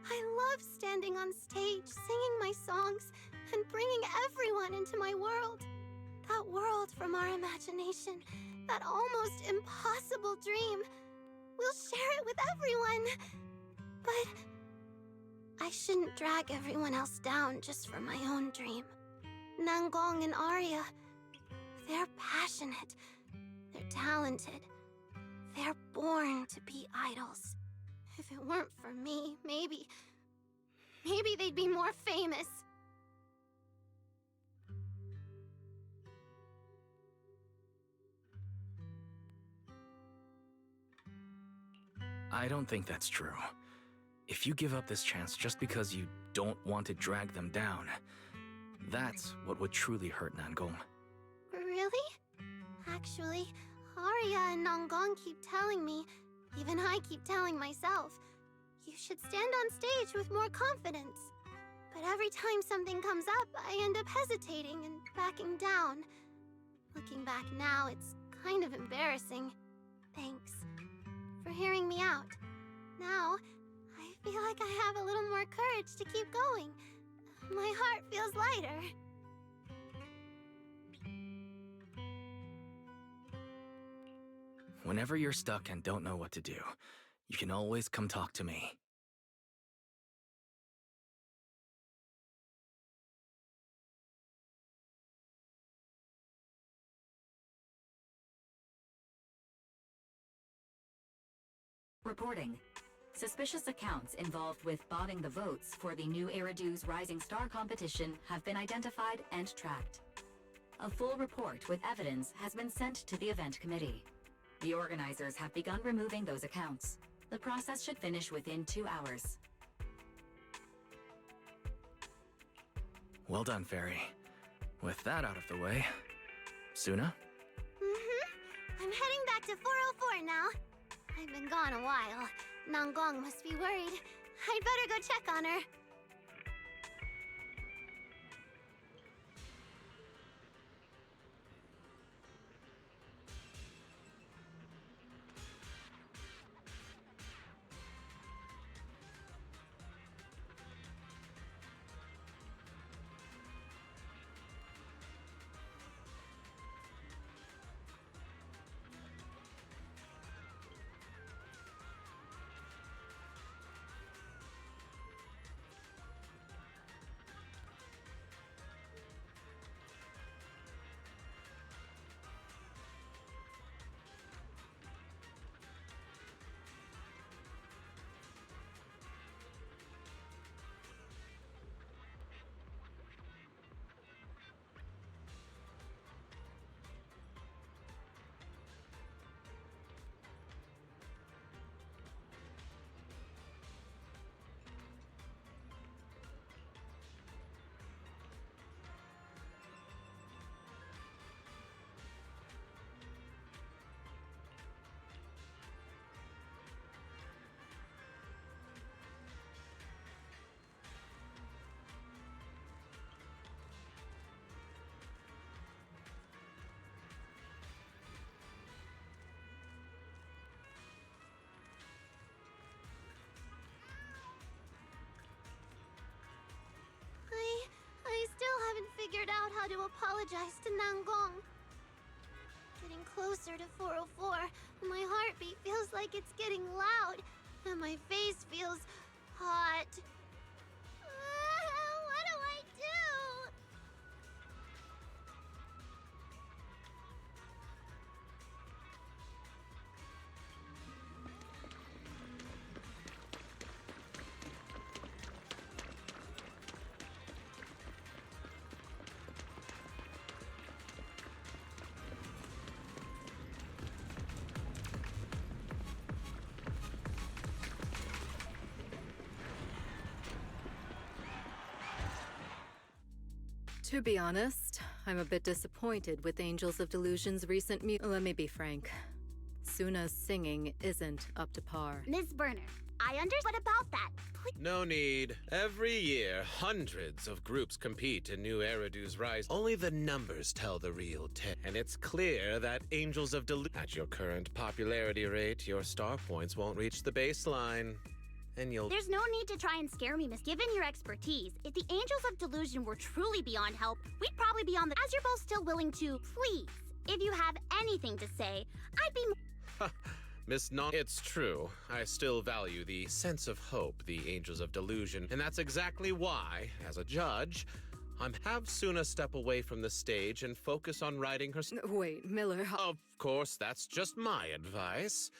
I love standing on stage, singing my songs, and bringing everyone into my world. That world from our imagination, that almost impossible dream. We'll share it with everyone. But I shouldn't drag everyone else down just for my own dream. Nangong and Arya, they're passionate, they're talented, they're born to be idols. If it weren't for me, maybe they'd be more famous. I don't think that's true. If you give up this chance just because you don't want to drag them down, that's what would truly hurt Nangong. Really? Actually, Arya and Nangong keep telling me, even I keep telling myself, you should stand on stage with more confidence. But every time something comes up, I end up hesitating and backing down. Looking back now, it's kind of embarrassing. Thanks for hearing me out. Now, I feel like I have a little more courage to keep going. My heart feels lighter. Whenever you're stuck and don't know what to do, you can always come talk to me. Reporting. Suspicious accounts involved with botting the votes for the new Eridu's Rising Star competition have been identified and tracked. A full report with evidence has been sent to the event committee. The organizers have begun removing those accounts. The process should finish within 2 hours. Well done, Fairy. With that out of the way, Suna? I'm heading back to 404 now. I've been gone a while. Nangong must be worried. I'd better go check on her. how to apologize to Nangong. Getting closer to 404, my heartbeat feels like it's getting loud, and my face feels hot. What do I do? To be honest, I'm a bit disappointed with Angels of Delusion's recent Let me be frank. Suna's singing isn't up to par. Ms. Burner, I understand. What about that? Please. No need. Every year, hundreds of groups compete in New Eridu's Rise. Only the numbers tell the real tale. And it's clear that Angels of Delusion... At your current popularity rate, your star points won't reach the baseline. And you'll... There's no need to try and scare me, Miss. Given your expertise, if the Angels of Delusion were truly beyond help, we'd probably be on the... As you're both still willing to, please, if you have anything to say, I'd be... Miss Non... It's true. I still value the sense of hope the Angels of Delusion, and that's exactly why, as a judge, I'm have Suna step away from the stage and focus on writing her... Wait, Miller... Of course, that's just my advice.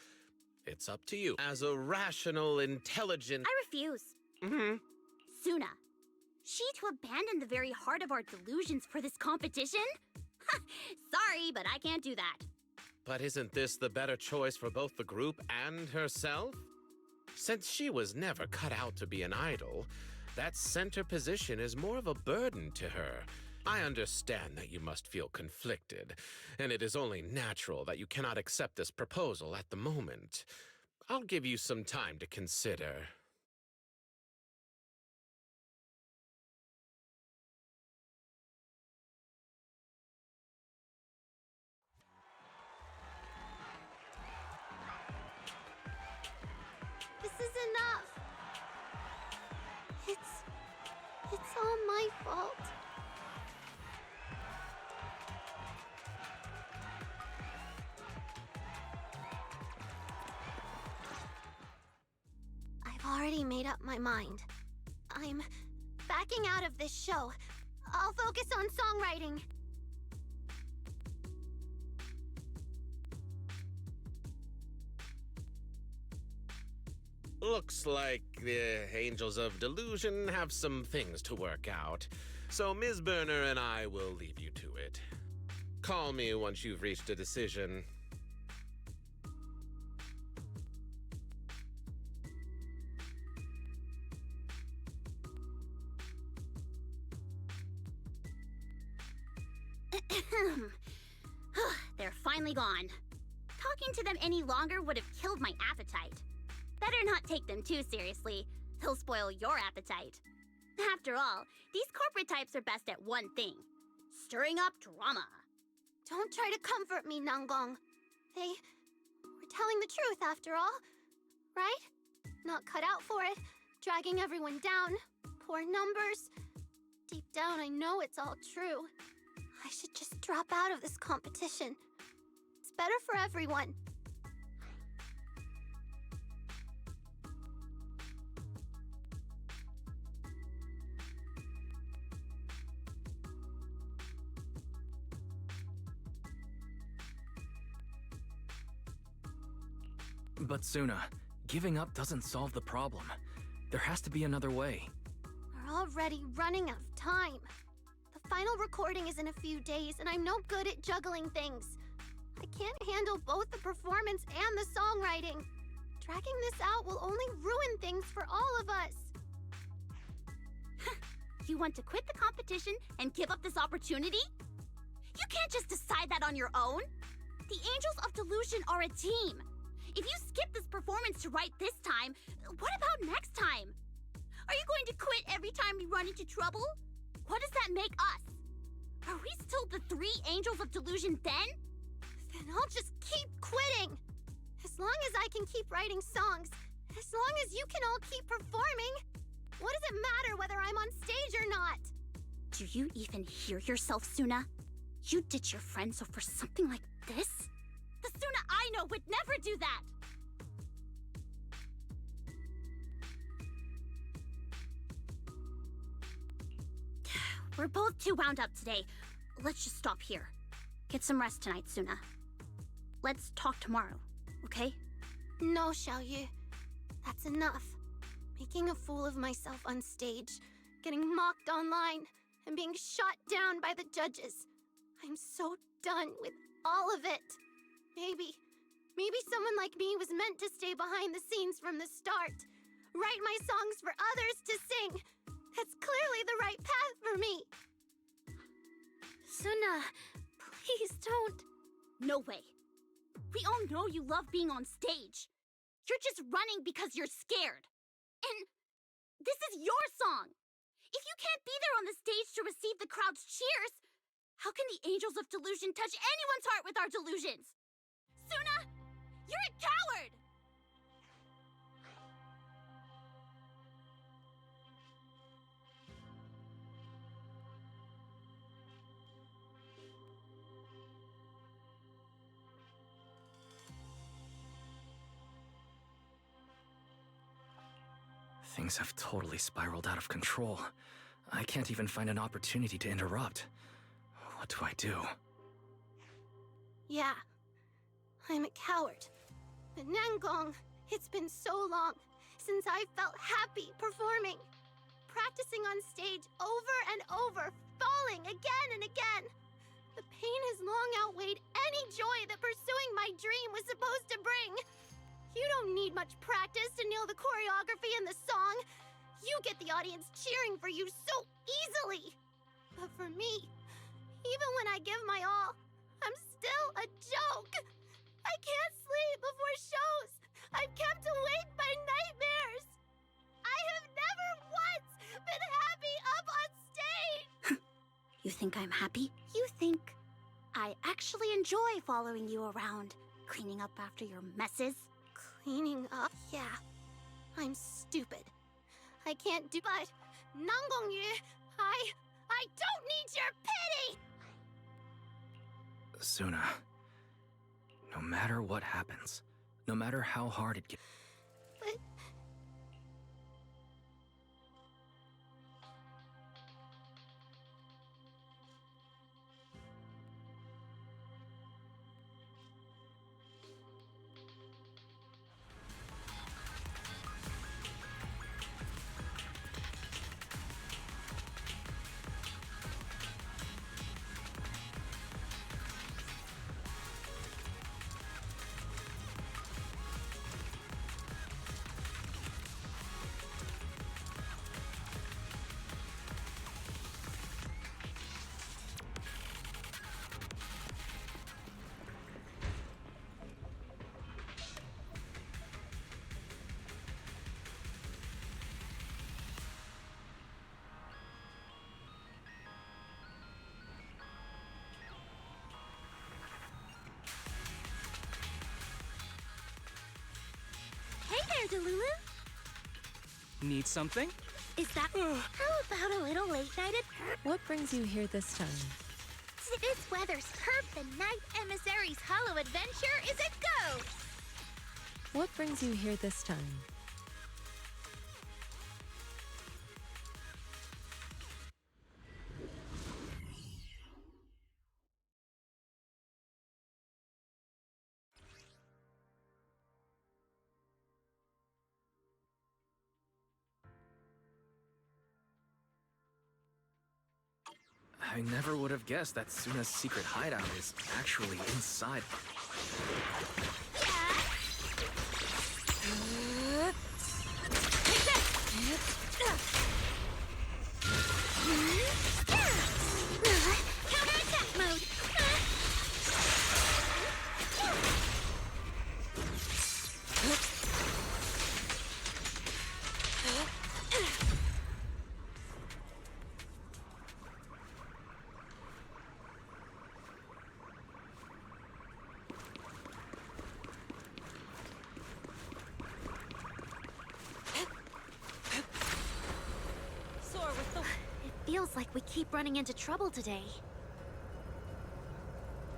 It's up to you. As a rational, intelligent... I refuse. Suna, she to abandon the very heart of our delusions for this competition? Sorry, but I can't do that. But isn't this the better choice for both the group and herself? Since she was never cut out to be an idol, that center position is more of a burden to her. I understand that you must feel conflicted, and it is only natural that you cannot accept this proposal at the moment. I'll give you some time to consider. This is enough. It's all my fault. I've already made up my mind. I'm backing out of this show. I'll focus on songwriting. Looks like the Angels of Delusion have some things to work out. So Ms. Burner and I will leave you to it. Call me once you've reached a decision. They're finally gone. Talking to them any longer would have killed my appetite. Better not take them too seriously. They'll spoil your appetite. After all, these corporate types are best at one thing: stirring up drama. Don't try to comfort me, Nangong. They were telling the truth after all, right? Not cut out for it, dragging everyone down, poor numbers. Deep down, I know it's all true. I should just drop out of this competition. It's better for everyone. But Suna, giving up doesn't solve the problem. There has to be another way. We're already running out of time. The final recording is in a few days, and I'm no good at juggling things. I can't handle both the performance and the songwriting. Dragging this out will only ruin things for all of us. You want to quit the competition and give up this opportunity? You can't just decide that on your own. The Angels of Delusion are a team. If you skip this performance to write this time, what about next time? Are you going to quit every time we run into trouble? What does that make us? Are we still the 3 Angels of Delusion then? Then I'll just keep quitting. As long as I can keep writing songs, as long as you can all keep performing, what does it matter whether I'm on stage or not? Do you even hear yourself, Suna? You ditch your friends over something like this? The Suna I know would never do that! We're both too wound up today. Let's just stop here. Get some rest tonight, Suna. Let's talk tomorrow, okay? No, Xiaoyu. That's enough. Making a fool of myself on stage, getting mocked online, and being shot down by the judges. I'm so done with all of it. Maybe someone like me was meant to stay behind the scenes from the start. Write my songs for others to sing. That's clearly the right path for me. Suna, please don't. No way. We all know you love being on stage. You're just running because you're scared. And this is your song. If you can't be there on the stage to receive the crowd's cheers, how can the angels of delusion touch anyone's heart with our delusions? Suna, you're a coward! Things have totally spiraled out of control. I can't even find an opportunity to interrupt. What do I do? Yeah, I'm a coward. But Nangong, it's been so long since I felt happy performing. Practicing on stage over and over, falling again and again. The pain has long outweighed any joy that pursuing my dream was supposed to bring. You don't need much practice to nail the choreography and the song. You get the audience cheering for you so easily. But for me, even when I give my all, I'm still a joke. I can't sleep before shows. I'm kept awake by nightmares. I have never once been happy up on stage. You think I'm happy? You think I actually enjoy following you around, cleaning up after your messes? Cleaning up? Yeah, I'm stupid. I can't do, but Nanggongyu, I don't need your pity! Suna, no matter what happens, no matter how hard it gets... But... Hey there, Delulu. Need something? Is that... How about a little late night at... What brings you here this time? This weather's perp. The Night Emissary's Hollow Adventure is a go! What brings you here this time? I never would have guessed that Suna's secret hideout is actually inside. Counterattack mode! feels like we keep running into trouble today.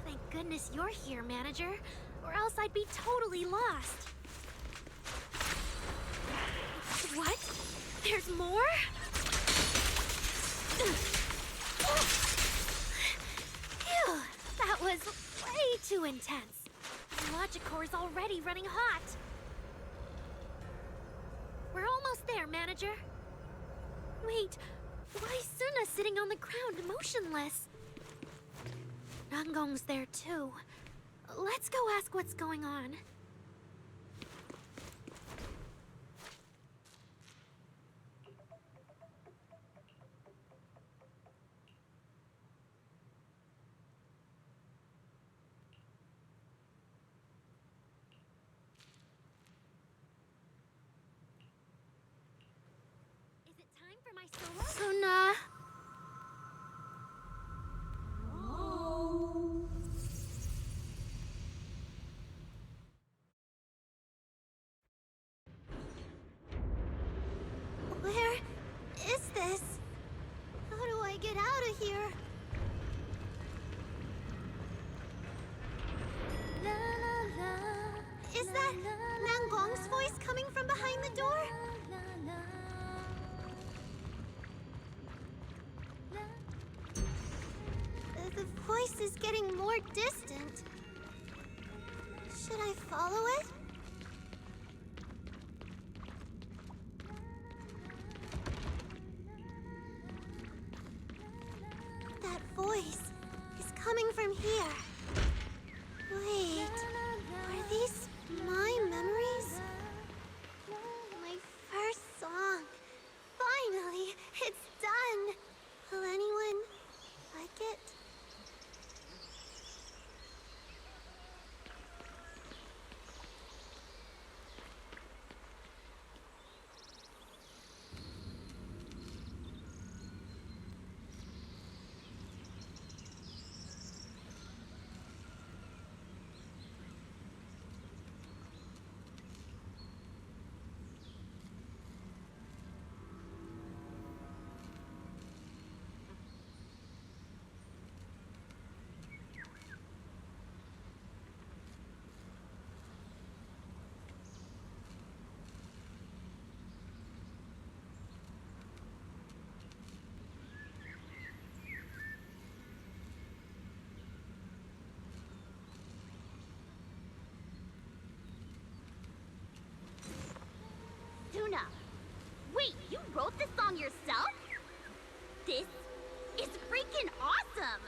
Thank goodness you're here, Manager, or else I'd be totally lost. What? There's more? Phew, that was way too intense. My Logicore's already running hot. We're almost there, Manager. Wait, why is Suna sitting on the ground, motionless? Nangong's there too. Let's go ask what's going on. Is it time for my solo? Suna! Where is this? How do I get out of here? Is that Nangong's voice coming from behind the door? The voice is getting more distant. Should I follow it? That voice is coming from here. Wait, are these my memories? My first song. Finally, it's done. Will anyone like it? Suna, wait, you wrote this song yourself? This is freaking awesome!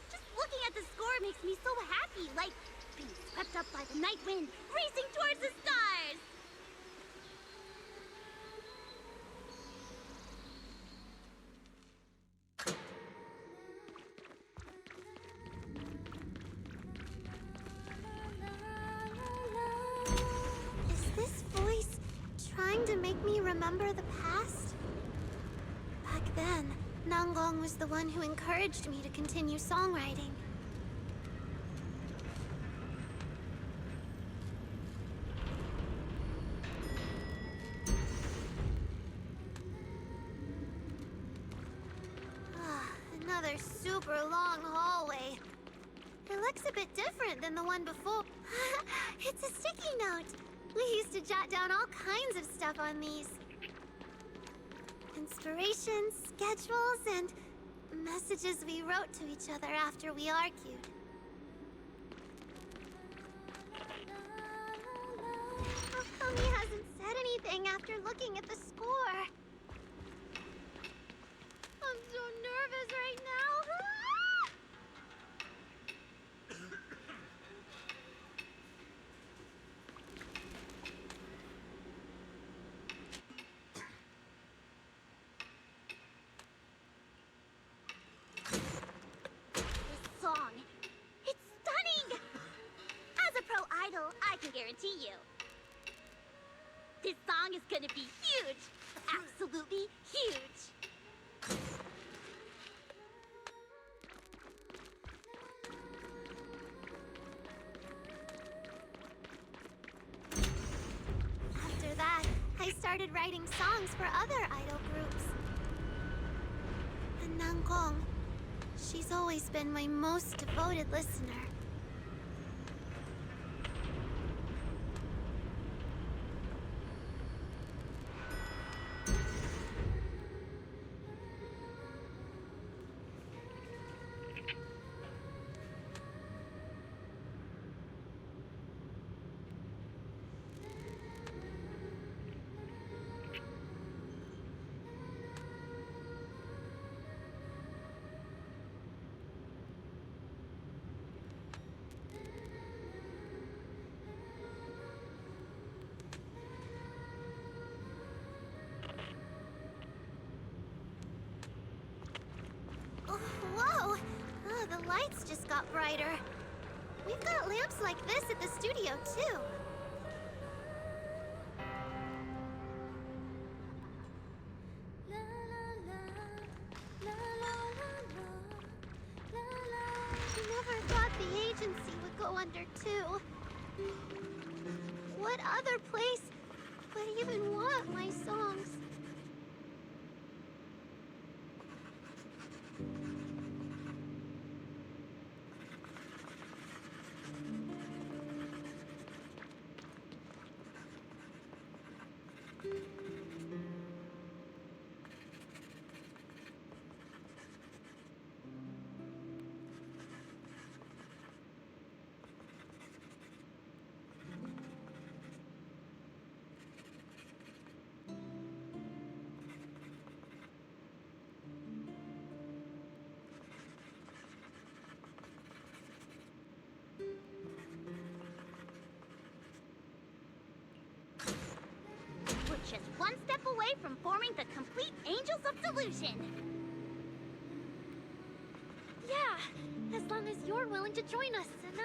Just looking at the score makes me so happy, like being swept up by the night wind, racing towards the stars! Is this voice trying to make me remember the past? Back then, Nangong was the one who encouraged me to continue songwriting. Another super long hallway. It looks a bit different than the one before. It's a sticky note. We used to jot down all kinds of stuff on these. Inspirations, schedules, and messages we wrote to each other after we argued. How come he hasn't said anything after looking at the score? I'm so nervous right now. This song, it's stunning! As a pro idol, I can guarantee you. This song is gonna be huge! Absolutely huge! After that, I started writing songs for other idol groups. Nangong. She's always been my most devoted listener. Whoa! Oh, the lights just got brighter. We've got lamps like this at the studio, too. I never thought the agency would go under, too. What other place would even want my songs? We're just one step away from forming the complete Angels of Delusion. Yeah, as long as you're willing to join us, Suna.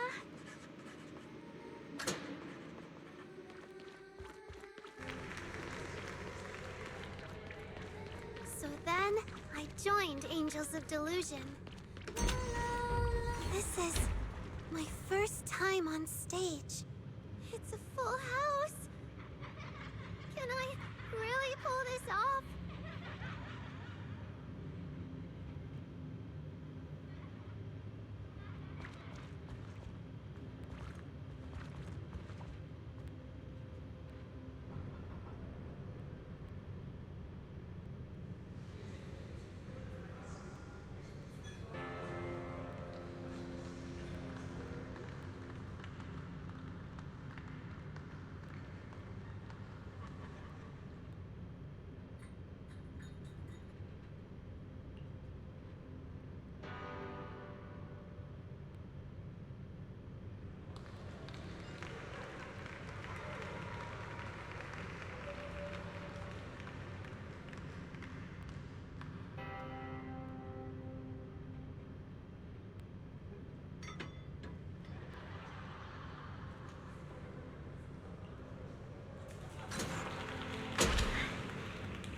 So then, I joined Angels of Delusion. This is my first time on stage. It's a full house. Can I really pull this off?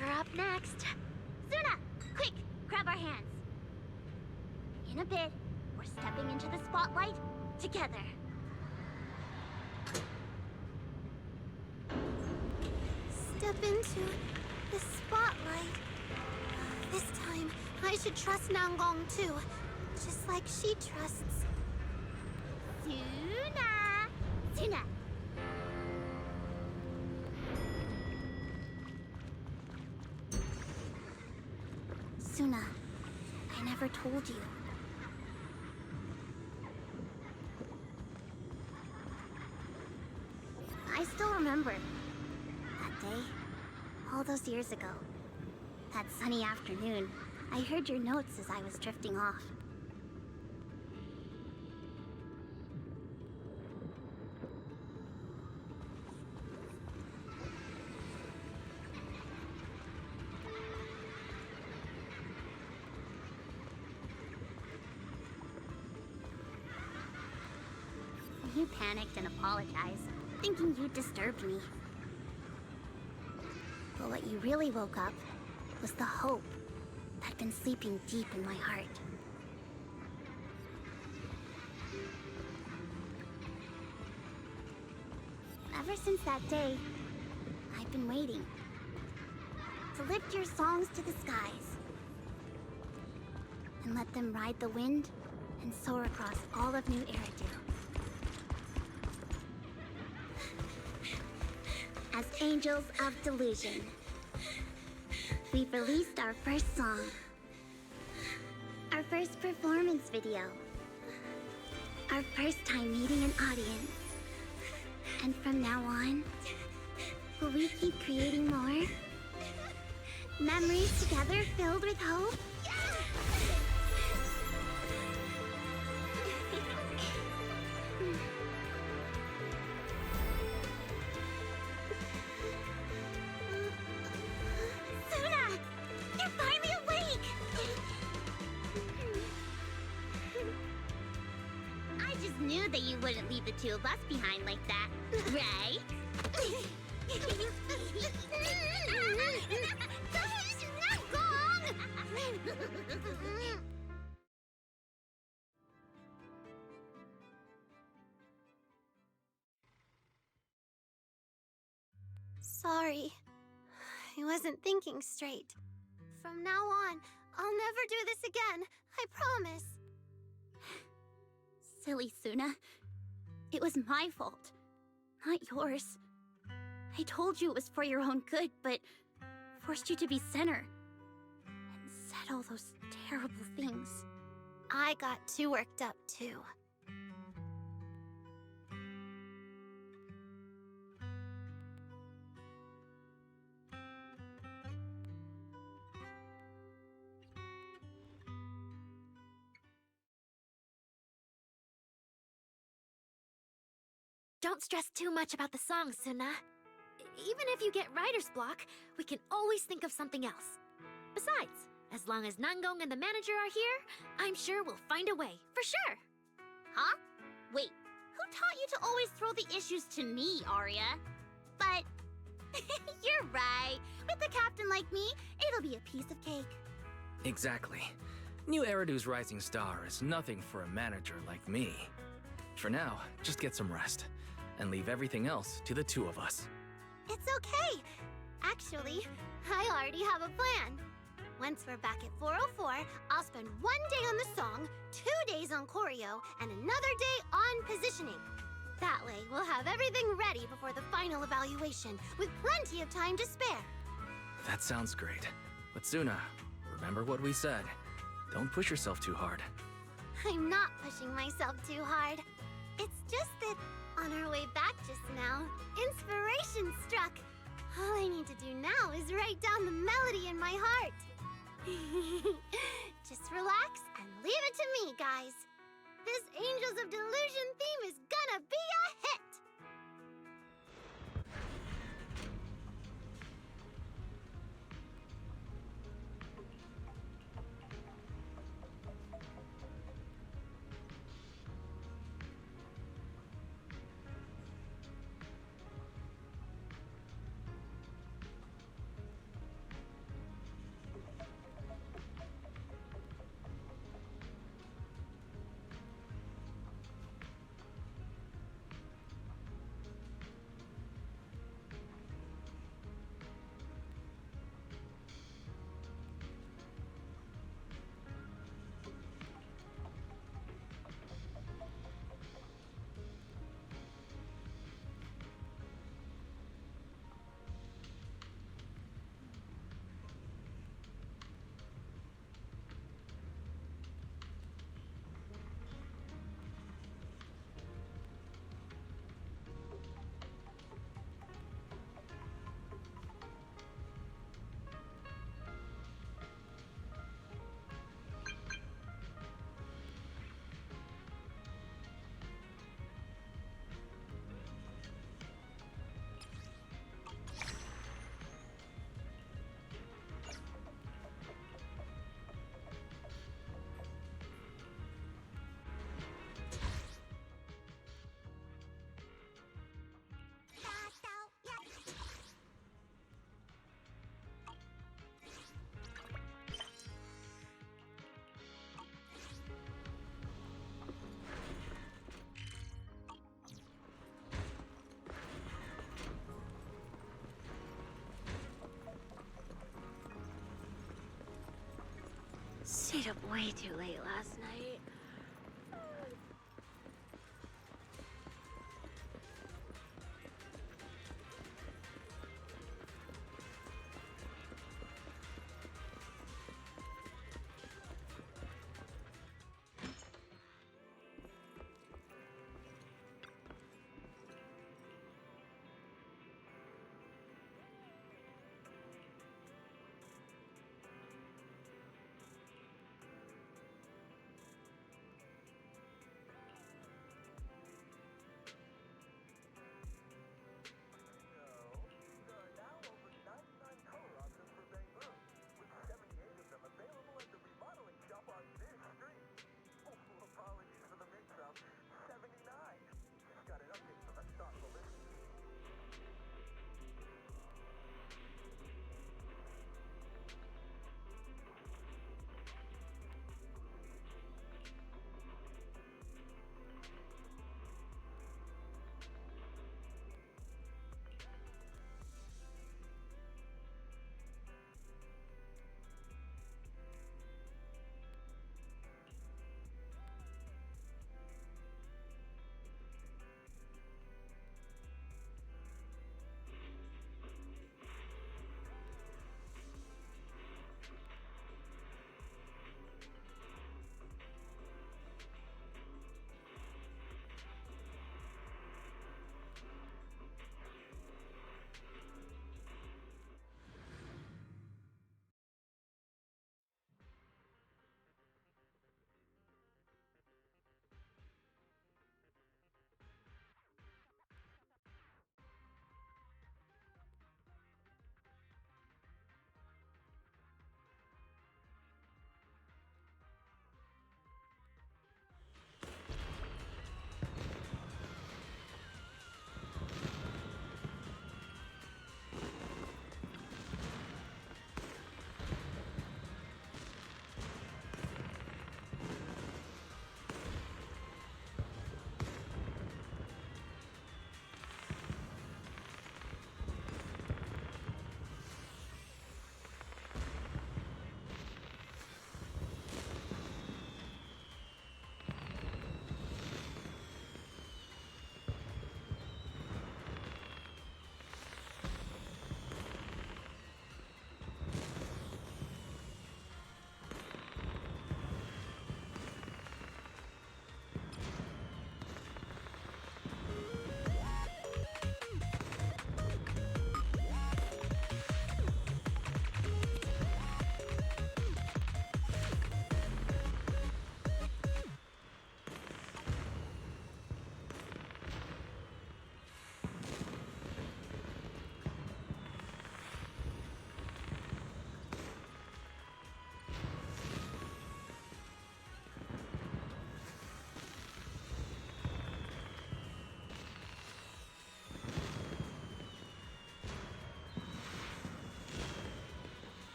We're up next. Suna, quick, grab our hands. In a bit, we're stepping into the spotlight together. Step into the spotlight. This time, I should trust Nangong too, just like she trusts. Suna! Suna! Suna, I never told you. I still remember that day, all those years ago. That sunny afternoon, I heard your notes as I was drifting off. You panicked and apologized, thinking you disturbed me. But what you really woke up was the hope that'd been sleeping deep in my heart. Ever since that day, I've been waiting to lift your songs to the skies. and let them ride the wind and soar across all of New Eridu. As Angels of Delusion, we've released our first song, our first performance video, our first time meeting an audience. And from now on, will we keep creating more? Memories together filled with hope? Suna! You're finally awake! I just knew that you wouldn't leave the two of us behind like that, right? Sorry. I wasn't thinking straight. From now on, I'll never do this again. I promise. Silly Suna. It was my fault, not yours. I told you it was for your own good, but forced you to be center. And said all those terrible things. I got too worked up, too. Don't stress too much about the song, Suna. Even if you get writer's block, we can always think of something else. Besides, as long as Nangong and the manager are here, I'm sure we'll find a way, for sure. Huh? Wait, who taught you to always throw the issues to me, Arya? But you're right. With a captain like me, it'll be a piece of cake. Exactly. New Eridu's rising star is nothing for a manager like me. For now, just get some rest, and leave everything else to the two of us. It's okay. Actually, I already have a plan. Once we're back at 404, I'll spend 1 day on the song, 2 days on choreo, and another day on positioning. That way, we'll have everything ready before the final evaluation, with plenty of time to spare. That sounds great. But Suna, remember what we said. Don't push yourself too hard. I'm not pushing myself too hard. It's just that, on our way back just now, inspiration struck. All I need to do now is write down the melody in my heart. Just relax and leave it to me, guys. This Angels of Delusion theme is gonna be a hit! Stayed up way too late last night.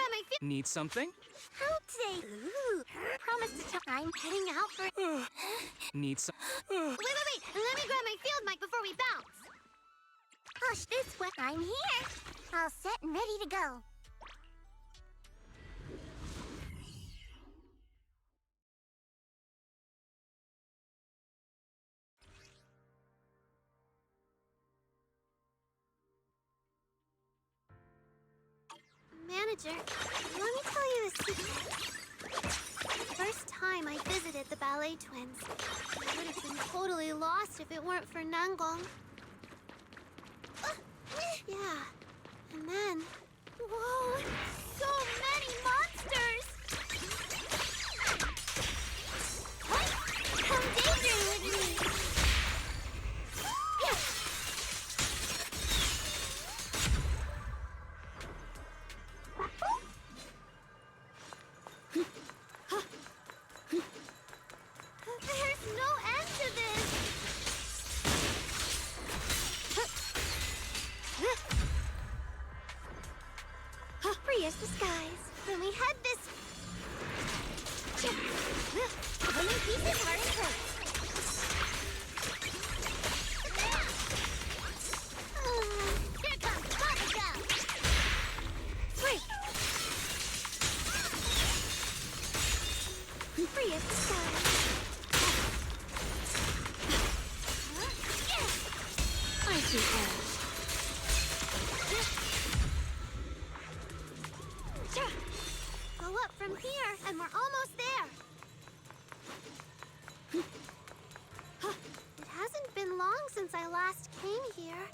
grab my field. Need something? How today? Ooh, promise to tell. I'm heading out for. Need some. Wait. Let me grab my field mic before we bounce. Hush, this way. I'm here. All set and ready to go. Manager, let me tell you a secret. The first time I visited the ballet twins, I would have been totally lost if it weren't for Nangong. Yeah, and then... Whoa! So many monsters! What? Come daydream with me! There's no end to this! Free as the skies. When we head this... Women pieces are in place. Here comes Bubblegum! Free! Free as the skies. I see air. Go up from here, and we're almost there. It hasn't been long since I last came here.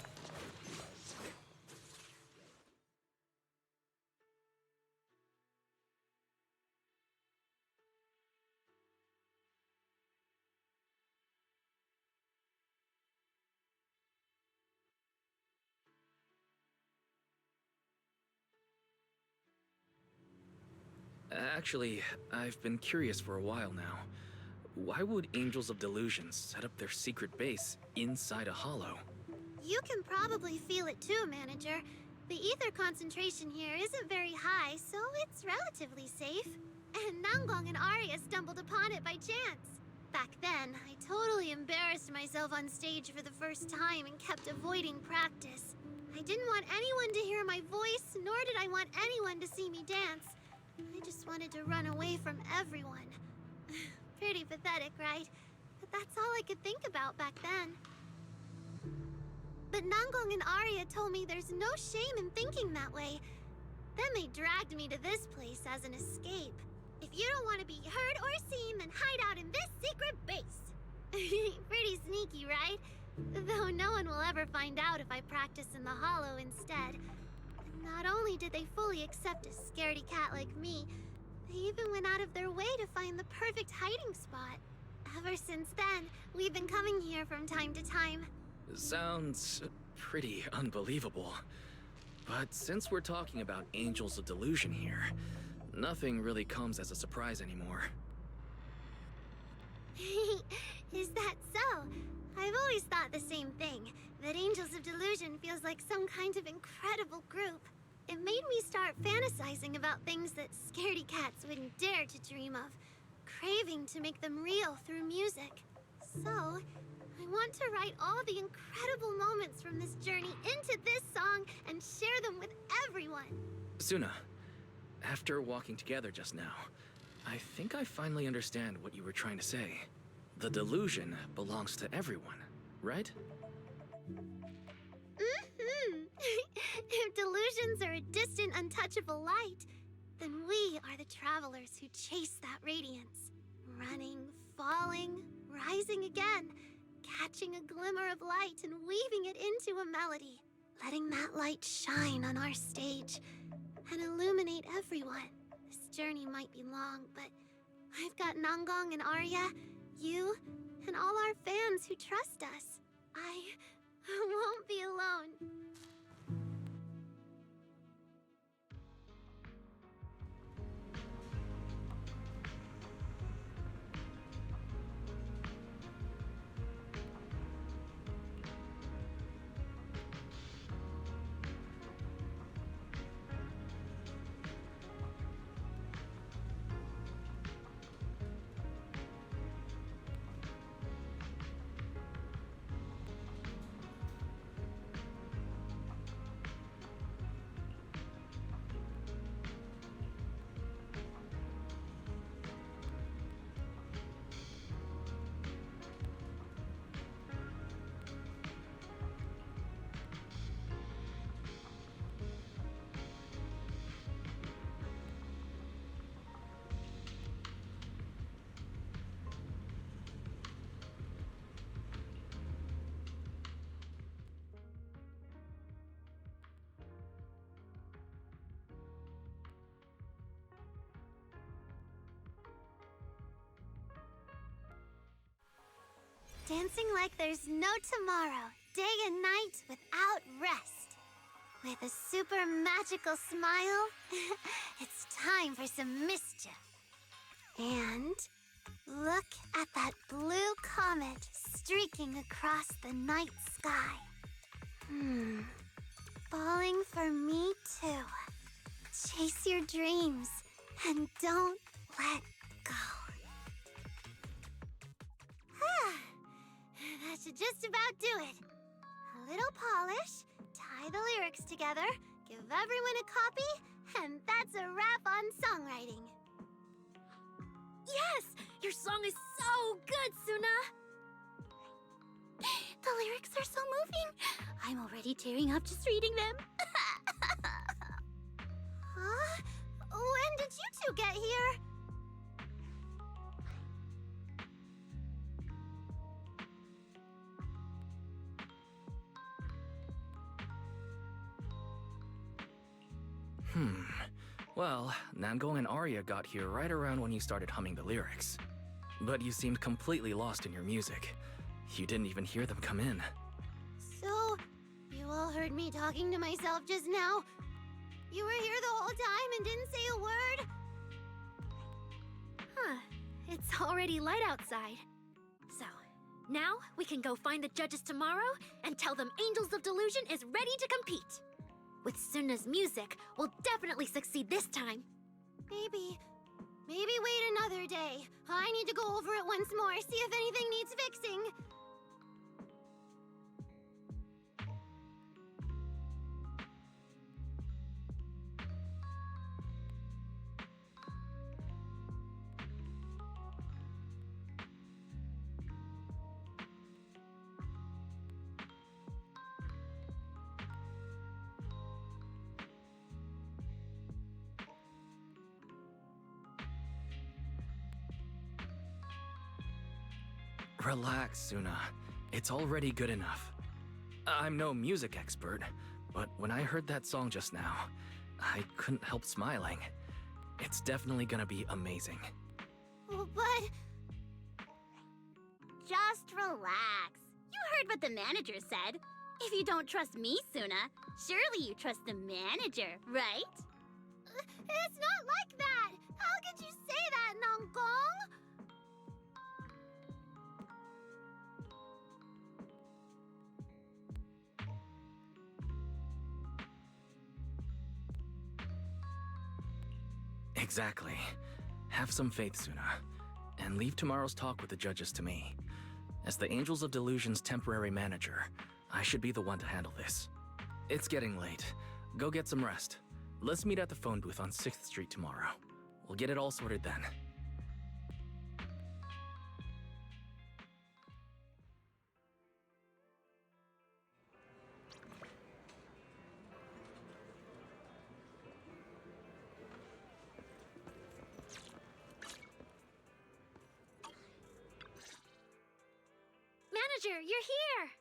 Actually, I've been curious for a while now. Why would Angels of Delusion set up their secret base inside a hollow? You can probably feel it too, Manager. The ether concentration here isn't very high, so it's relatively safe. And Nangong and Arya stumbled upon it by chance. Back then, I totally embarrassed myself on stage for the first time and kept avoiding practice. I didn't want anyone to hear my voice, nor did I want anyone to see me dance. I just wanted to run away from everyone. Pretty pathetic, right? But that's all I could think about back then. But Nangong and Arya told me there's no shame in thinking that way. Then they dragged me to this place as an escape. If you don't want to be heard or seen, then hide out in this secret base. Pretty sneaky, right? Though no one will ever find out if I practice in the hollow instead. Not only did they fully accept a scaredy cat like me, they even went out of their way to find the perfect hiding spot. Ever since then, we've been coming here from time to time. Sounds pretty unbelievable. But since we're talking about Angels of Delusion here, nothing really comes as a surprise anymore. Is that so? I've always thought the same thing, that Angels of Delusion feels like some kind of incredible group. It made me start fantasizing about things that scaredy cats wouldn't dare to dream of, craving to make them real through music. So, I want to write all the incredible moments from this journey into this song and share them with everyone. Suna, after walking together just now, I think I finally understand what you were trying to say. The delusion belongs to everyone, right? If delusions are a distant, untouchable light, then we are the travelers who chase that radiance. Running, falling, rising again, catching a glimmer of light and weaving it into a melody. Letting that light shine on our stage and illuminate everyone. This journey might be long, but I've got Nangong and Arya, you, and all our fans who trust us. I won't be alone. Dancing like there's no tomorrow, day and night without rest. With a super magical smile, it's time for some mischief. And look at that blue comet streaking across the night sky. Falling for me too. Chase your dreams and don't let go. That should just about do it. A little polish, tie the lyrics together, give everyone a copy, and that's a wrap on songwriting. Yes! Your song is so good, Suna! The lyrics are so moving. I'm already tearing up just reading them. Huh? When did you two get here? Well, Nangong and Arya got here right around when you started humming the lyrics. But you seemed completely lost in your music. You didn't even hear them come in. So, you all heard me talking to myself just now? You were here the whole time and didn't say a word? Huh. It's already light outside. So, now we can go find the judges tomorrow and tell them Angels of Delusion is ready to compete. With Suna's music, we'll definitely succeed this time. Maybe wait another day. I need to go over it once more, see if anything needs fixing. Relax, Suna. It's already good enough. I'm no music expert, but when I heard that song just now, I couldn't help smiling. It's definitely gonna be amazing. But... Just relax. You heard what the manager said. If you don't trust me, Suna, surely you trust the manager, right? It's not like that! How could you say that, Nangong? Exactly. Have some faith, Suna. And leave tomorrow's talk with the judges to me. As the Angels of Delusion's temporary manager, I should be the one to handle this. It's getting late. Go get some rest. Let's meet at the phone booth on 6th Street tomorrow. We'll get it all sorted then. Manager, you're here!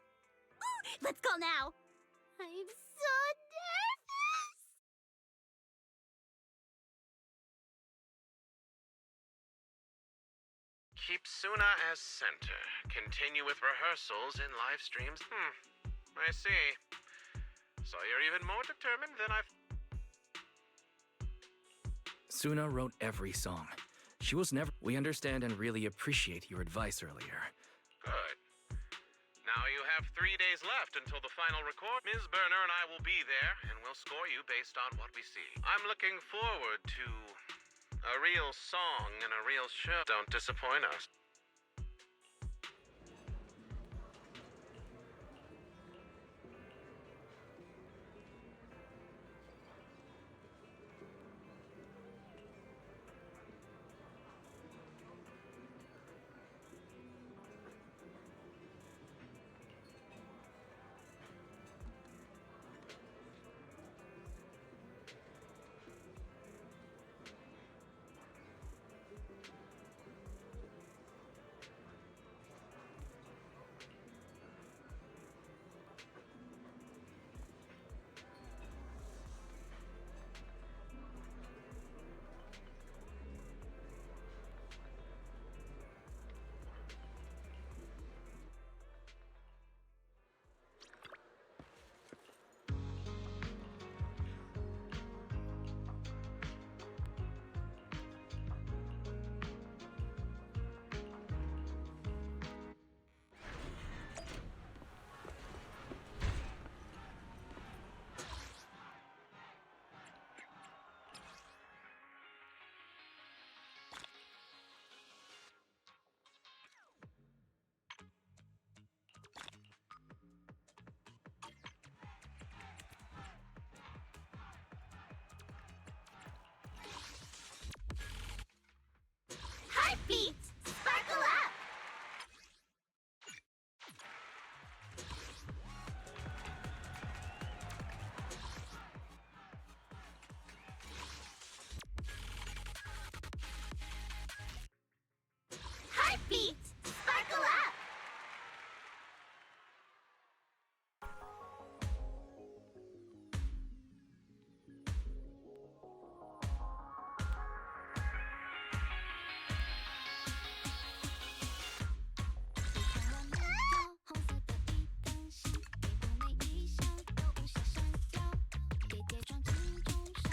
Ooh, let's go now! I'm so nervous! Keep Suna as center. Continue with rehearsals in live streams. I see. So you're even more determined than I've... Suna wrote every song. She was never... We understand and really appreciate your advice earlier. Good. Now you have 3 days left until the final record. Ms. Burner and I will be there, and we'll score you based on what we see. I'm looking forward to a real song and a real show. Don't disappoint us.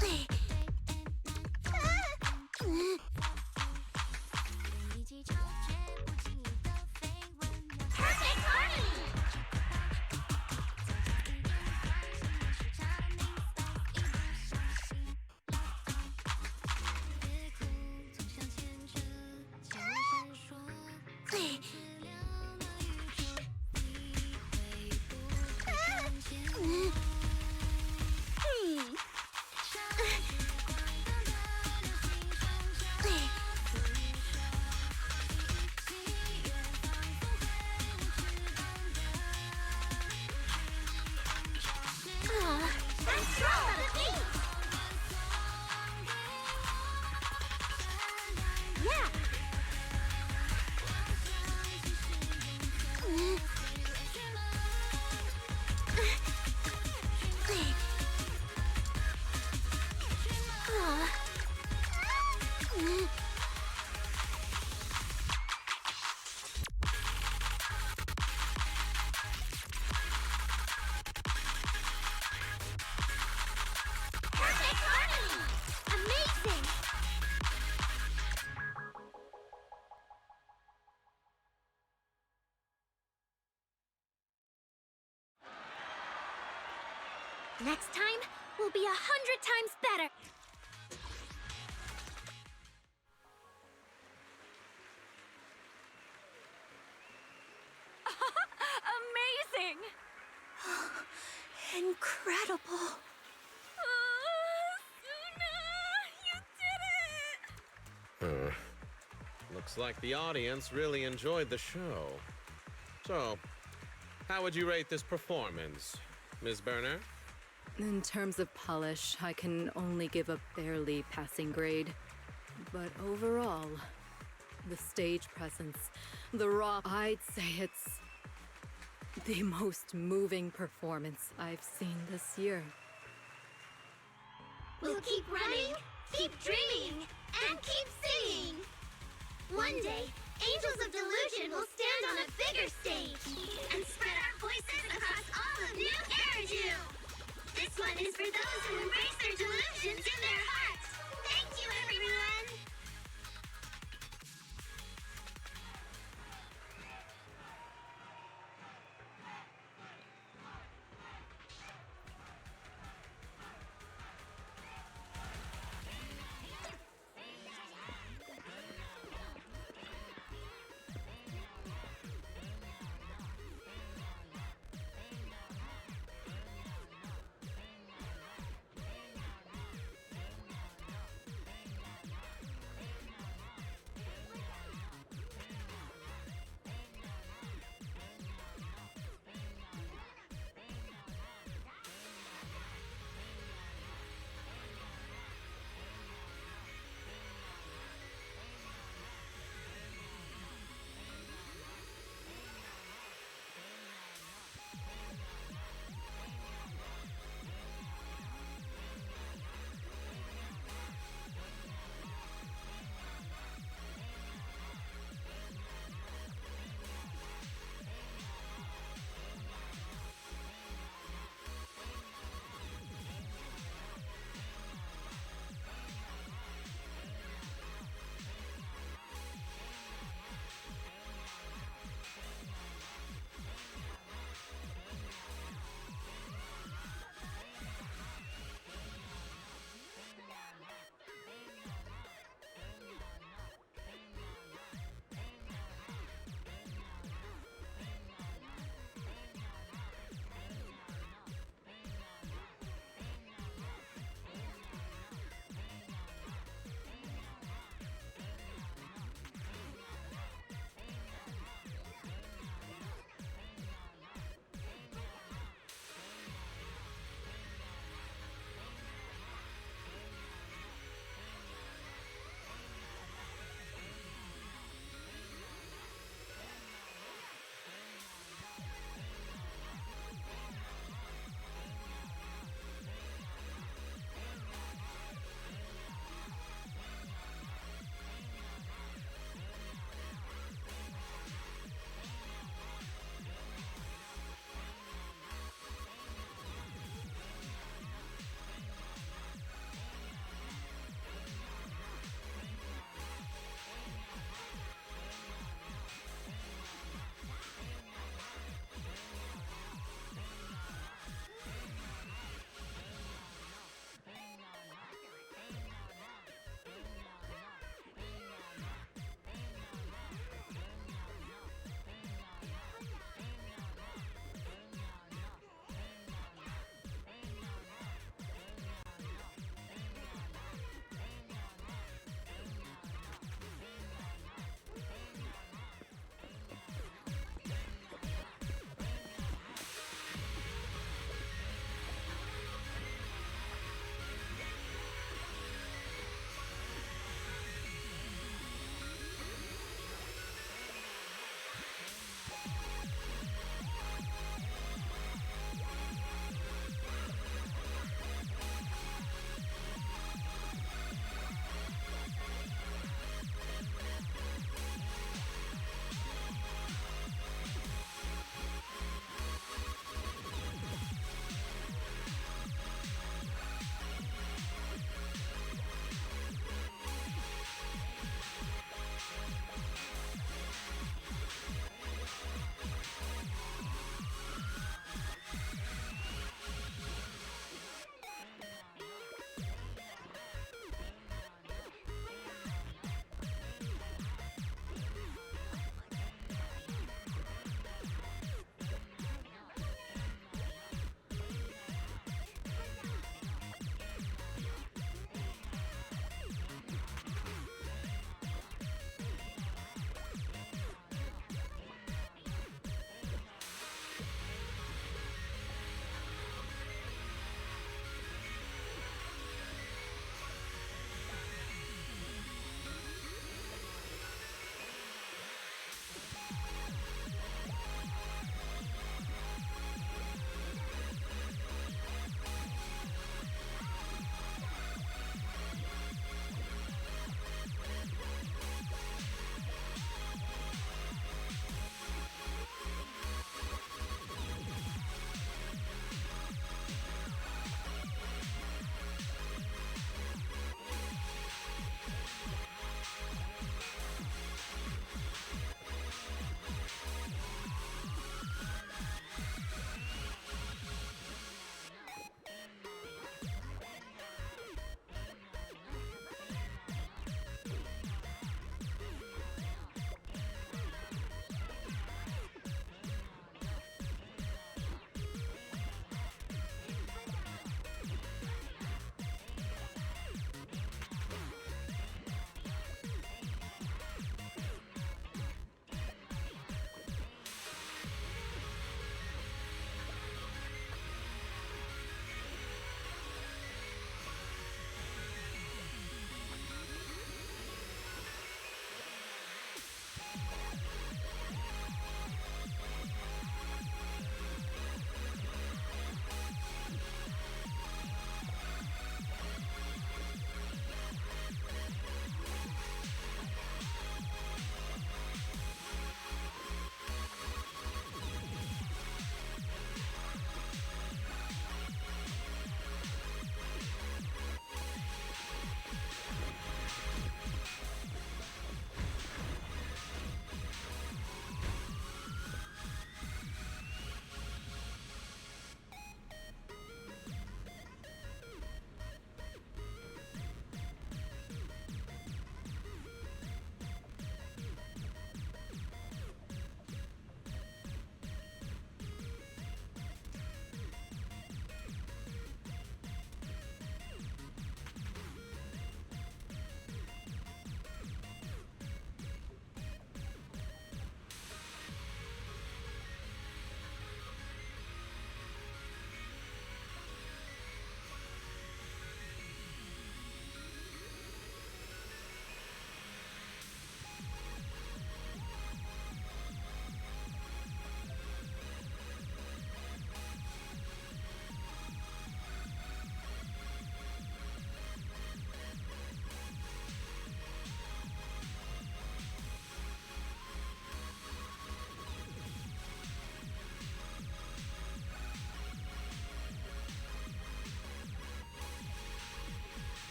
Perfect harmony! That's wrong for the beat! Yeah! Perfect harmony! Amazing! Next time, we'll be 100 times better! Amazing! Incredible. Suna! You did it! Looks like the audience really enjoyed the show. So, how would you rate this performance, Ms. Berner? In terms of polish, I can only give a barely passing grade. But overall, the stage presence, the raw, I'd say it's the most moving performance I've seen this year. We'll keep running, keep dreaming, and keep singing. One day, Angels of Delusion will stand on a bigger stage and spread our voices across all of New Eridu. This one is for those who embrace their delusions in their hearts. Thank you, everyone!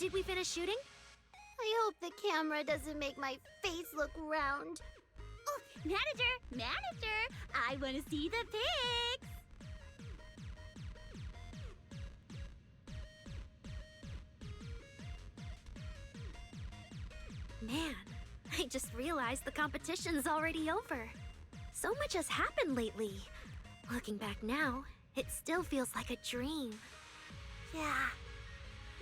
Did we finish shooting? I hope the camera doesn't make my face look round. Oh, manager, I want to see the pics. Man, I just realized the competition's already over. So much has happened lately. Looking back now, it still feels like a dream. Yeah.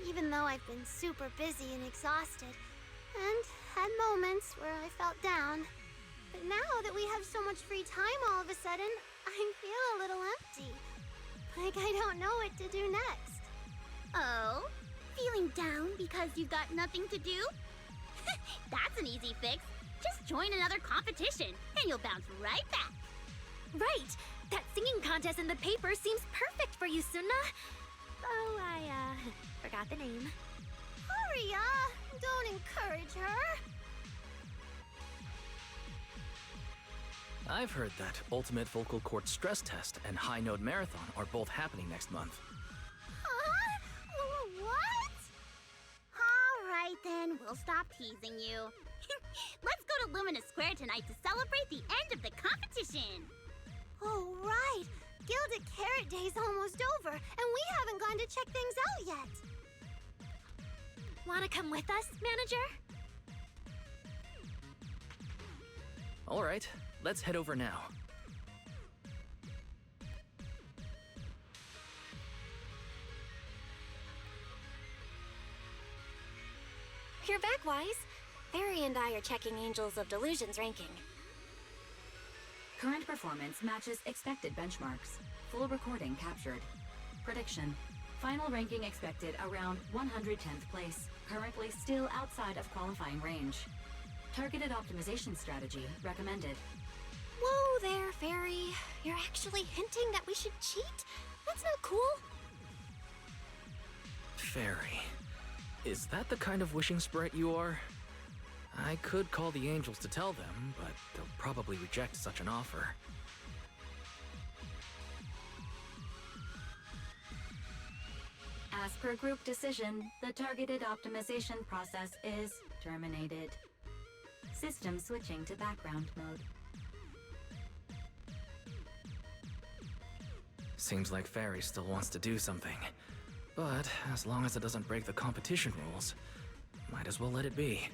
Even though I've been super busy and exhausted, and had moments where I felt down. But now that we have so much free time all of a sudden, I feel a little empty. Like I don't know what to do next. Oh? Feeling down because you've got nothing to do? That's an easy fix. Just join another competition, and you'll bounce right back. Right! That singing contest in the paper seems perfect for you, Suna. Oh, I forgot the name. Aria, don't encourage her. I've heard that Ultimate Vocal Cord Stress Test and High Note Marathon are both happening next month. Huh? What? All right, then. We'll stop teasing you. Let's go to Lumina Square tonight to celebrate the end of the competition. Oh, right. Gilded Carrot Day's almost over, and we haven't gone to check things out yet. Wanna come with us, manager? All right, let's head over now. You're back, Wise. Fairy and I are checking Angels of Delusion's ranking. Current performance matches expected benchmarks. Full recording captured. Prediction. Final ranking expected around 110th place. Currently still outside of qualifying range. Targeted optimization strategy recommended. Whoa there, Fairy. You're actually hinting that we should cheat? That's not cool. Fairy. Is that the kind of wishing sprite you are? I could call the angels to tell them, but they'll probably reject such an offer. As per group decision, the targeted optimization process is terminated. System switching to background mode. Seems like Fairy still wants to do something. But as long as it doesn't break the competition rules, might as well let it be.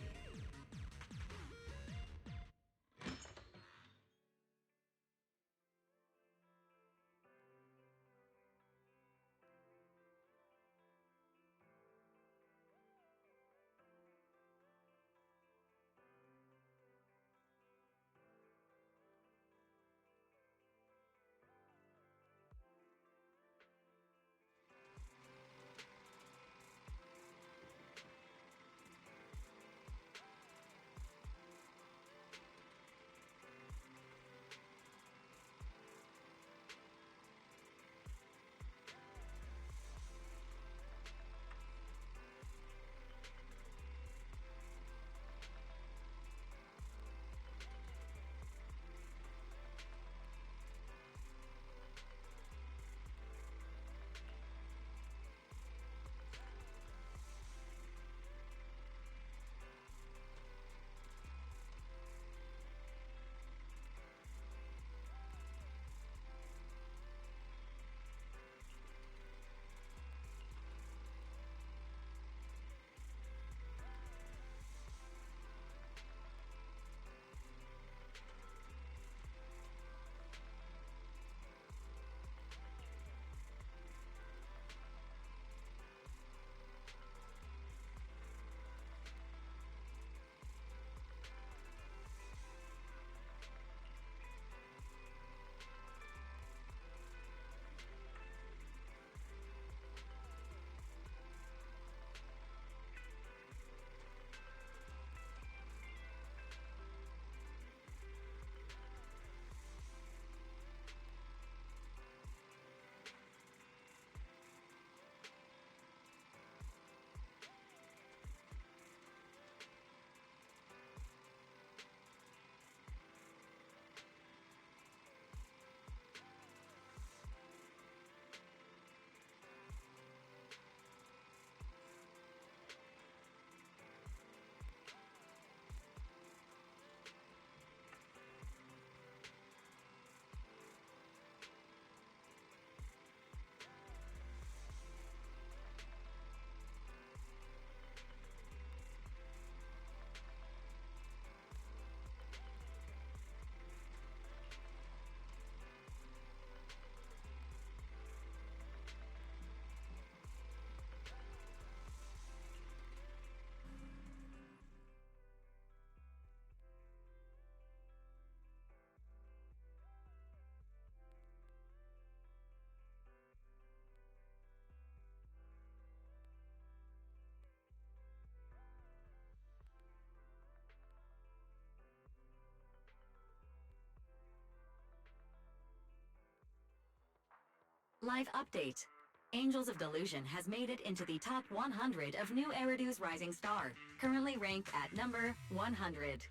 Live update. Angels of Delusion has made it into the top 100 of New Eridu's Rising Star, currently ranked at number 100.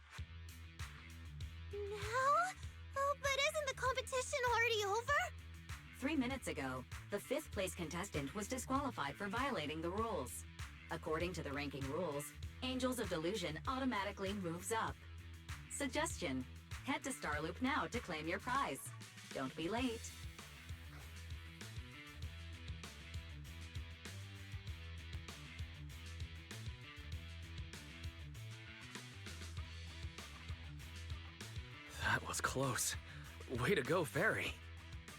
Now? Oh, but isn't the competition already over? 3 minutes ago, the 5th place contestant was disqualified for violating the rules. According to the ranking rules, Angels of Delusion automatically moves up. Suggestion: head to Starloop now to claim your prize. Don't be late. That was close. Way to go, Fairy.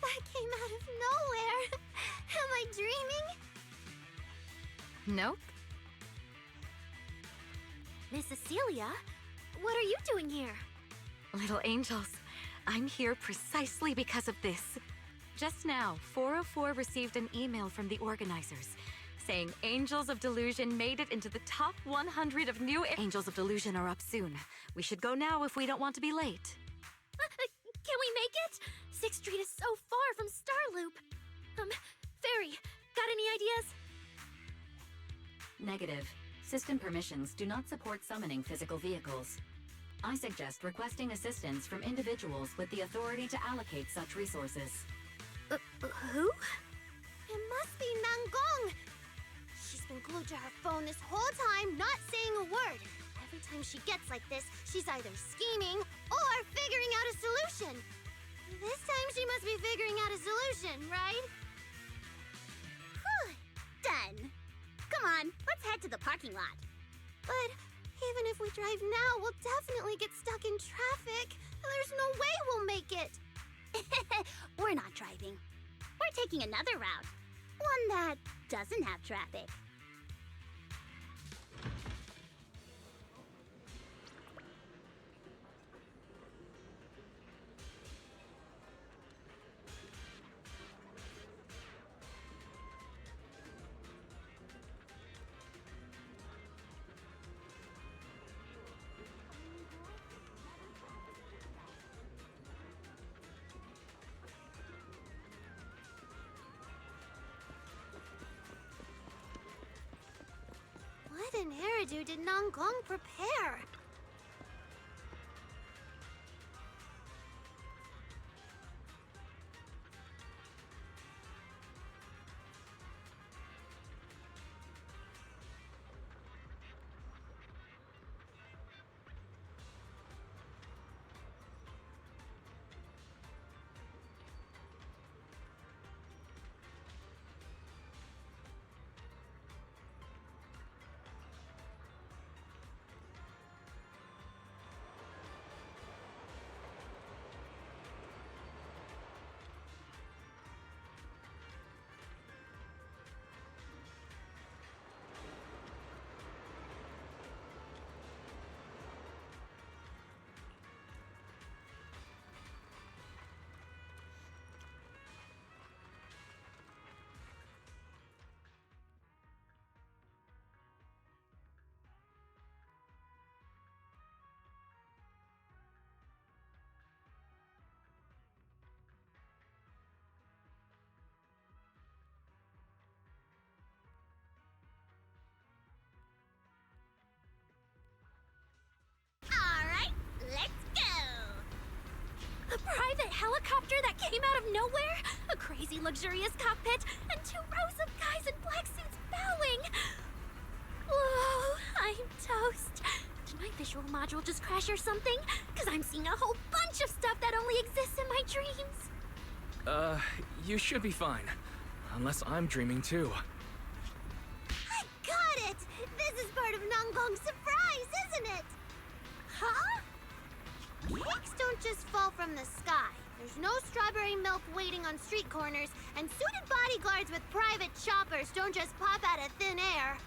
That came out of nowhere. Am I dreaming? Nope. Miss Cecilia, what are you doing here? Little angels, I'm here precisely because of this. Just now, 404 received an email from the organizers saying Angels of Delusion made it into the top 100 of new Angels of Delusion are up soon. We should go now if we don't want to be late. Can we make it? 6th Street is so far from Starloop. Fairy, got any ideas? Negative. System permissions do not support summoning physical vehicles. I suggest requesting assistance from individuals with the authority to allocate such resources. Who? It must be Nangong! She's been glued to her phone this whole time, not saying a word. Every time she gets like this, she's either scheming or figuring out a solution. This time she must be figuring out a solution, right? Whew. Done. Come on, let's head to the parking lot. But even if we drive now, we'll definitely get stuck in traffic. There's no way we'll make it. We're not driving. We're taking another route. One that doesn't have traffic. What in Eridu did Nangong prepare? A private helicopter that came out of nowhere? A crazy luxurious cockpit, and 2 rows of guys in black suits bowing! Whoa, I'm toast. Did my visual module just crash or something? Because I'm seeing a whole bunch of stuff that only exists in my dreams. You should be fine. Unless I'm dreaming too. I got it! This is part of Nangong's surprise, isn't it? Huh? Cakes don't just fall from the sky. There's no strawberry milk waiting on street corners, and suited bodyguards with private choppers don't just pop out of thin air.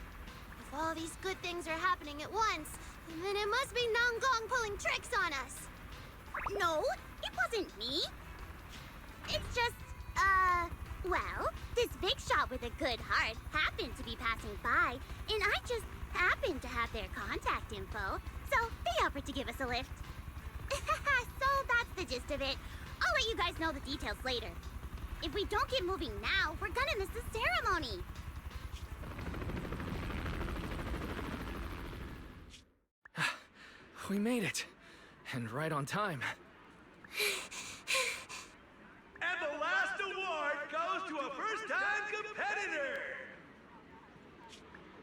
If all these good things are happening at once, then it must be Nangong pulling tricks on us. No, it wasn't me. It's just, well, this big shot with a good heart happened to be passing by, and I just happened to have their contact info, so they offered to give us a lift. So that's the gist of it. I'll let you guys know the details later. If we don't get moving now, we're gonna miss the ceremony. We made it. And right on time. And the last award goes to a first-time competitor!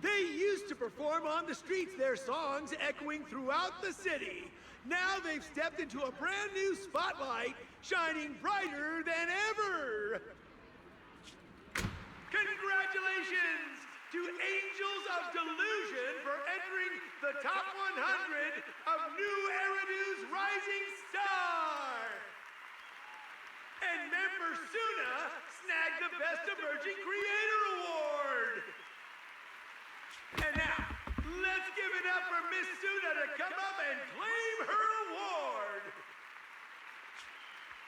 They used to perform on the streets, their songs echoing throughout the city. Now they've stepped into a brand new spotlight, shining brighter than ever! Congratulations to Angels of Delusion for entering the top 100 of New Eridu's Rising Star! And member Suna snagged the Best Emerging Creator Award! And now, let's give it up for Miss Suna to come up and claim her award!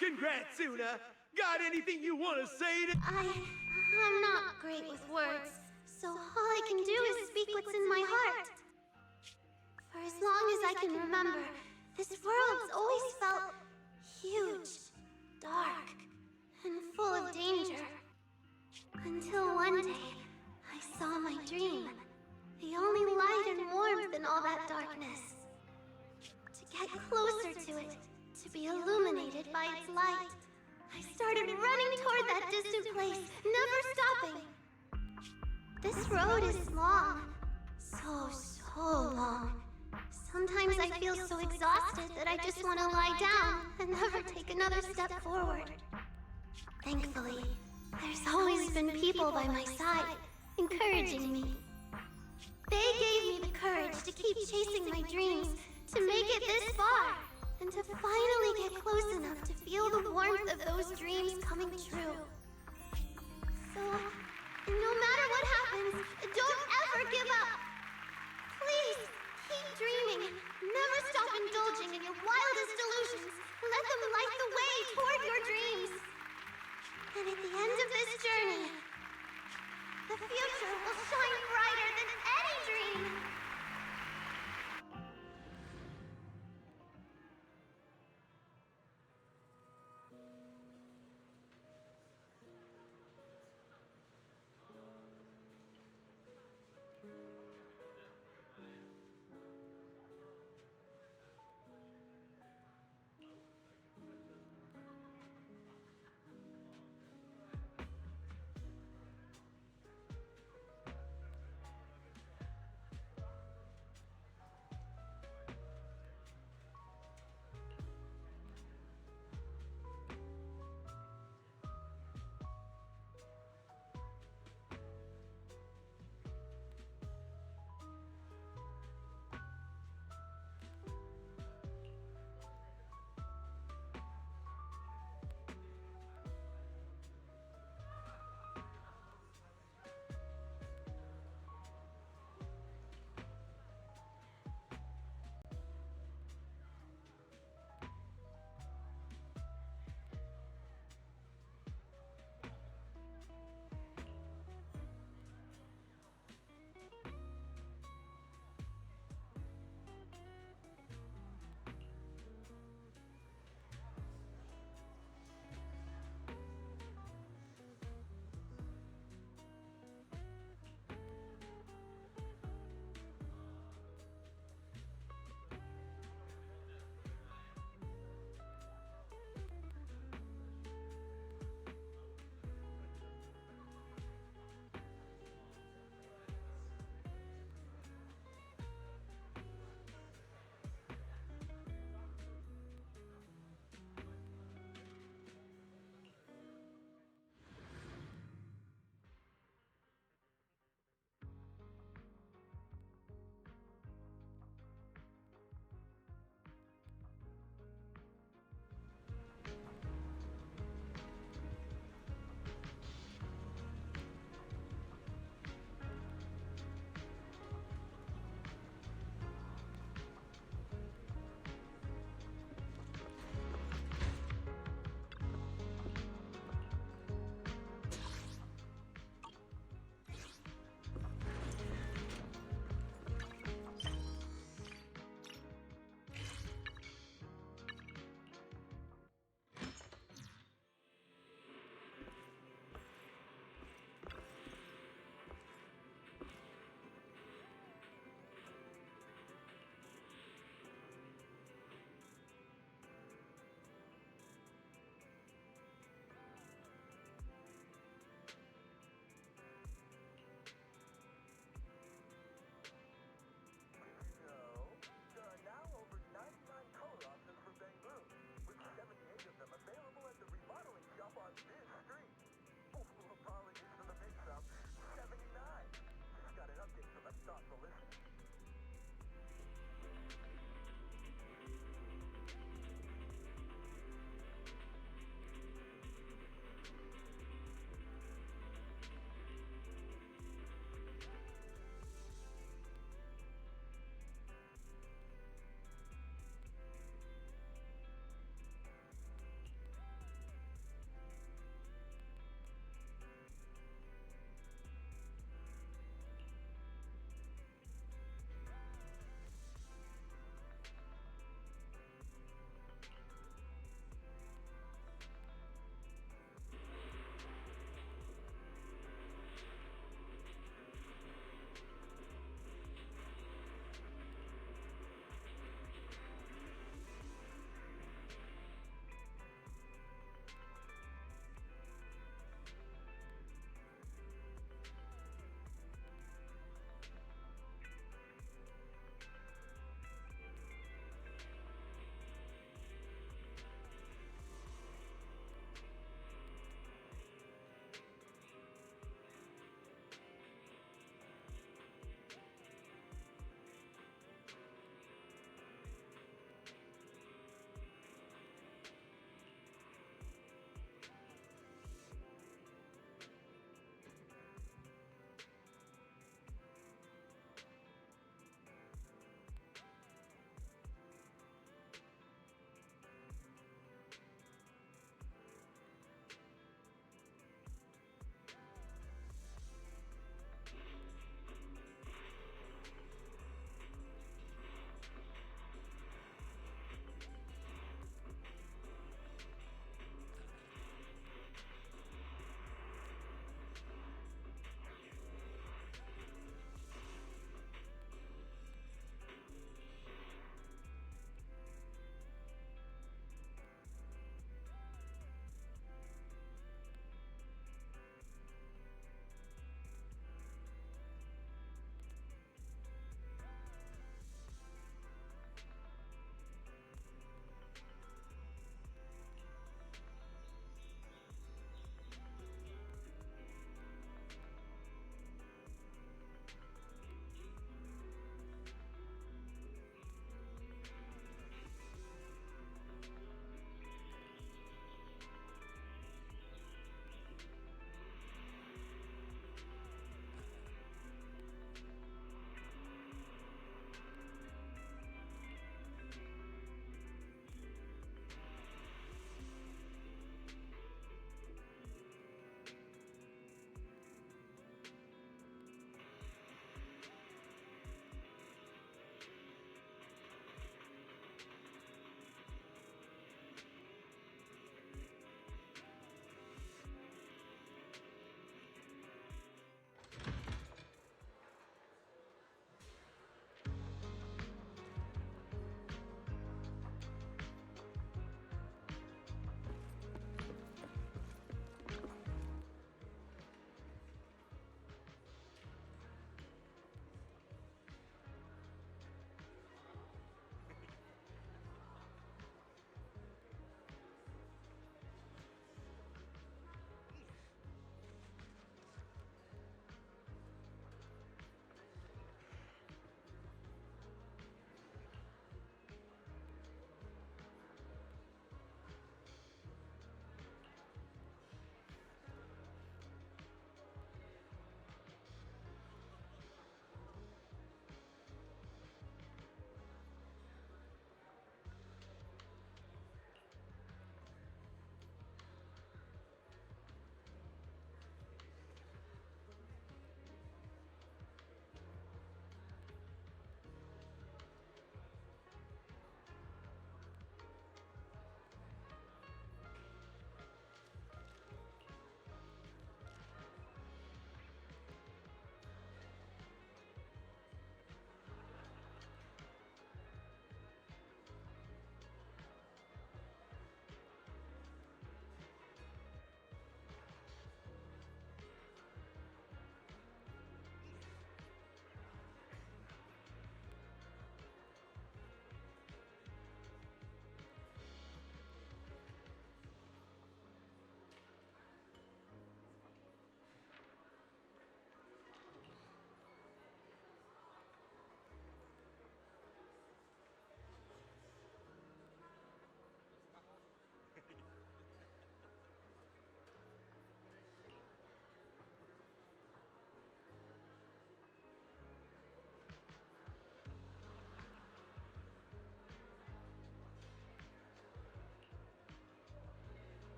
Congrats, Suna! Got anything you want to say to... I'm not great with words, so all I can do is speak what's in my heart. For as long as I can remember, this world's always felt huge, dark, and full of danger. Until one day, I saw my dream. The only light and warmth in all that darkness. To get closer to it, to be illuminated by its light, I started running toward that distant place, never stopping. This road is long. So long. Sometimes I feel so exhausted that I just want to lie down and never take another step forward. Thankfully, there's always been people by my side, encouraging me. They gave me the courage to keep chasing my dreams, to make it this far, and to finally get close enough to feel the warmth of those dreams coming true. So, no matter what happens, don't ever give up. Please, keep dreaming. Never stop indulging in your wildest delusions. Let them light the way toward your dreams. And at the end of this journey, the future will shine brighter than any dream.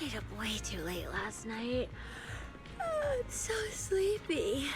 Stayed up way too late last night. I'm so sleepy.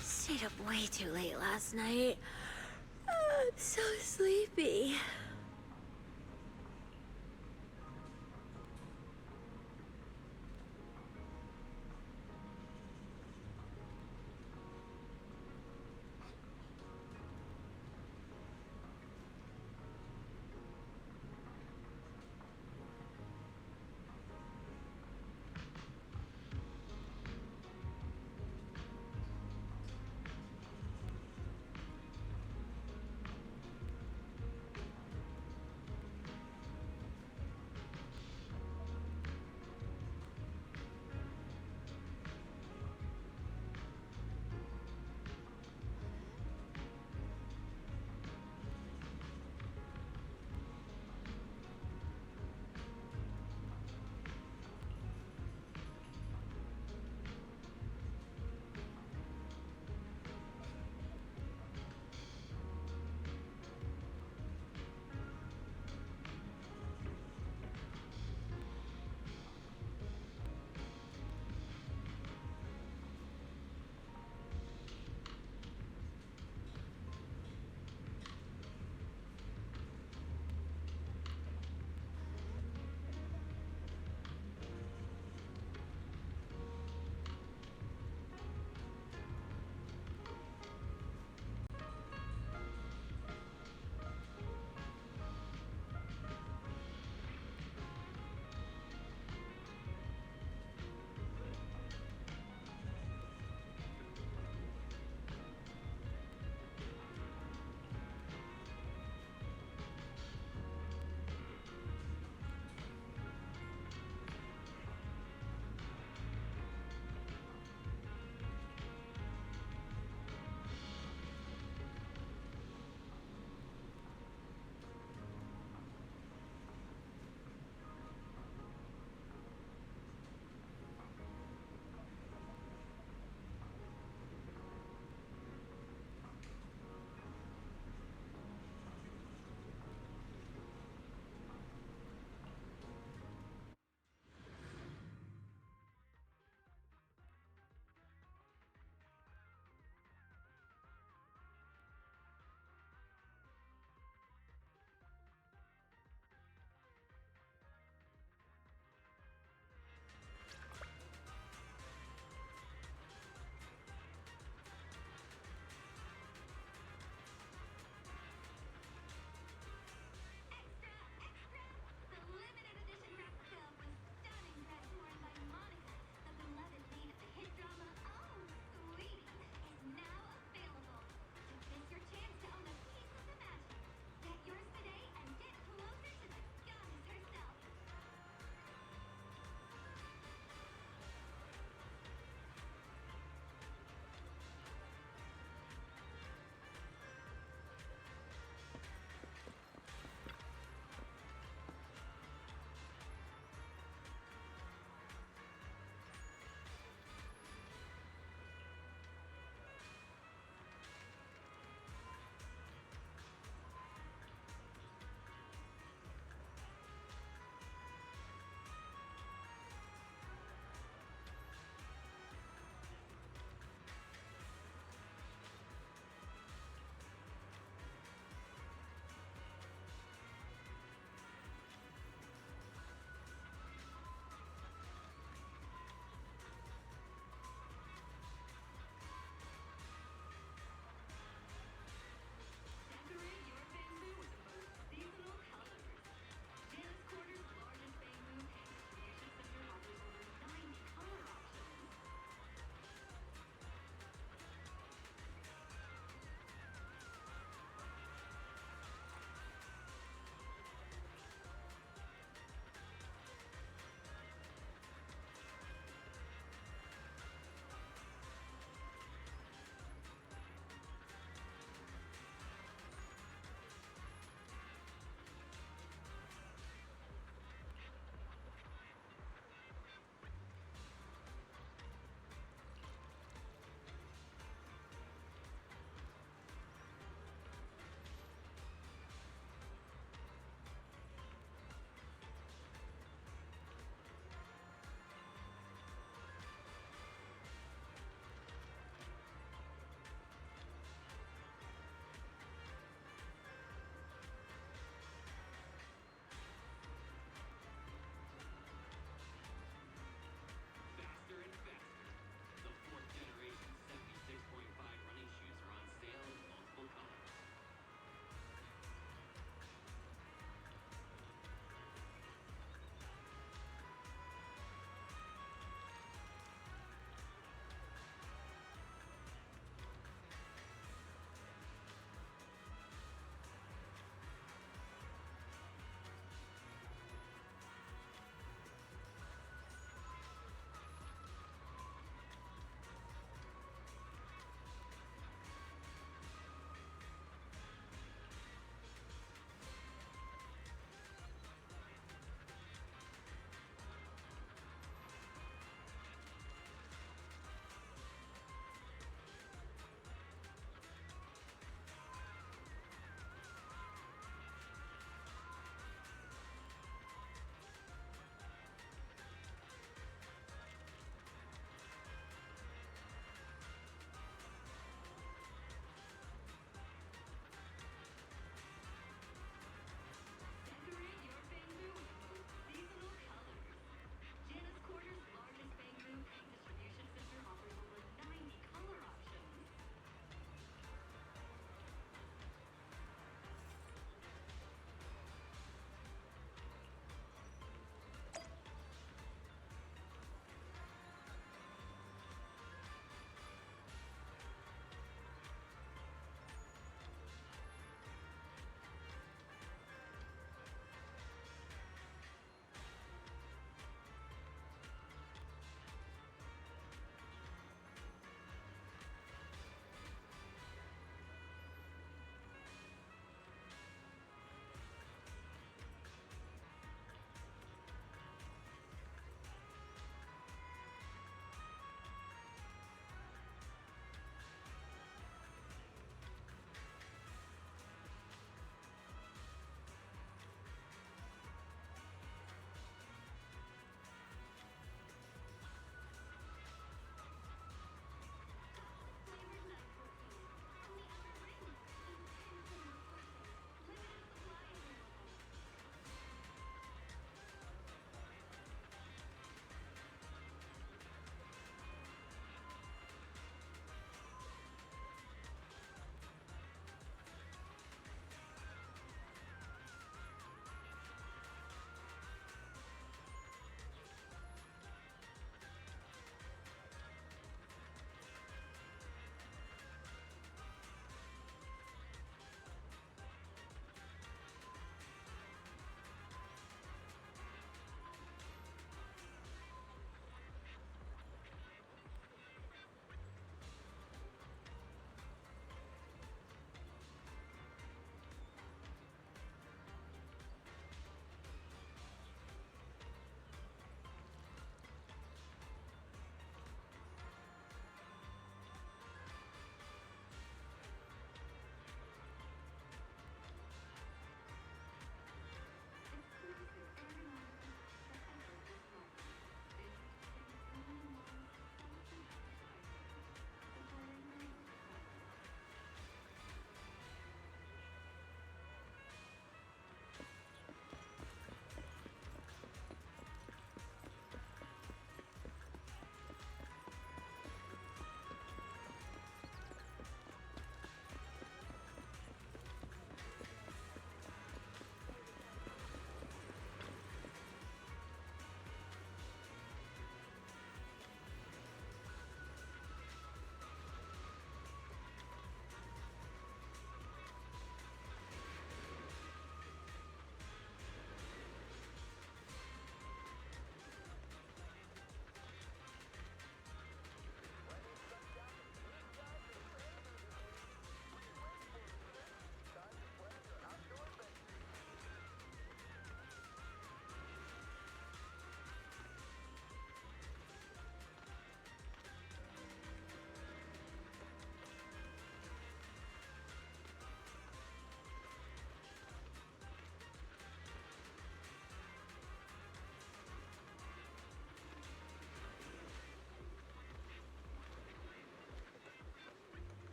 Stayed up way too late last night. I'm so sleepy.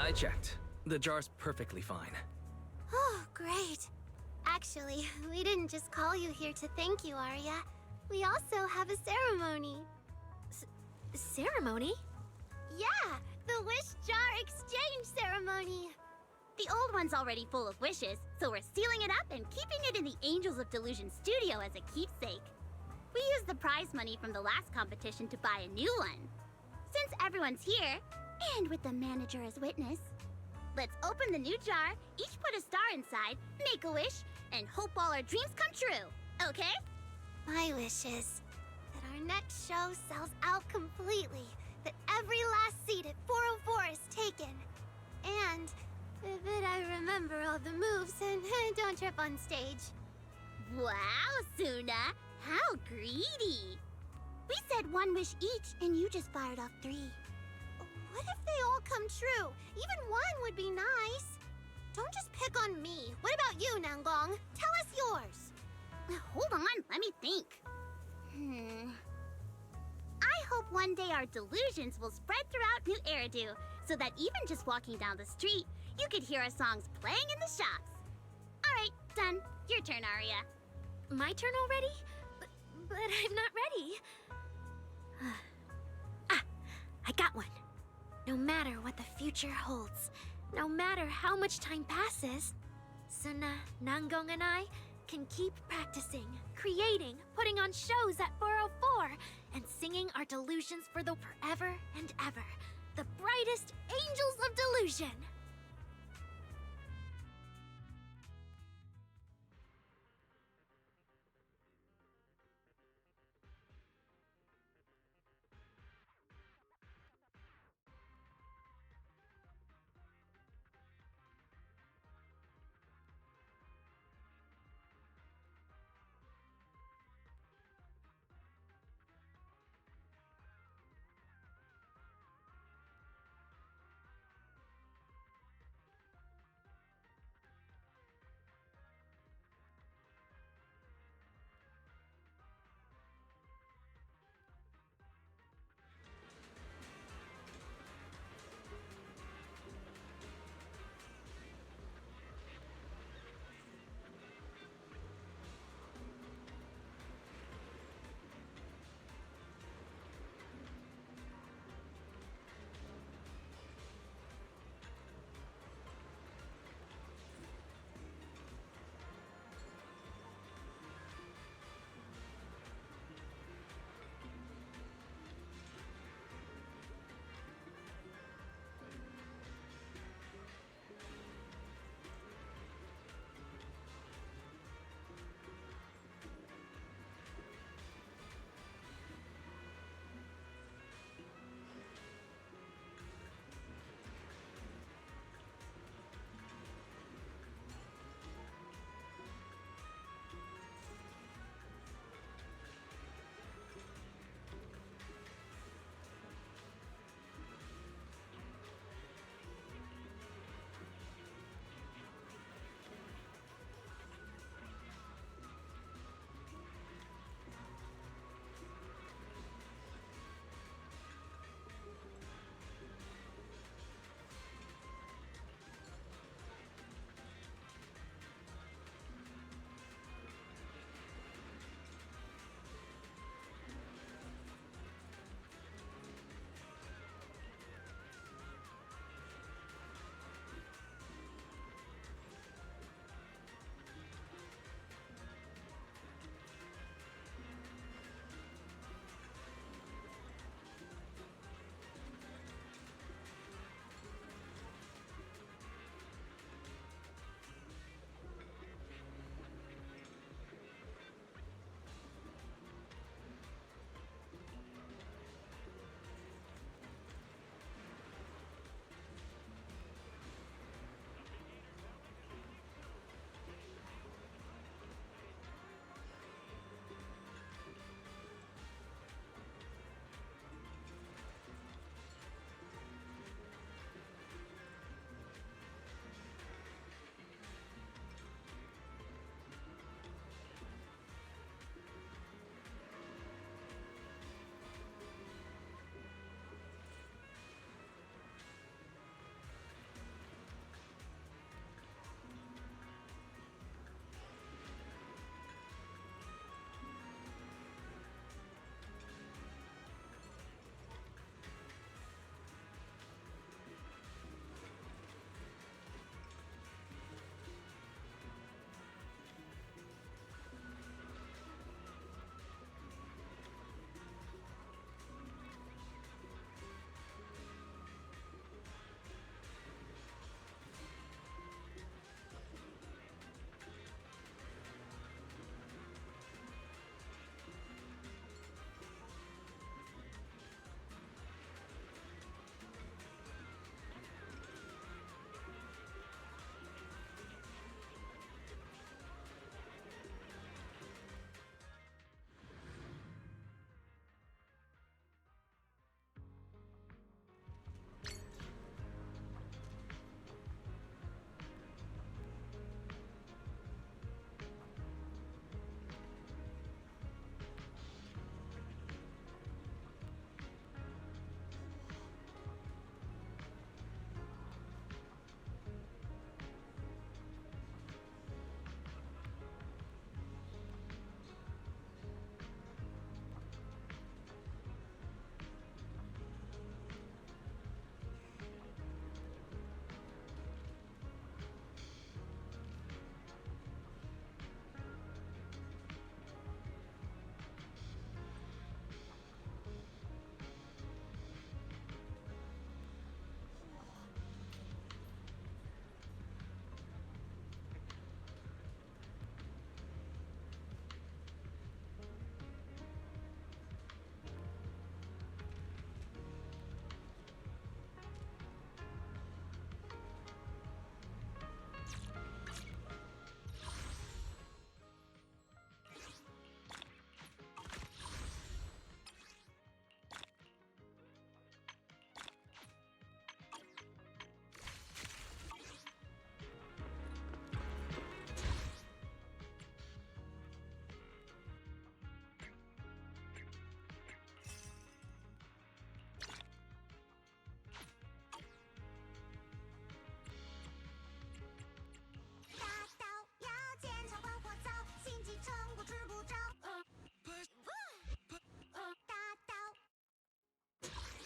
I checked. The jar's perfectly fine. Oh, great. Actually, we didn't just call you here to thank you, Arya. We also have a ceremony. Ceremony? Yeah, the wish jar exchange ceremony. The old one's already full of wishes, so we're sealing it up and keeping it in the Angels of Delusion studio as a keepsake. We used the prize money from the last competition to buy a new one. Since everyone's here, and with the manager as witness, let's open the new jar, each put a star inside, make a wish, and hope all our dreams come true, okay? My wish is that our next show sells out completely, that every last seat at 404 is taken, and that I remember all the moves and don't trip on stage. Wow, Suna! How greedy! We said one wish each, and you just fired off 3. What if they all come true? Even one would be nice. Don't just pick on me. What about you, Nangong? Tell us yours. Hold on, let me think. I hope one day our delusions will spread throughout New Eridu, so that even just walking down the street, you could hear our songs playing in the shops. Alright, done. Your turn, Arya. My turn already? But I'm not ready. I got one. No matter what the future holds, no matter how much time passes, Suna, Nangong, and I can keep practicing, creating, putting on shows at 404, and singing our delusions for the forever and ever. The brightest angels of delusion!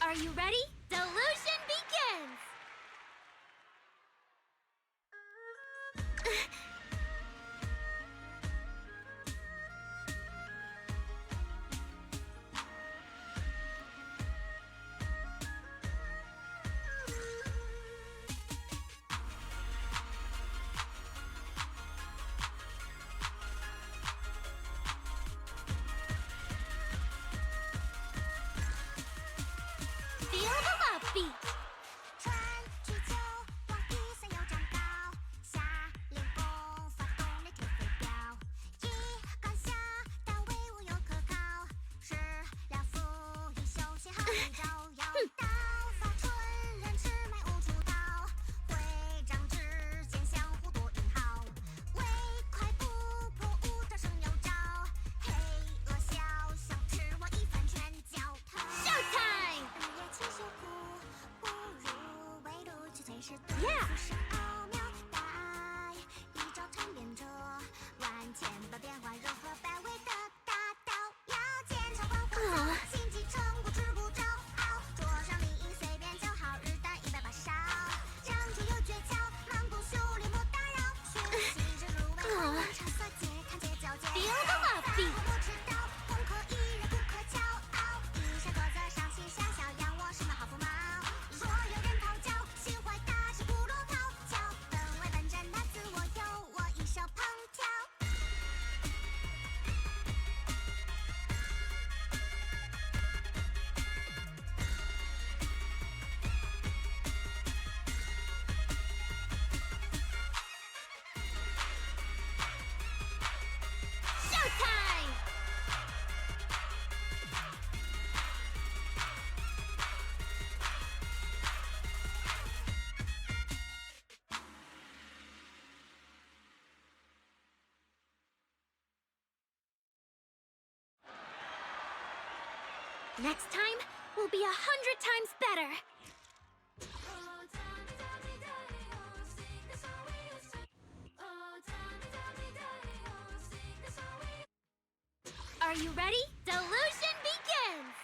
Are you ready? Delusion begins! Feel the love beat! 穿去秋，往一层又长高，夏练功发动力铁飞镖，一杆下但威武又可靠，食了腹一休息好一招，摇刀发春人魑魅无出逃，会长之间相互躲引号，唯快不破无得胜有招，黑恶笑想吃我一番拳脚头。Showtime! 日夜勤修苦，不如围炉取材是对付是奥妙，待一招尝遍这万千般变化，柔和百味的大刀，要见长光火早，心机成骨吃不着，桌上米饮随便叫好，日啖180烧，长处有诀窍，忙不修炼莫打扰，学习人入围，花言茶色皆看皆交接。 Feel the love beat! 莫知道，功课一人不可骄傲，一下桌子上心想想，扬我是那好福猫。若有人讨教，心怀大志不落讨巧，本为本真那自我有我一手烹调。Showtime! Next time will be 100 times better. Are you ready? Delusion begins!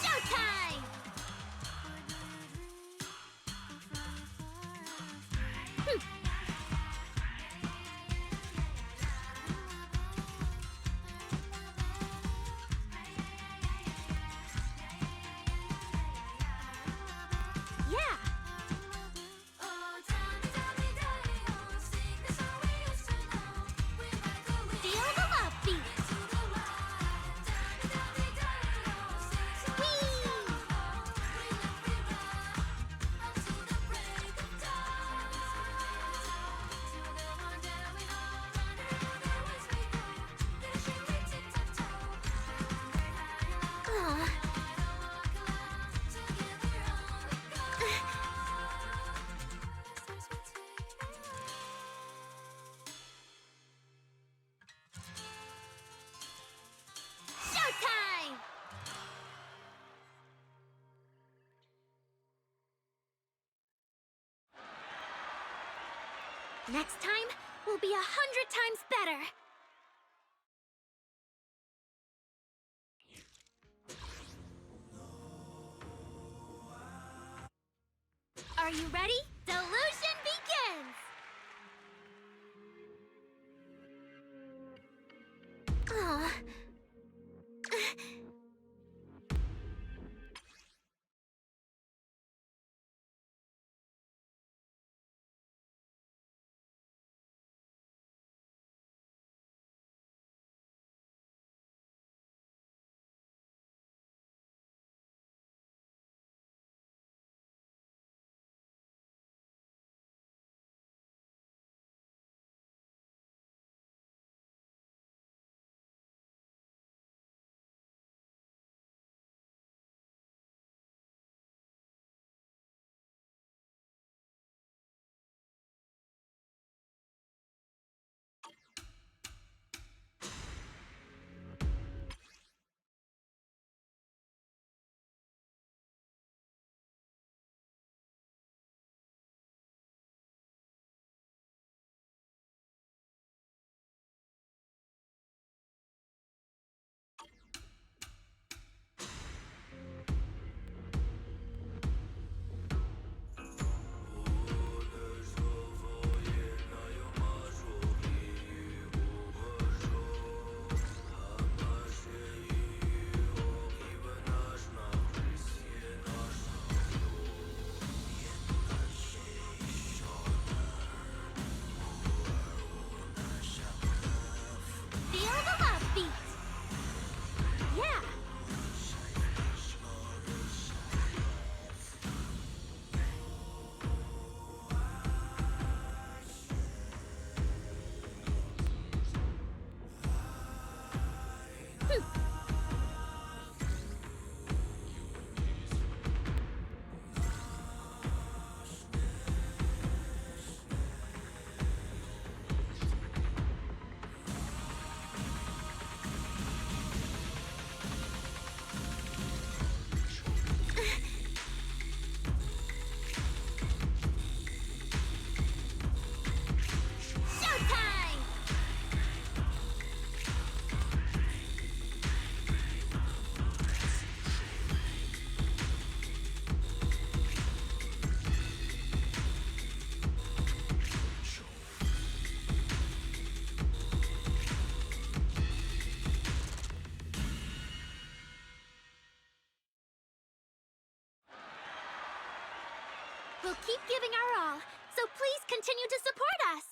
Showtime! Yeah! Feel the love beat! Showtime! Next time will be 100 times better. Are you ready? Delusion begins! keep giving our all, so please continue to support us.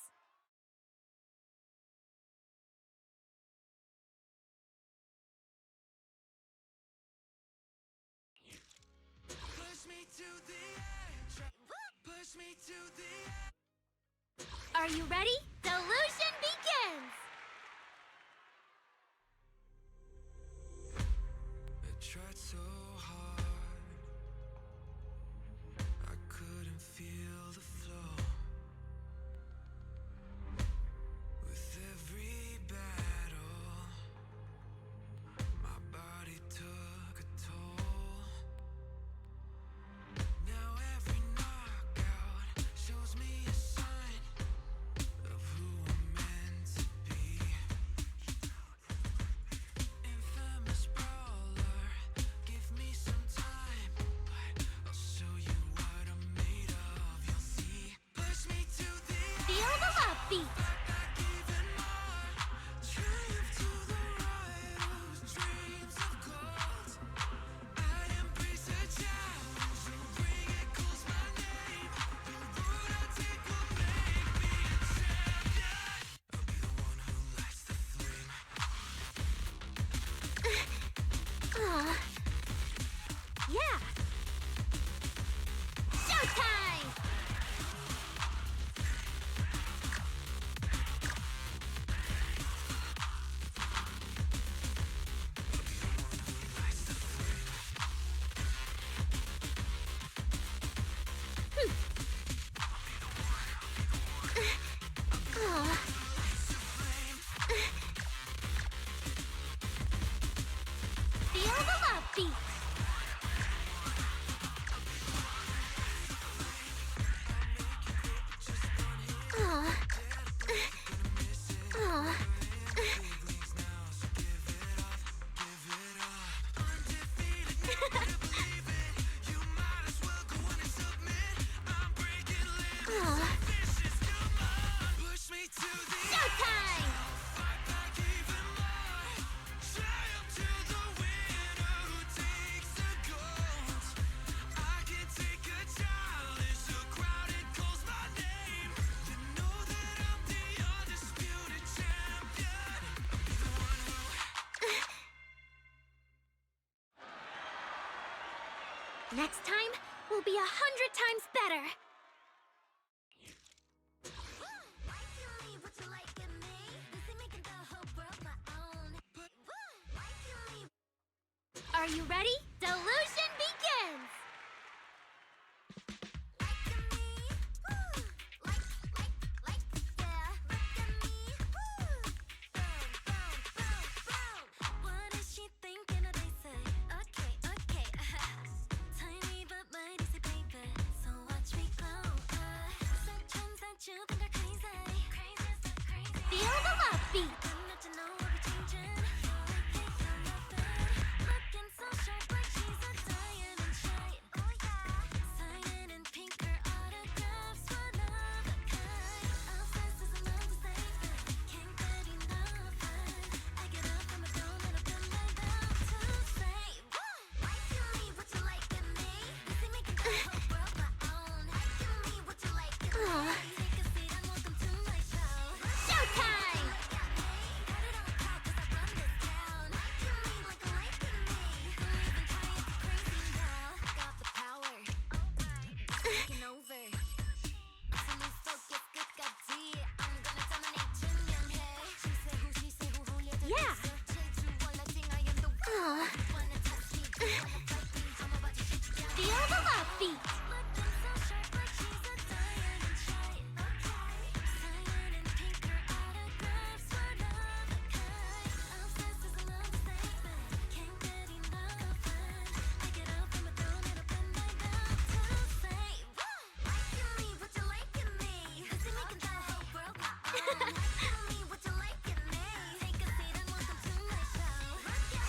Are you ready? Delusion begins! I tried so hard, I couldn't feel the flow. With every battle, my body took a toll. Now every knockout shows me a sign of who I'm meant to be. Infamous brawler, give me some time, but I'll show you what I'm made of. You'll see. Push me to the Feel the love beat! even more. Triumph to the right whose dreams of gold. I embrace a challenge, so bring it, calls my name. The road I take will make me a champion. I'll be the one who lights the flame. Yeah! Showtime! Feel the love beat! Push me to the Showtime! fight back even more. Triumph to the winner who takes the gold. I can take a challenge, the crowd it calls my name. You know that I'm the undisputed champion. I'll be the one who Next time, we'll be 100 times better! Are you ready? Delusion begins! What is she thinking of they say? Okay, okay. Tiny but mighty, say baby. So watch me glow. you think are crazy. Crazy is not crazy. Feel the love beat! Good enough to know we'll be changing. Looking so sharp like she's a diamond shine. Oh yeah. Signing in pink, her autographs one of a kind. Obsessed is another statement. Can't get enough. I get up from my throne and open my mouth to say, like to me, what you like in me. You see me can the whole world my own. Like to me, what you like in me. Take a seat and welcome to my show. Showtime! Yeah! Feel the love beat!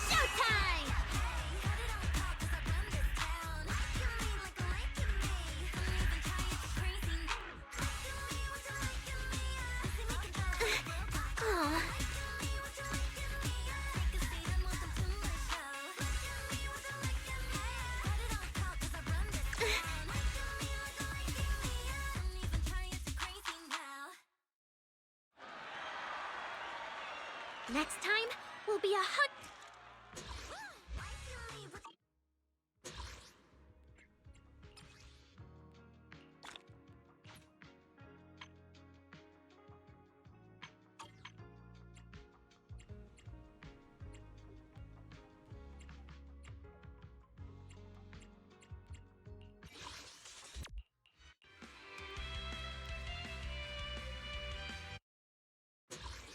Showtime! Next time will be 100.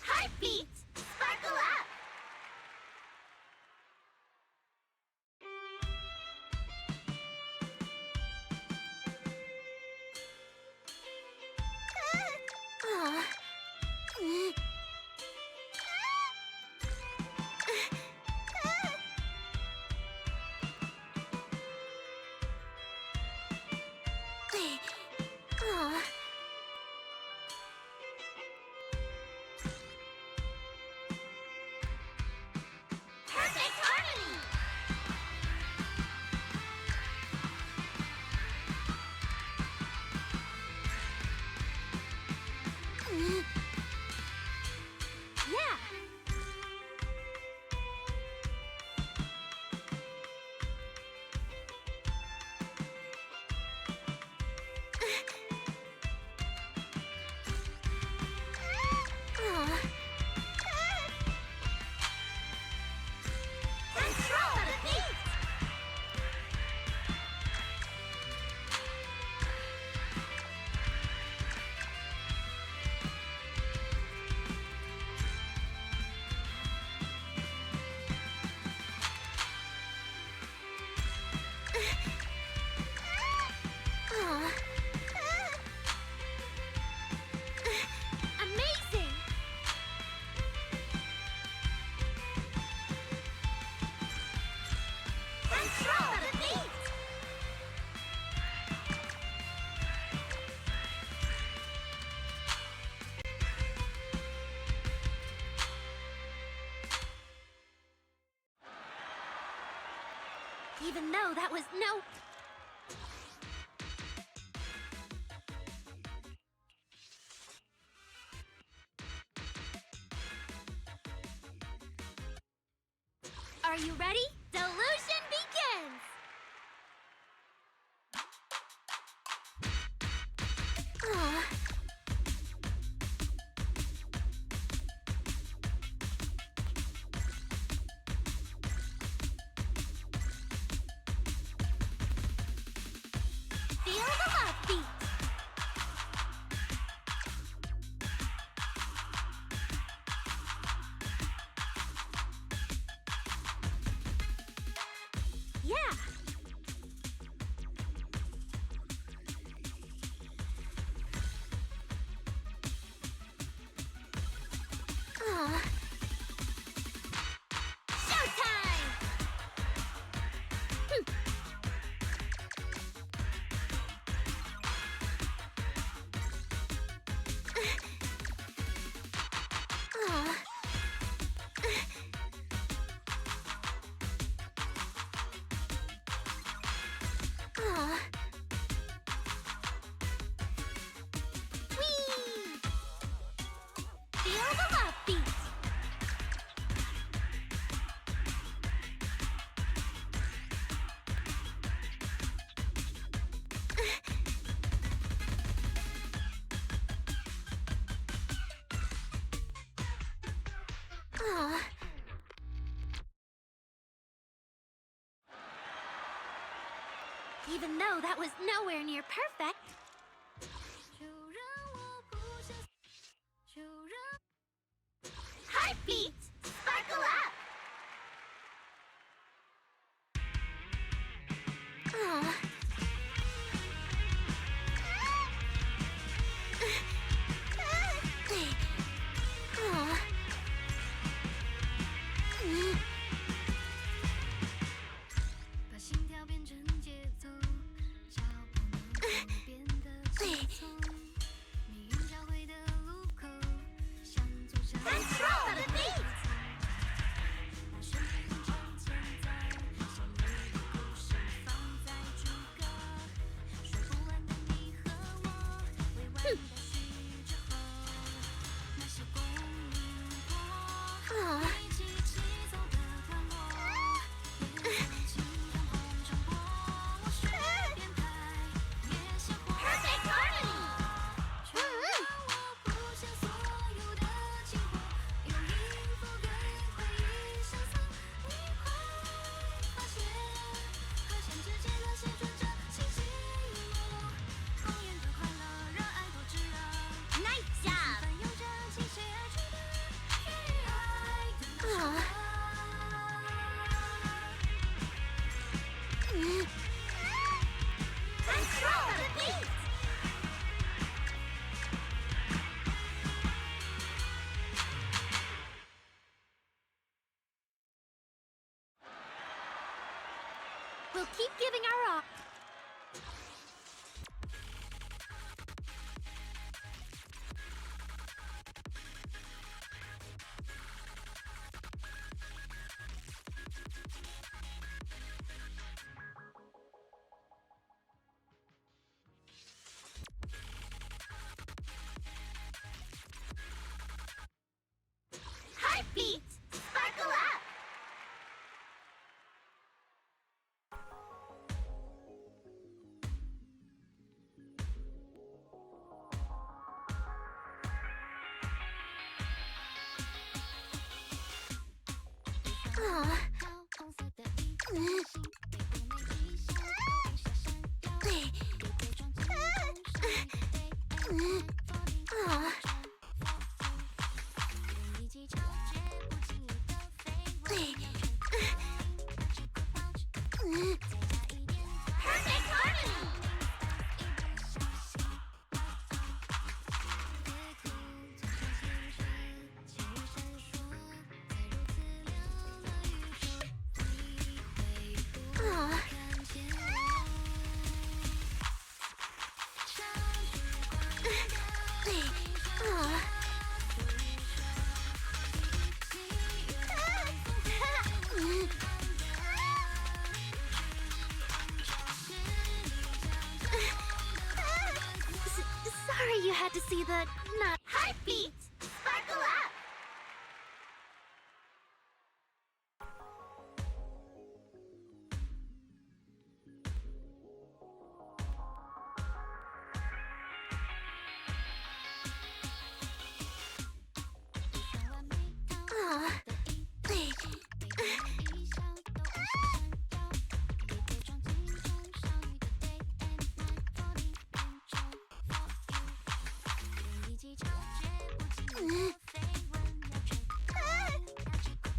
Heartbeats! Sparkle up! Perfect harmony! Yeah! Control the beat! Amazing! Control the beat! Even though that was no. Are you ready? Delusion begins! Feel the love beat. Yeah. Showtime! Whee! Feel the love beat. Even though that was nowhere near perfect. Heartbeats! Sparkle up! We'll keep giving our all. Heartbeats, sparkle up! Perfect harmony! Sorry you had to see the not heartbeats, sparkle up!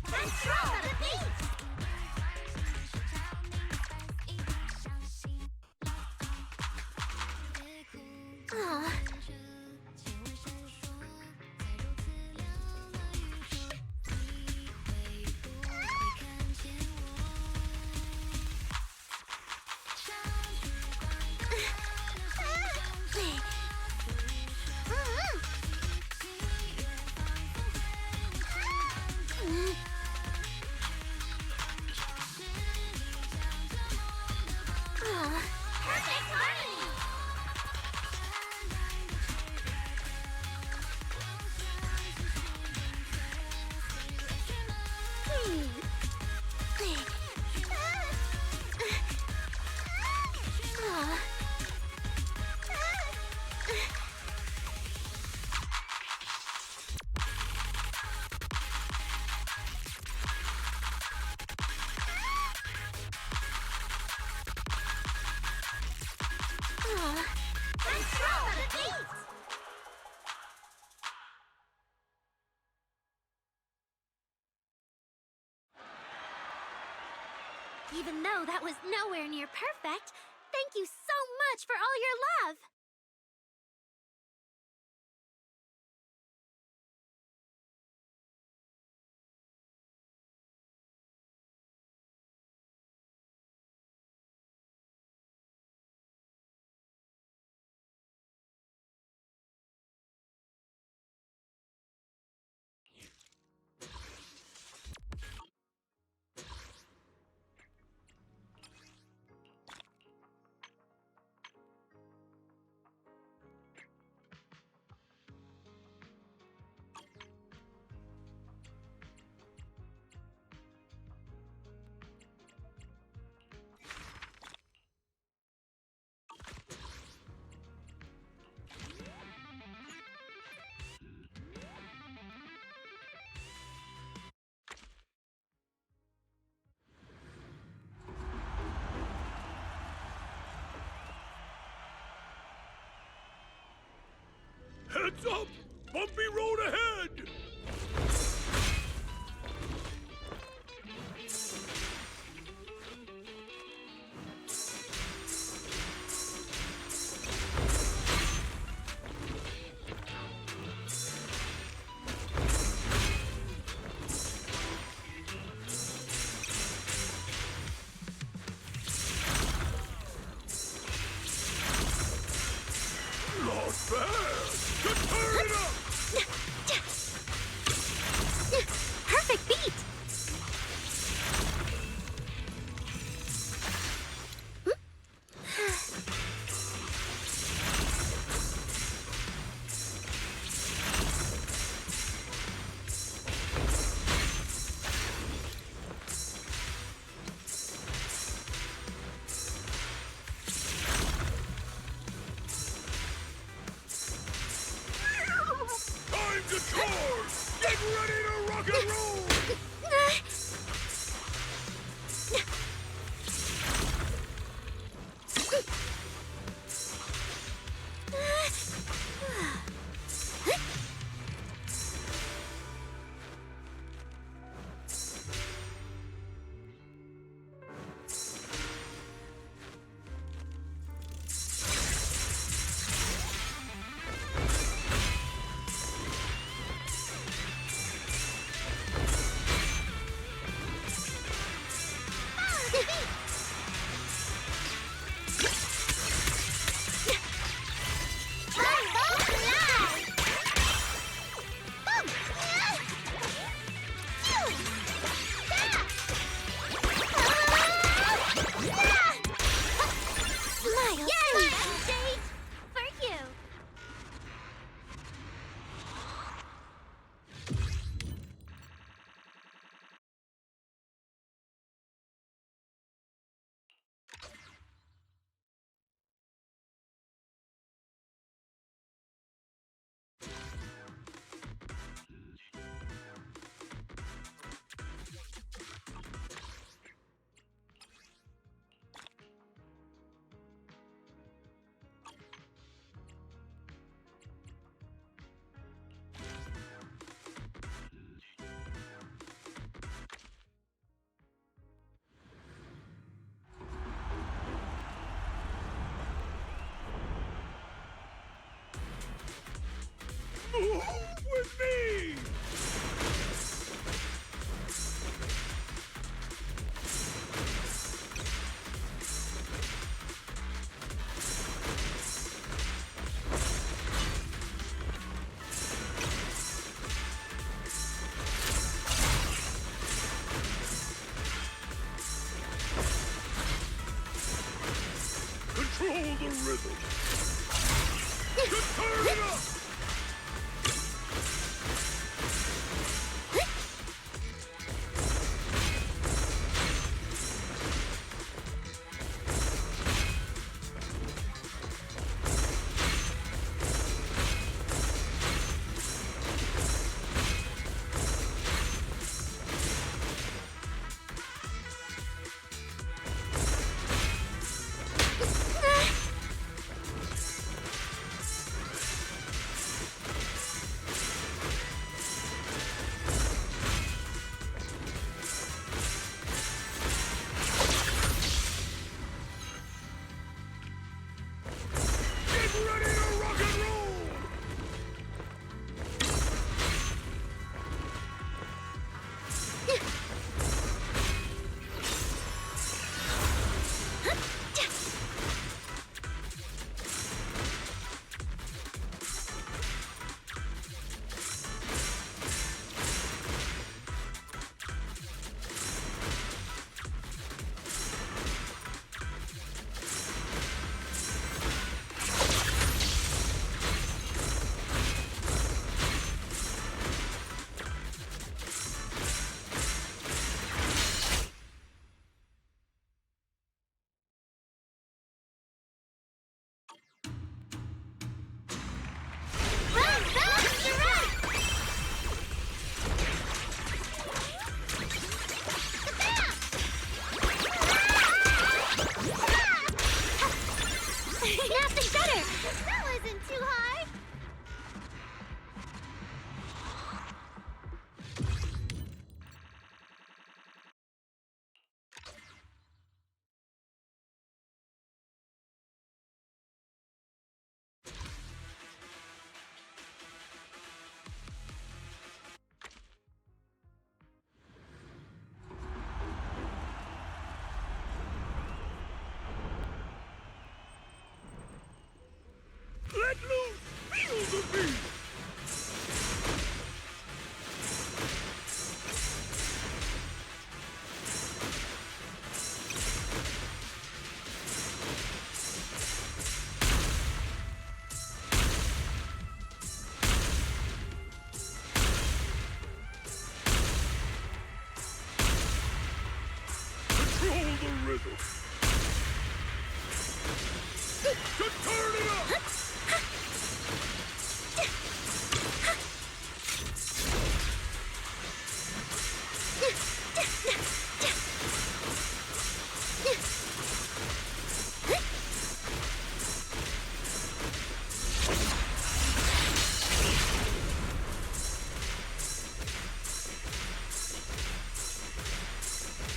Control the beat! Perfect harmony! Control the beat! Even though that was nowhere near perfect, thank you so much for all your love! Heads up! Bumpy road ahead! With me! Control the rhythm! Just turn it up! Snap the shutter! That wasn't too hard! Let loose! Feel the beat! Control the rhythm! To turn it up!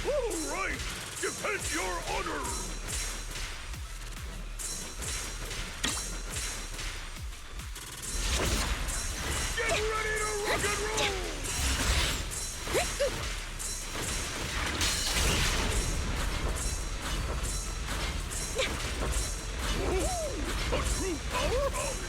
All right! Defend your honor! Get ready to rock and roll! Ooh, a true powerhouse!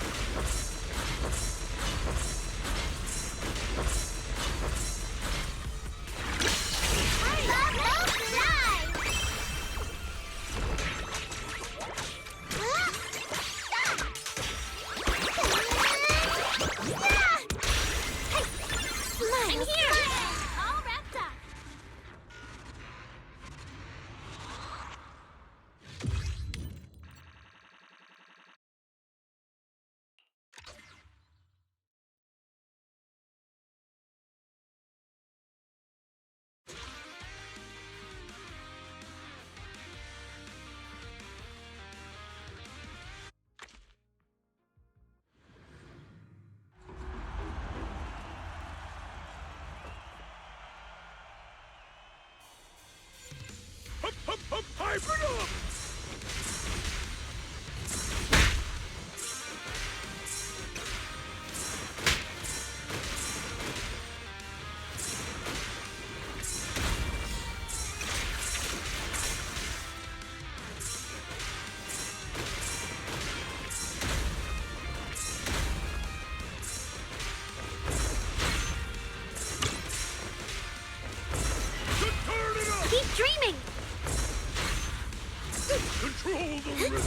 I'm here! All wrapped up. Hype it up! dreaming! Control the rhythm.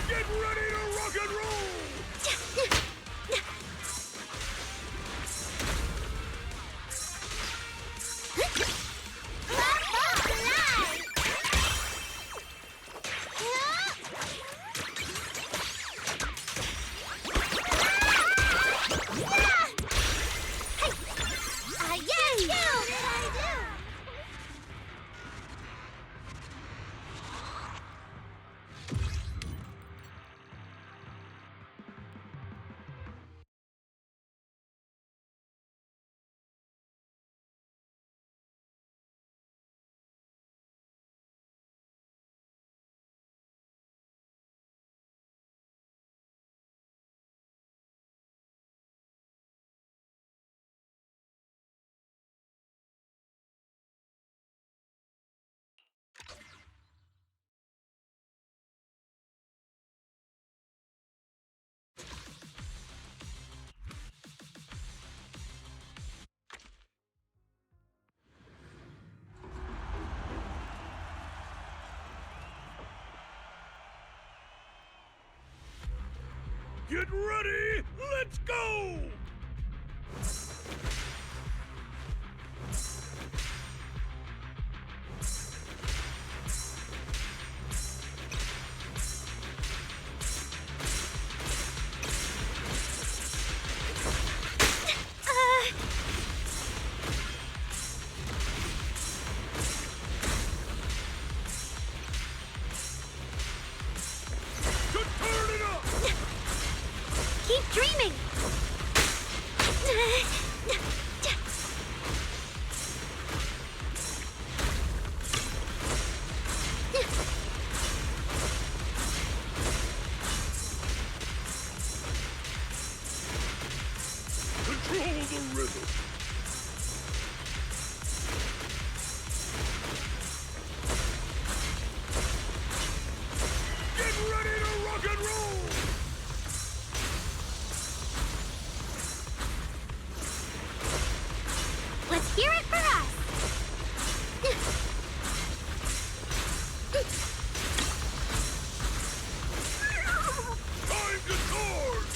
Get ready to rock and roll! Get ready! Let's go! Turn it up! Keep dreaming! Control the rhythm. Get ready to rock and roll! Let's hear it for us! Time to charge!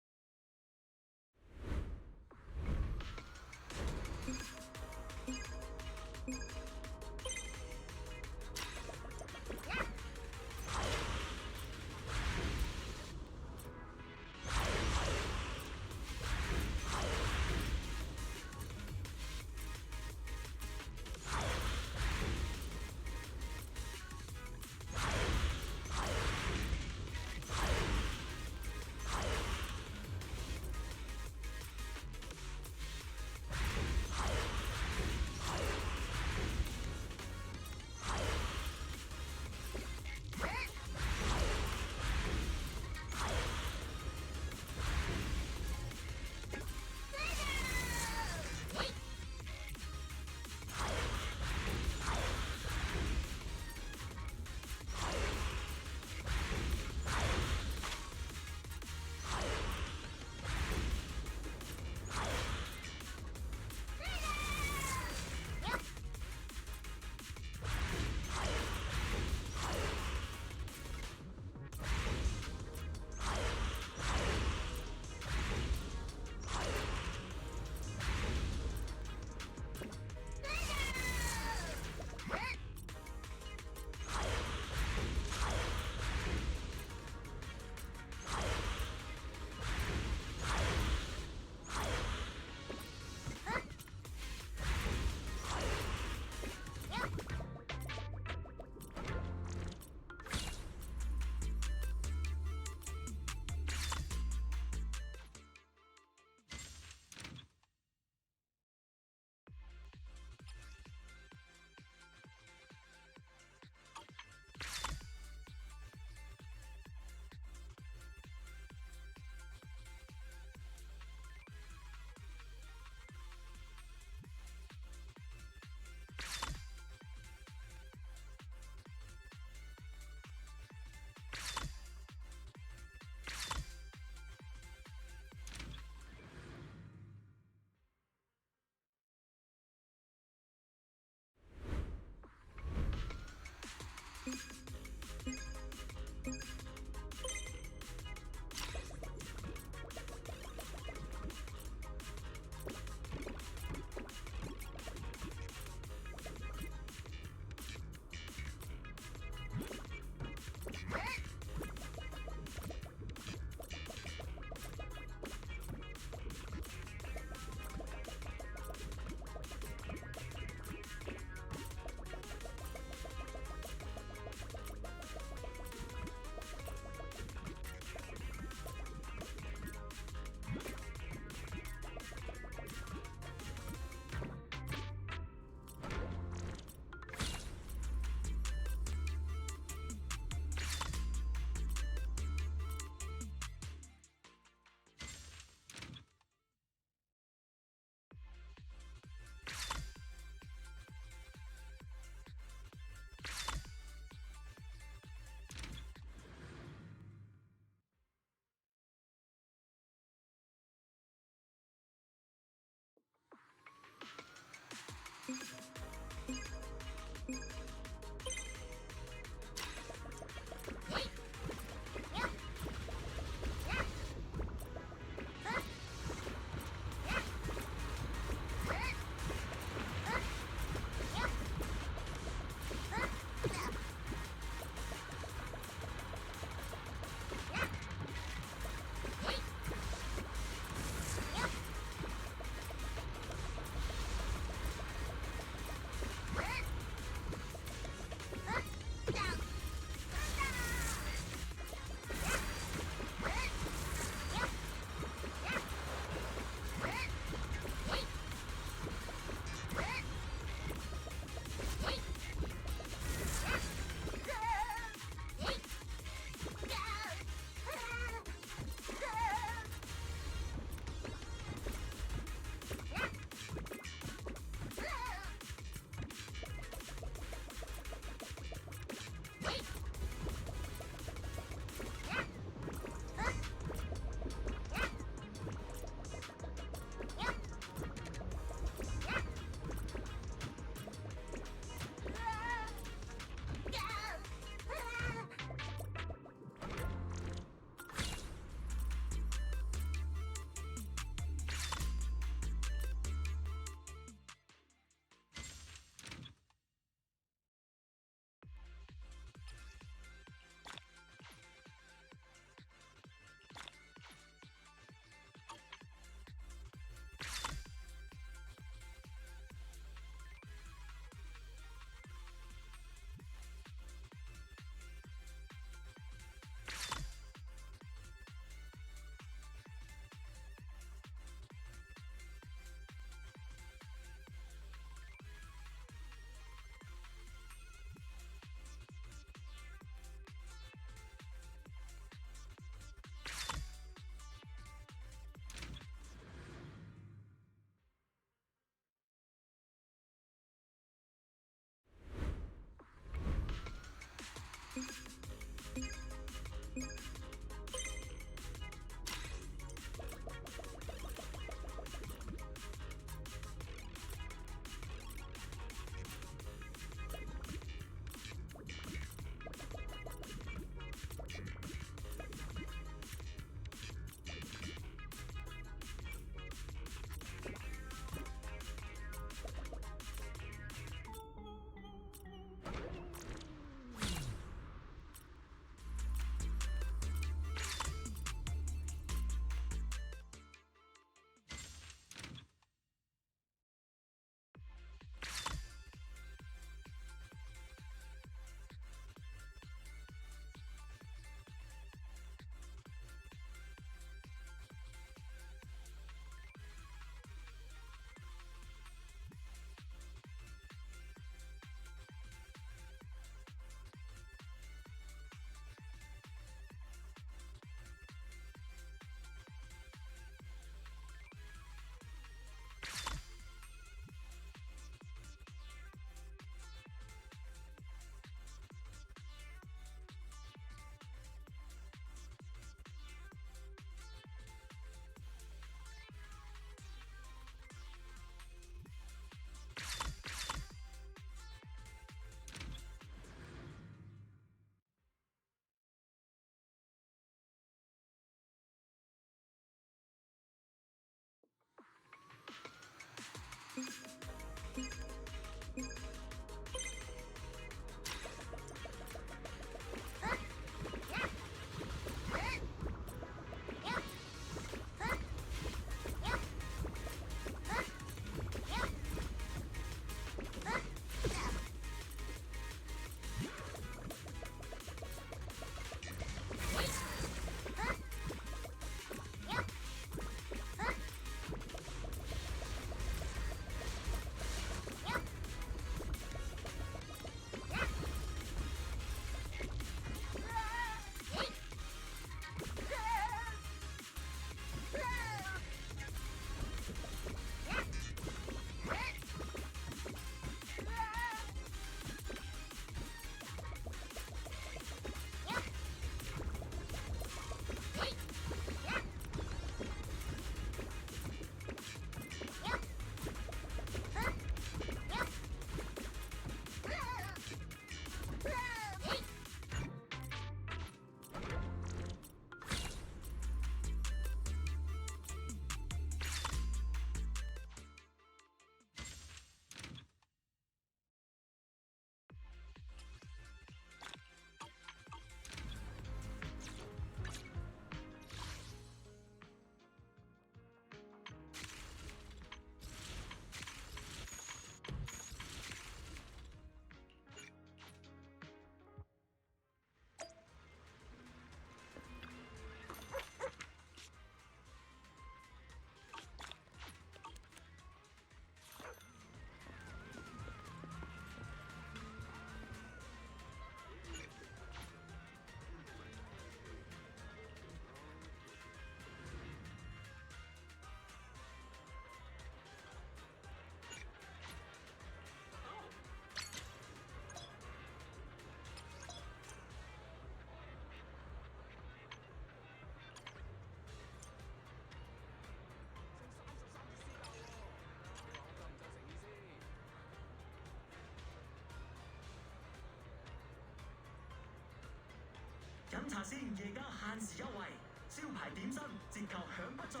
飲茶先，夜間限時優惠，招牌點心折扣享不盡。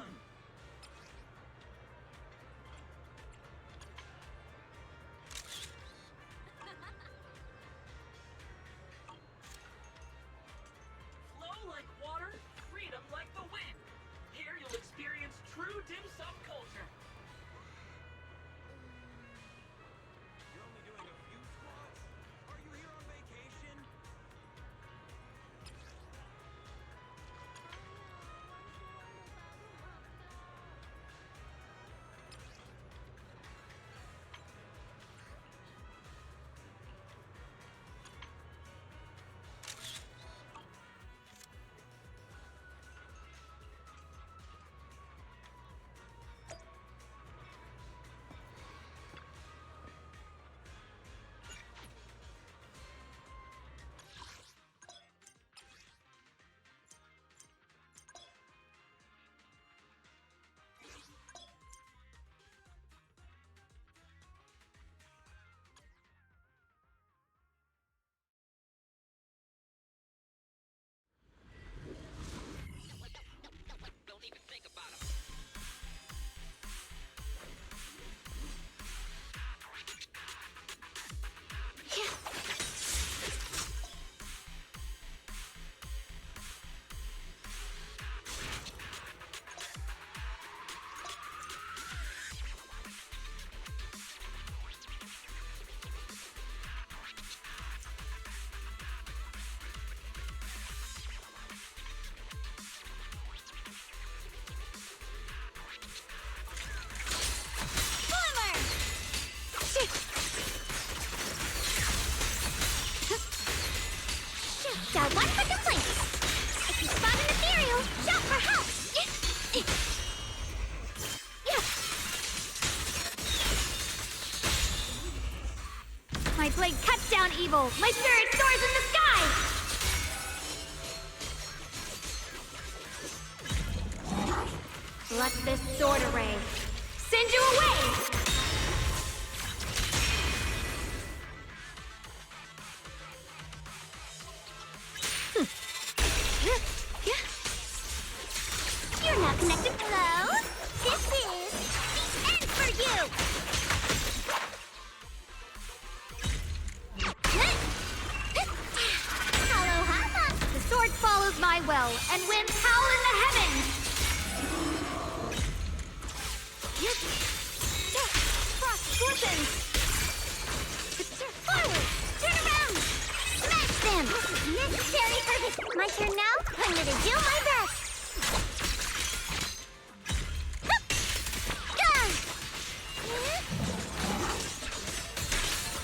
Flow like water, freedom like the wind. Here you'll experience true dim sum culture. You're only doing a few squats? Are you here on vacation? Don't even think about it. Down one for complaints. If you spot an ethereal, shout for help. My blade cuts down evil. My spirit soars in the sky. Let this sword array send you away. You're not connected. Hello? This is the end for you! My turn now? I'm gonna do my best!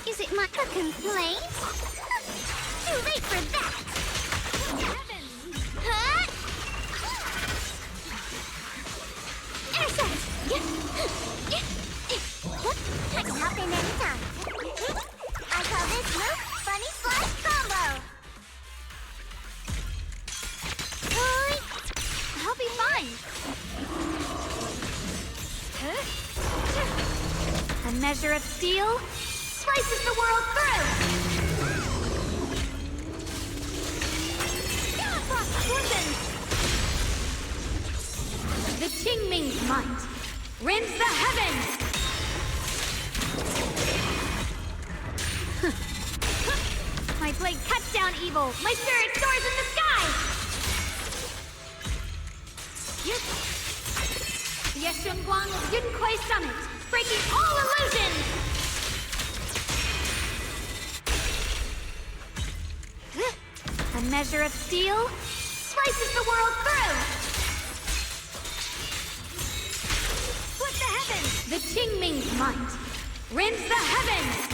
Is it my complaint? Too late for that! Huh? Intercept! I can hop in anytime. I call this move Funny Slash Combo! I'll be fine. A measure of steel slices the world through. The Qingming's might rends the heavens! My blade cuts down evil. My spirit soars in the sky. Yeshunguang of Yunquai Summit, breaking all illusions! A measure of steel slices the world through. Split the heavens! The Qingming's might rends the heavens!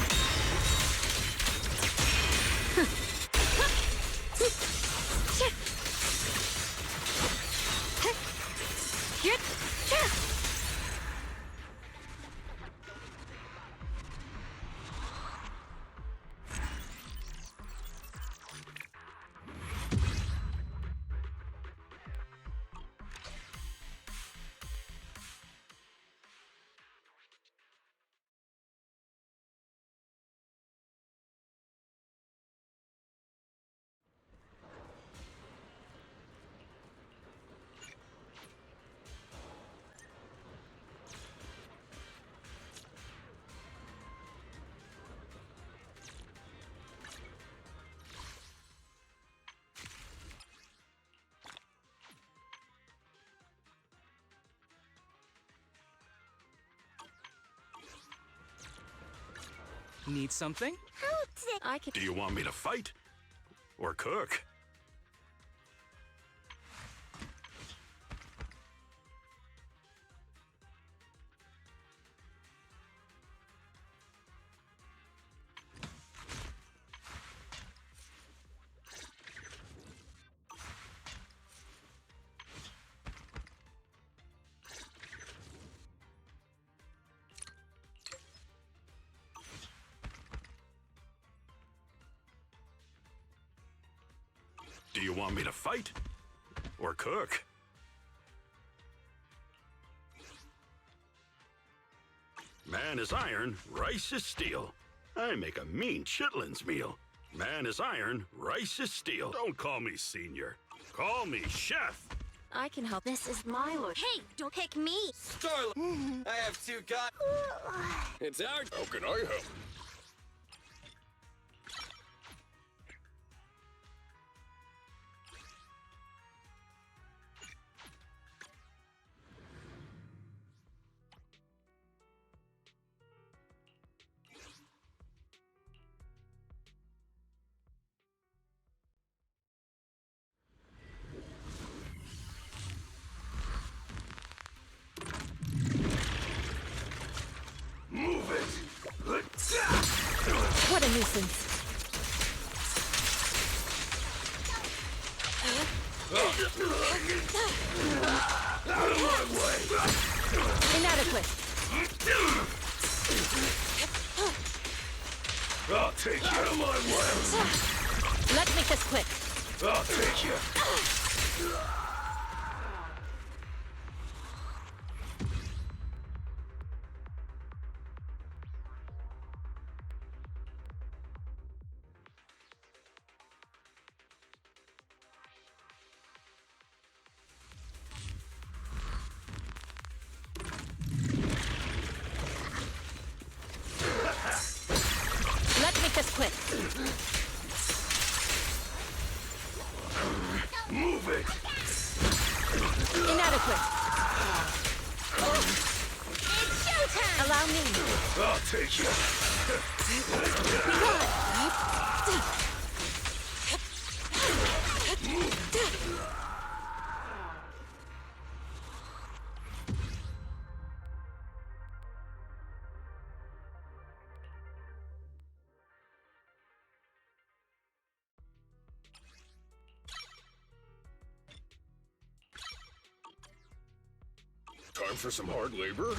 Need something? I can. Do you want me to fight? Or cook? Do you want me to fight? Or cook? Man is iron, rice is steel. I make a mean chitlins meal. Man is iron, rice is steel. Don't call me senior. Call me chef. I can help. This is my look. Hey, don't pick me. Starlight, I have two got. It's our. How can I help? What a nuisance. Out of my way! Inadequate. I'll take you out of my way! Let's make this quick. I'll take you! Let's make this quick. Move it! Inadequate. It's showtime! Allow me. I'll take you! Be gone. Time for some hard labor?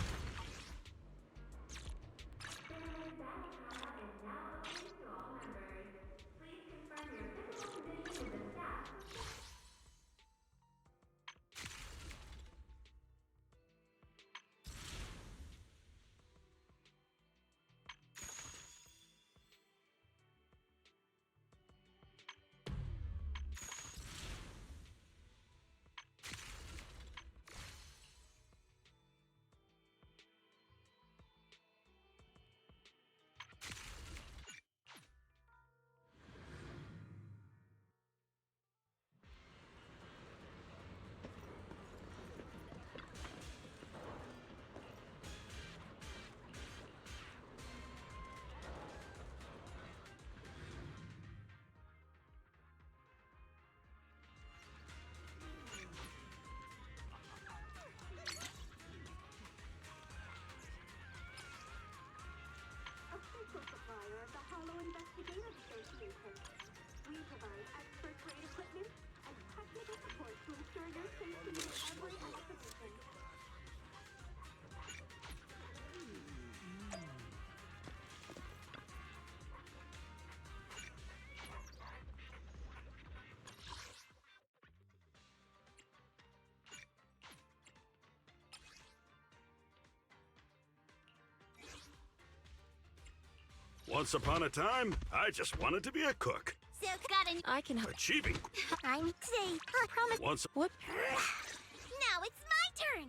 Once upon a time, I just wanted to be a cook. So got an. I can help. Achieving. I'm safe. I promise. Once. What? Now it's my turn.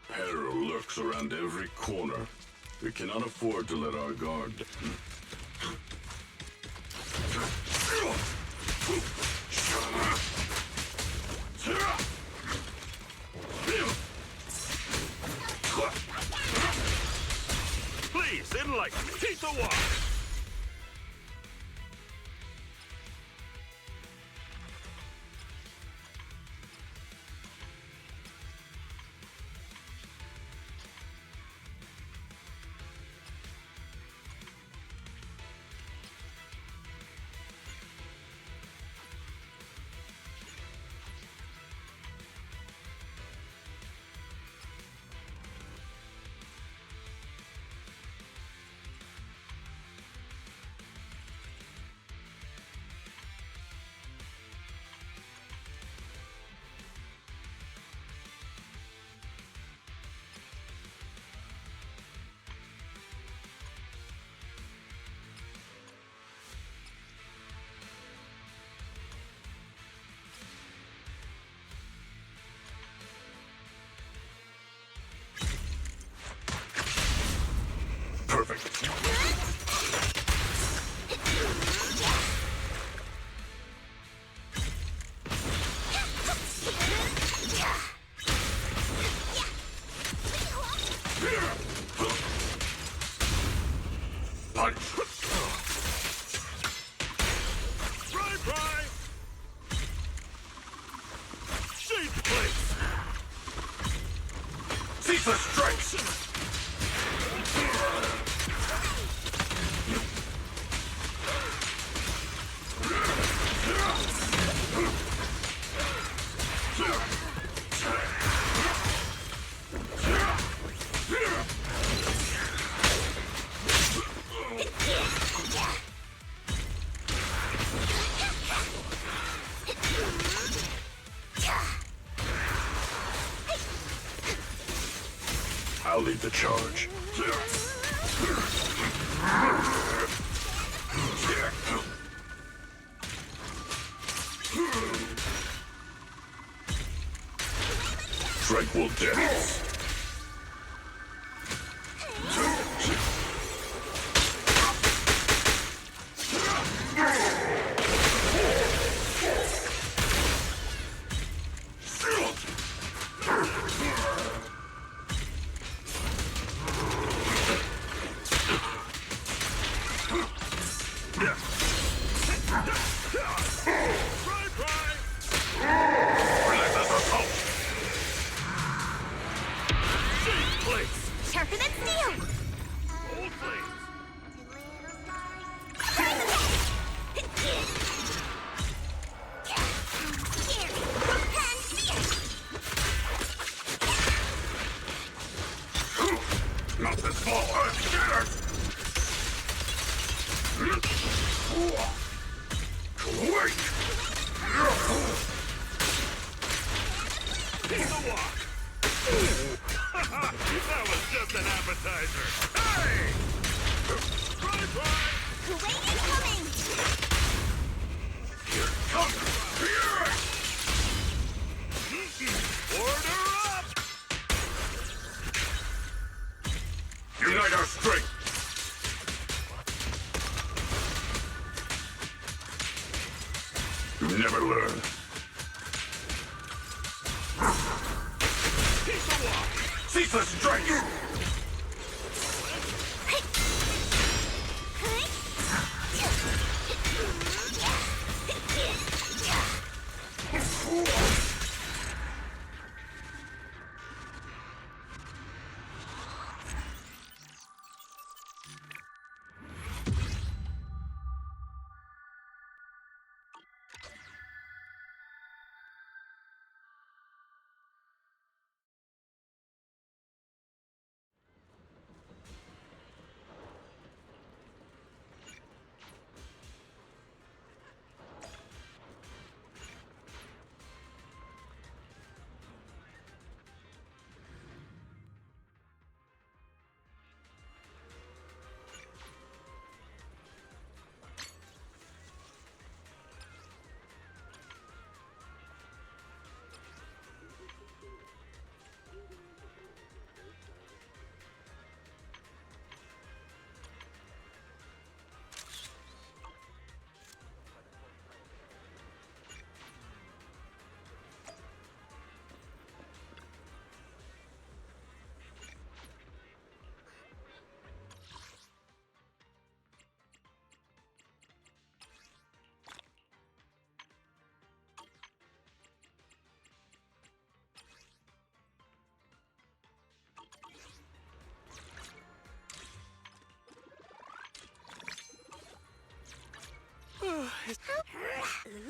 Peril lurks around every corner. We cannot afford to let our guard. Please enlighten me. Keep the watch. Perfect. Punch. Fry. Shade place. Tifa strikes. I'll lead the charge. Tranquil depths. Sharper than steel! Old flames. Not this small earth shattered! Wait! Piece of walk. That was just an appetizer. Hey! Try! Kuwait incoming! Here it comes! Order up! Unite our strength! You never learn. Piece of walk. Ceaseless strength!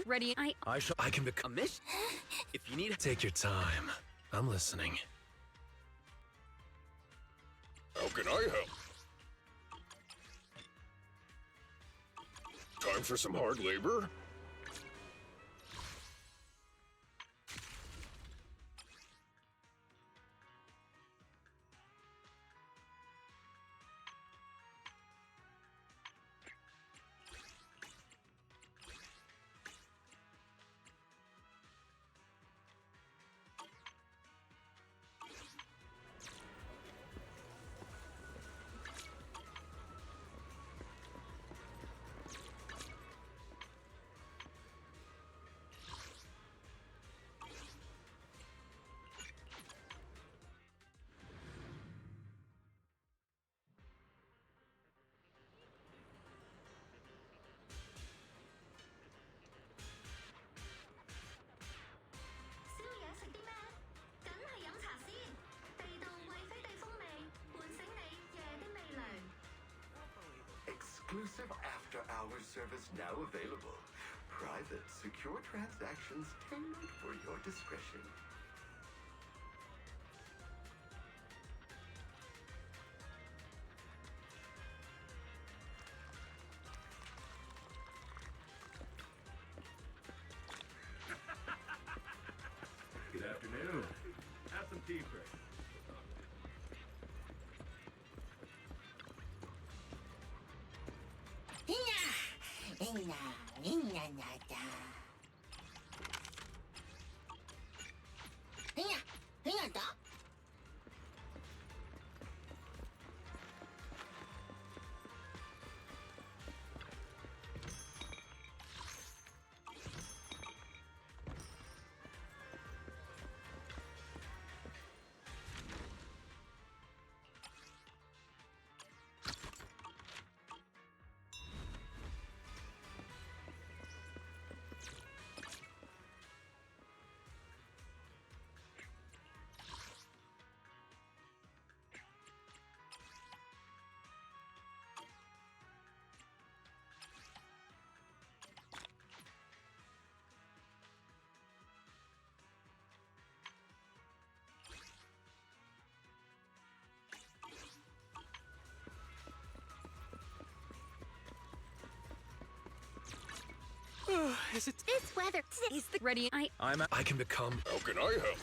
Ready? I can become this. If you need, take your time. I'm listening. How can I help? Time for some hard labor? Exclusive after-hours service now available. Private, secure transactions tailored for your discretion. Good afternoon. Have some tea first. Is it? This weather is the ready. I can become. How can I help?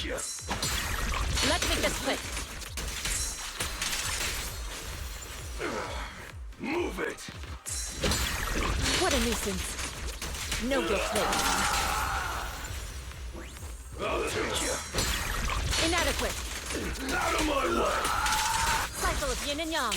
Yes. Let's make this quick. Move it. What a nuisance. No guilt there. I'll take you. Inadequate. Out of my way. Cycle of yin and yang.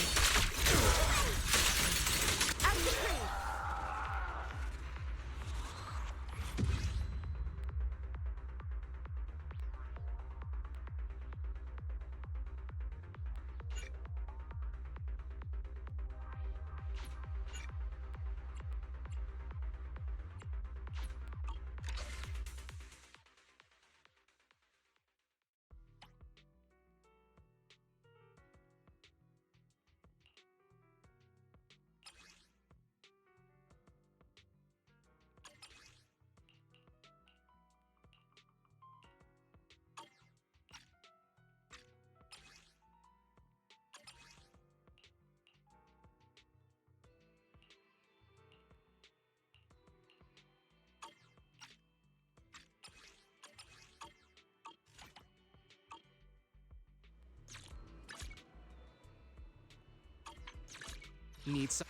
Need some.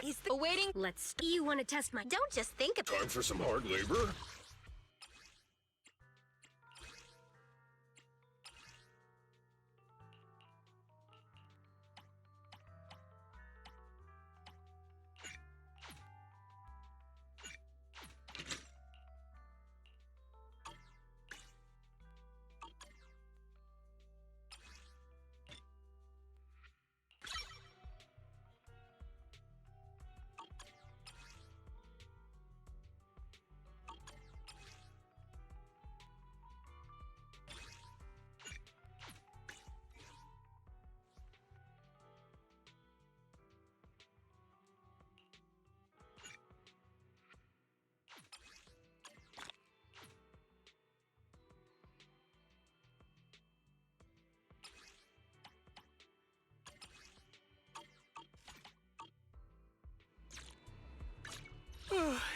He's waiting. Let's. You want to test my? Don't just think about. Time for some hard labor?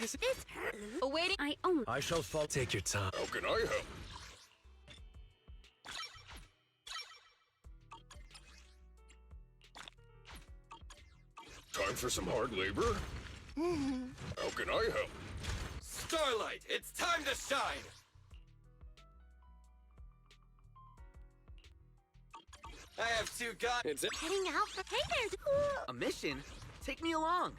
Is it? Awaiting. I own. I shall fall. Take your time. How can I help? Time for some hard labor? How can I help? Starlight, it's time to shine! I have two guys. It's Heading out. Hey there. A mission? Take me along.